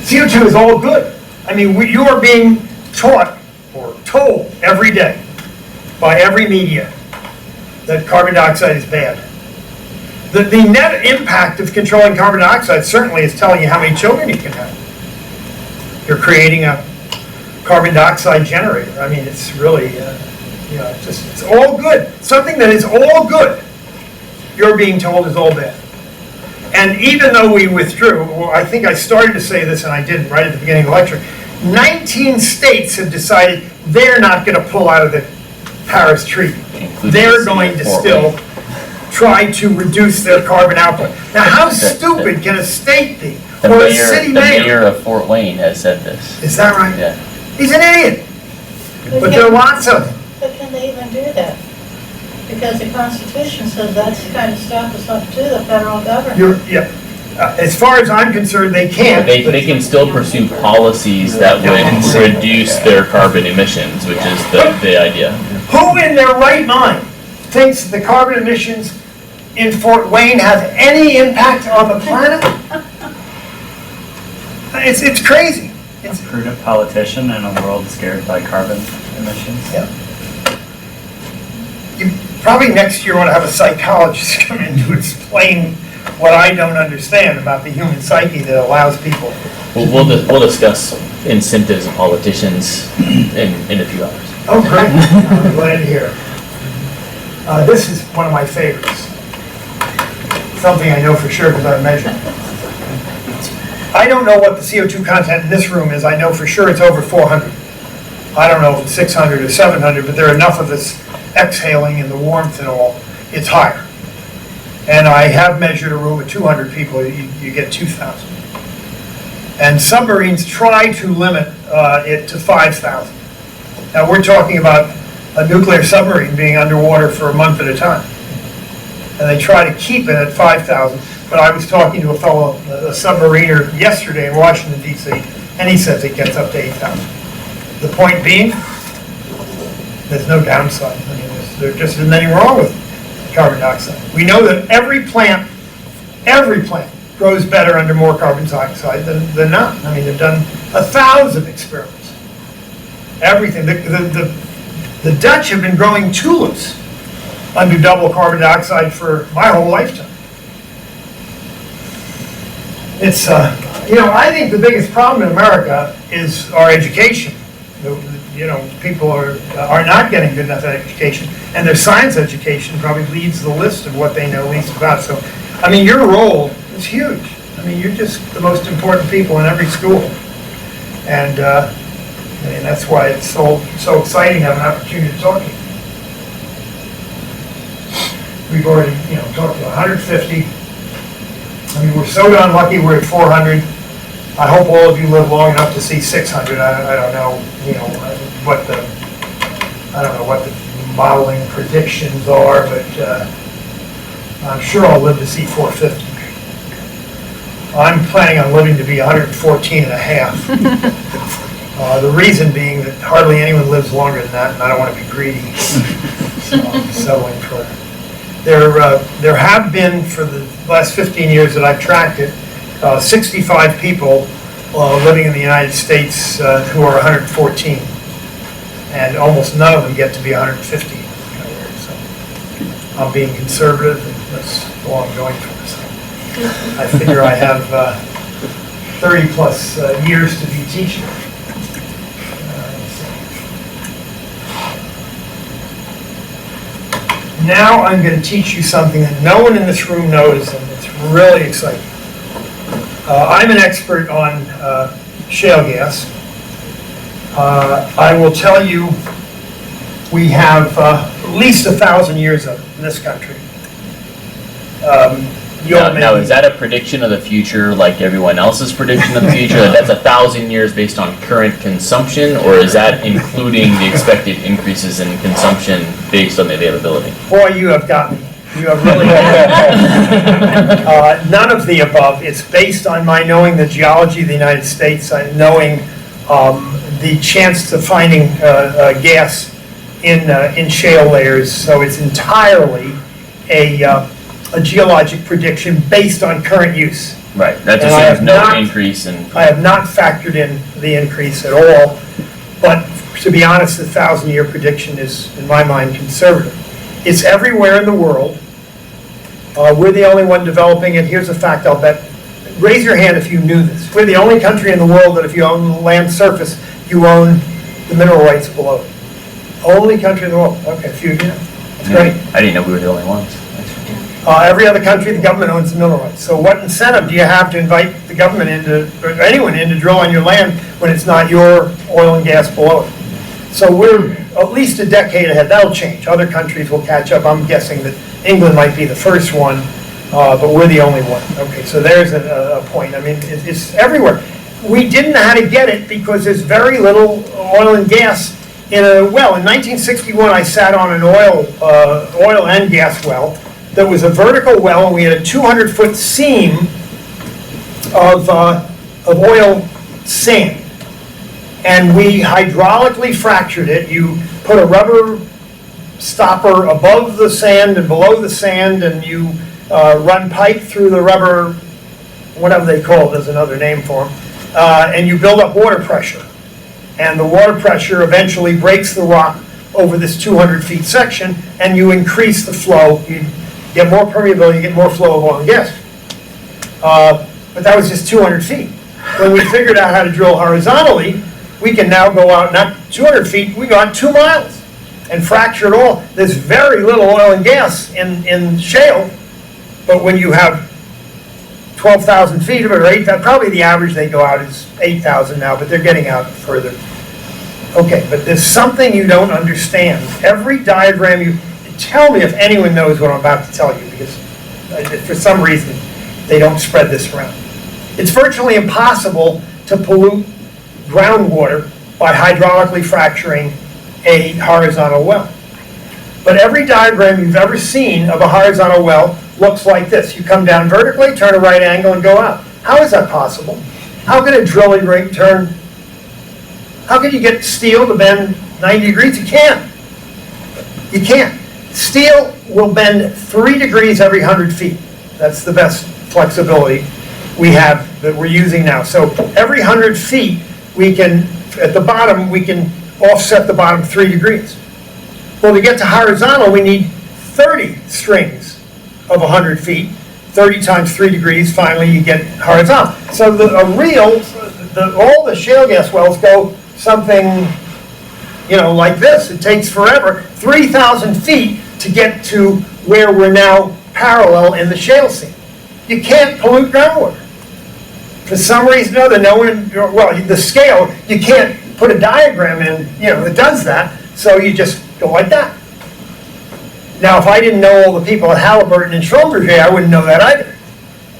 CO2 is all good. I mean, you are being taught or told every day by every media that carbon dioxide is bad. The net impact of controlling carbon dioxide certainly is telling you how many children you can have. You're creating a carbon dioxide generator. I mean, it's really, it's all good. Something that is all good, you're being told is all bad. And even though we withdrew, I think I started to say this and I didn't right at the beginning of the lecture, 19 states have decided they're not going to pull out of the Paris Treaty. They're going to still try to reduce their carbon output. Now, how stupid can a state be? Or a city mayor? The mayor of Fort Wayne has said this. Is that right? Yeah. He's an idiot. But there are lots of them. But can they even do that? Because the Constitution says that's the kind of stuff that's up to the federal government. As far as I'm concerned, they can't. They can still pursue policies that would reduce their carbon emissions, which is the idea. Who in their right mind thinks the carbon emissions in Fort Wayne have any impact on the planet? It's crazy. A prudent politician in a world scared by carbon emissions. Yeah. You probably next year want to have a psychologist come in to explain what I don't understand about the human psyche that allows people. We'll discuss incentives of politicians in a few hours. Oh, great. I'm glad to hear. This is one of my favorites. Something I know for sure because I've measured. I don't know what the CO2 content in this room is. I know for sure it's over 400. I don't know if it's 600 or 700, but there are enough of us exhaling in the warmth and all. It's higher. And I have measured a room of 200 people. You get 2,000. And submarines try to limit it to 5,000. Now, we're talking about a nuclear submarine being underwater for a month at a time. And they try to keep it at 5,000. But I was talking to a fellow, a submariner, yesterday in Washington, D.C., and he says it gets up to 8,000. The point being, there's no downside. I mean, there just isn't anything wrong with carbon dioxide. We know that every plant grows better under more carbon dioxide than not. I mean, they've done 1,000 experiments. Everything. The Dutch have been growing tulips under double carbon dioxide for my whole lifetime. It's, I think the biggest problem in America is our education. People are not getting good enough education, and their science education probably leads the list of what they know least about. So, I mean, your role is huge. I mean, you're just the most important people in every school. And that's why it's so exciting to have an opportunity to talk to you. We've already, talked to 150. I mean, we're so darn lucky we're at 400. I hope all of you live long enough to see 600. I don't know, what the modeling predictions are, but I'm sure I'll live to see 450. I'm planning on living to be 114 and a half. The reason being that hardly anyone lives longer than that, and I don't want to be greedy. So I'm settling for it. There have been, for the last 15 years that I've tracked it, 65 people living in the United States who are 114. And almost none of them get to be 150. So I'm being conservative, and that's all I'm going for. So I figure I have 30 plus years to be teaching. Now I'm going to teach you something that no one in this room knows, and it's really exciting. I'm an expert on shale gas. I will tell you, we have at least 1,000 years of it in this country. Now, is that a prediction of the future, like everyone else's prediction of the future? That's 1,000 years based on current consumption, or is that including the expected increases in consumption based on the availability? Boy, you have got me. You have really got me. None of the above. It's based on my knowing the geology of the United States, knowing the chance of finding gas in shale layers. So it's entirely a geologic prediction based on current use. Right, that just says no increase in... I have not factored in the increase at all, but to be honest, the 1,000-year prediction is, in my mind, conservative. It's everywhere in the world. We're the only one developing it. Here's a fact I'll bet. Raise your hand if you knew this. We're the only country in the world that if you own the land surface, you own the mineral rights below it. Only country in the world. Okay, a few, That's great. I didn't know we were the only ones. Every other country, the government owns the mineral rights. So what incentive do you have to invite the government or anyone in to drill on your land when it's not your oil and gas below it? So we're at least a decade ahead. That'll change. Other countries will catch up. I'm guessing that England might be the first one, but we're the only one. Okay, so there's a point. I mean, it's everywhere. We didn't know how to get it because there's very little oil and gas in a well. In 1961, I sat on an oil and gas well. There was a vertical well, and we had a 200-foot seam of oil sand. And we hydraulically fractured it. You put a rubber stopper above the sand and below the sand, and you run pipe through the rubber, whatever they call it, there's another name for them, and you build up water pressure. And the water pressure eventually breaks the rock over this 200 feet section, and you increase the flow. You get more permeability, you get more flow of oil and gas. But that was just 200 feet. When we figured out how to drill horizontally, we can now go out, not 200 feet, we go out 2 miles and fracture it all. There's very little oil and gas in shale, but when you have 12,000 feet of it, or 8,000, probably the average they go out is 8,000 now, but they're getting out further. Okay, but there's something you don't understand. Every diagram you... Tell me if anyone knows what I'm about to tell you, because for some reason they don't spread this around. It's virtually impossible to pollute groundwater by hydraulically fracturing a horizontal well. But every diagram you've ever seen of a horizontal well looks like this. You come down vertically, turn a right angle, and go out. How is that possible? How can a drilling rig turn? How can you get steel to bend 90 degrees? You can't. You can't. Steel will bend 3 degrees every 100 feet. That's the best flexibility we have that we're using now. So every 100 feet, we can, at the bottom, we can offset the bottom 3 degrees. Well, to get to horizontal, we need 30 strings of 100 feet. 30 times 3 degrees, finally you get horizontal. So all the shale gas wells go something, like this. It takes forever, 3,000 feet to get to where we're now parallel in the shale scene. You can't pollute groundwater. For some reason or other, the scale, you can't put a diagram in, that does that, so you just go like that. Now, if I didn't know all the people at Halliburton and Schlumberger, I wouldn't know that either.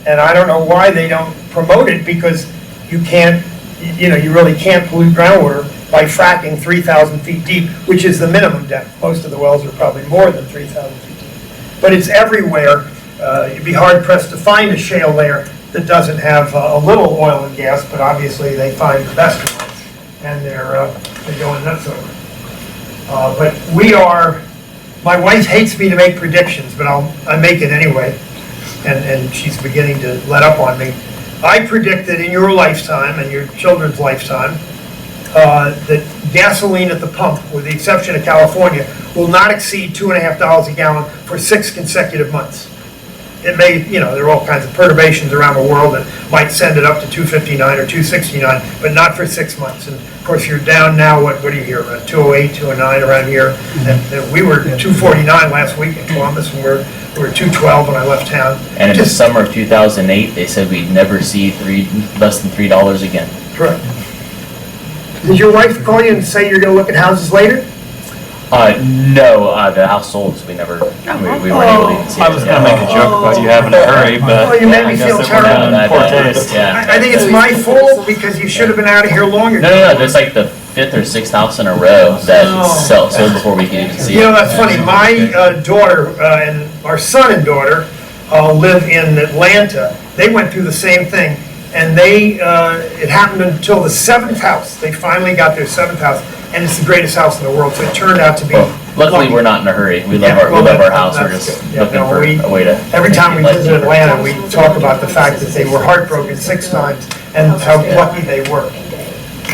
And I don't know why they don't promote it, because you can't, you really can't pollute groundwater by fracking 3,000 feet deep, which is the minimum depth. Most of the wells are probably more than 3,000 feet deep. But it's everywhere. You'd be hard pressed to find a shale layer that doesn't have a little oil and gas, but obviously they find the best ones, and they're going nuts over it. But my wife hates me to make predictions, but I make it anyway, and she's beginning to let up on me. I predict that in your lifetime and your children's lifetime, that gasoline at the pump, with the exception of California, will not exceed $2.50 a gallon for 6 consecutive months. It may, there are all kinds of perturbations around the world that might send it up to $2.59 or $2.69, but not for 6 months. And of course, you're down now, what do you hear, about $2.08, $2.09 around here. And we were $2.49 last week in Columbus, and we were $2.12 when I left town. And in the summer of 2008, they said we'd never see less than $3 again. Correct. Did your wife call you and say you're going to look at houses later? No, the house sold, so we never, we weren't able to even see it. I was gonna make a joke about you having to hurry, but. Oh, you made me feel terrible. Poor taste. I think it's my fault, because you should have been out of here longer. No, there's like the 5th or 6th house in a row that sold before we could even see it. That's funny. My daughter and our son and daughter live in Atlanta. They went through the same thing, and it happened until the 7th house. They finally got their 7th house, and it's the greatest house in the world, so it turned out to be. Well, luckily, we're not in a hurry. We love our house. We're just looking for a way to. Every time we visit Atlanta, we talk about the fact that they were heartbroken 6 times and how lucky they were.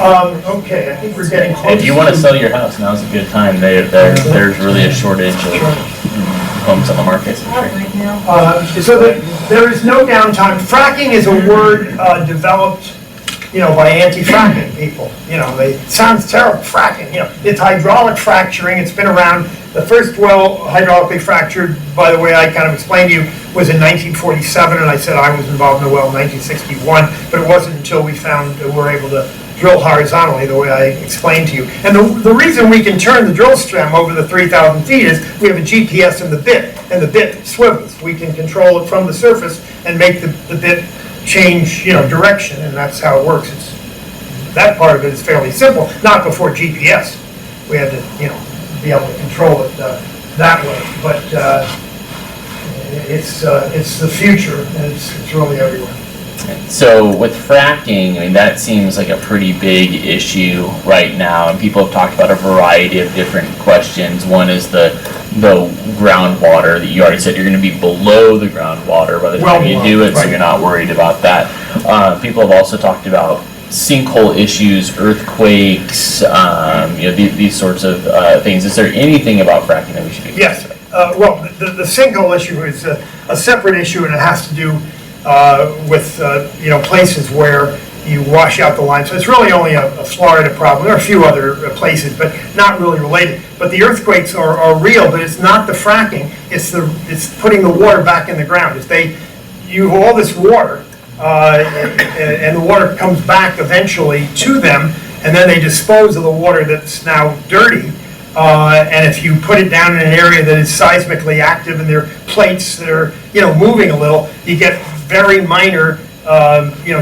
Okay, I think we're getting close. If you want to sell your house, now's a good time. There's really a shortage of homes on the market. So there is no downtime. Fracking is a word developed, by anti-fracking people. It sounds terrible, fracking. It's hydraulic fracturing. It's been around. The first well hydraulically fractured, by the way, I kind of explained to you, was in 1947, and I said I was involved in the well in 1961, but it wasn't until we were able to drill horizontally, the way I explained to you. And the reason we can turn the drill stem over the 3,000 feet is we have a GPS in the bit, and the bit swivels. We can control it from the surface and make the bit change, direction, and that's how it works. That part of it is fairly simple. Not before GPS. We had to, be able to control it that way. But it's the future, and it's really everywhere. So with fracking, that seems like a pretty big issue right now, and people have talked about a variety of different questions. One is the groundwater that you already said you're going to be below the groundwater by the time you do it, so you're not worried about that. People have also talked about sinkhole issues, earthquakes, these sorts of things. Is there anything about fracking that we should be concerned about? Yes. The sinkhole issue is a separate issue, and it has to do with places where you wash out the line. So it's really only a Florida problem. There are a few other places, but not really related. But the earthquakes are real, but it's not the fracking. It's putting the water back in the ground. You have all this water, and the water comes back eventually to them, and then they dispose of the water that's now dirty. And if you put it down in an area that is seismically active and there are plates that are moving a little, you get very minor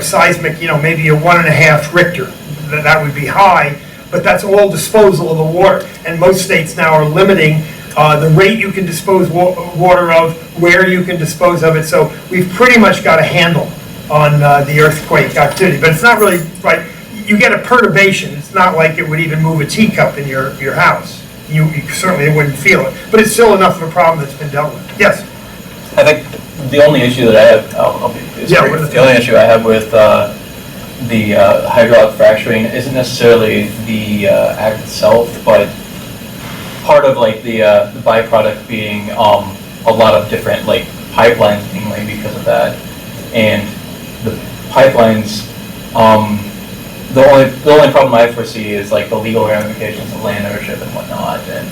seismic, maybe a 1.5 Richter. That would be high, but that's all disposal of the water. And most states now are limiting the rate you can dispose water of, where you can dispose of it. So we've pretty much got a handle on the earthquake activity, but it's not really, right, you get a perturbation. It's not like it would even move a teacup in your house. You certainly wouldn't feel it, but it's still enough of a problem that's been dealt with. Yes? I think the only issue that I have, I'll be brief. The only issue I have with the hydraulic fracturing isn't necessarily the act itself, but part of like the byproduct being a lot of different like pipelines being laid because of that, and the pipelines. The only problem I foresee is like the legal ramifications of land ownership and whatnot, and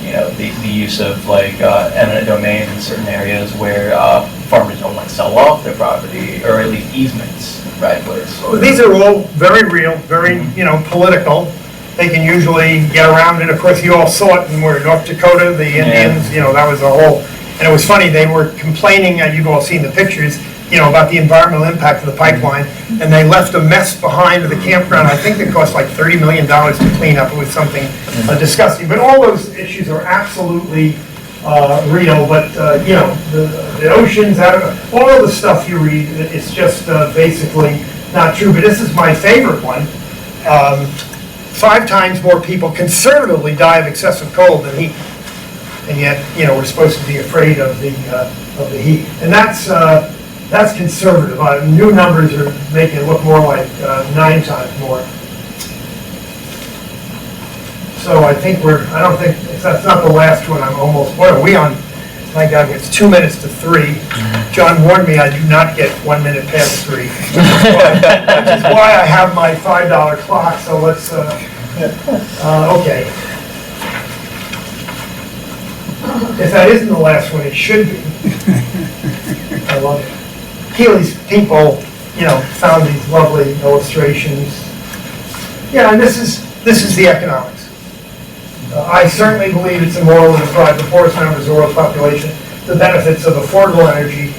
you know the use of like eminent domain in certain areas where farmers don't want to sell off their property, or at least easements, right? These are all very real, very political. They can usually get around it. Of course, you all saw it in North Dakota, the Indians. That was a whole. And it was funny. They were complaining, and you've all seen the pictures. About the environmental impact of the pipeline, and they left a mess behind at the campground. I think it cost like $30 million to clean up. It was something disgusting. But all those issues are absolutely real. But the oceans, all of the stuff you read, it's just basically not true. But this is my favorite one. 5 times more people conservatively die of excessive cold than heat, and yet we're supposed to be afraid of the heat, and that's conservative. New numbers are making it look more like 9 times more. So I think I don't think, if that's not the last one, I'm almost, what are we on? My God, it's 2 minutes to 3. John warned me I do not get 1 minute past 3. Which is why I have my $5 clock, so let's, okay. If that isn't the last one, it should be. I love it. Keely's people, found these lovely illustrations. Yeah, and this is the economics. I certainly believe it's immoral to deprive the poorest members of the world's population the benefits of affordable energy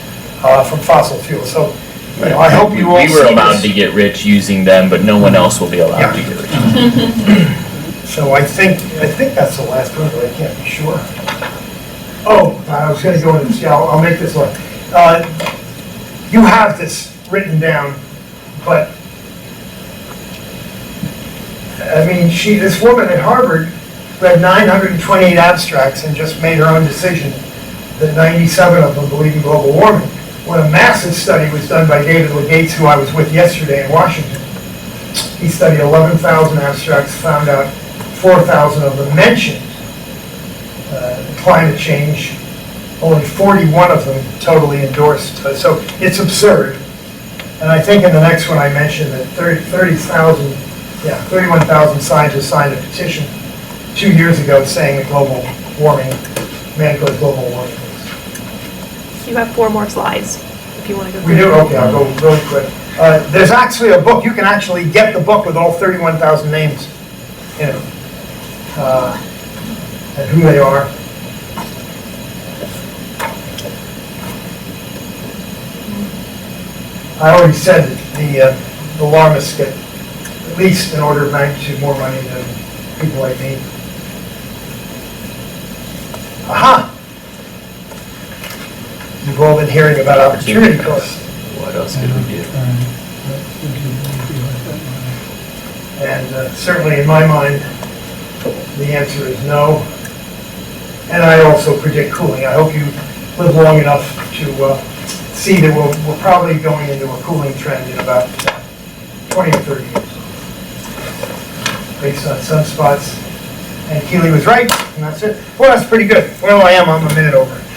from fossil fuels. So, I hope you all see We were allowed this. to get rich using them, but no one else will be allowed to get rich. So I think that's the last one, but I can't be sure. Oh, I was going to go into this. Yeah, I'll make this one. You have this written down, but I mean, this woman at Harvard read 928 abstracts and just made her own decision that 97 of them believe in global warming. When a massive study was done by David Legates, who I was with yesterday in Washington, he studied 11,000 abstracts, found out 4,000 of them mentioned climate change. Only 41 of them totally endorsed. So it's absurd. And I think in the next one I mentioned that 31,000 scientists signed a petition 2 years ago saying that global warming, man-caused global warming. You have 4 more slides, if you want to go through. We do? Okay, I'll go really quick. There's actually a book. You can actually get the book with all 31,000 names in it. And who they are. I already said that the alarmists get at least an order of magnitude more money than people like me. Aha! You've all been hearing about opportunity costs. What else could we do? And certainly in my mind, the answer is no. And I also predict cooling. I hope you live long enough to see that we're probably going into a cooling trend in about 20 or 30 years, based on sunspots. And Keely was right, and that's it. Well, that's pretty good. Well, I'm a minute over.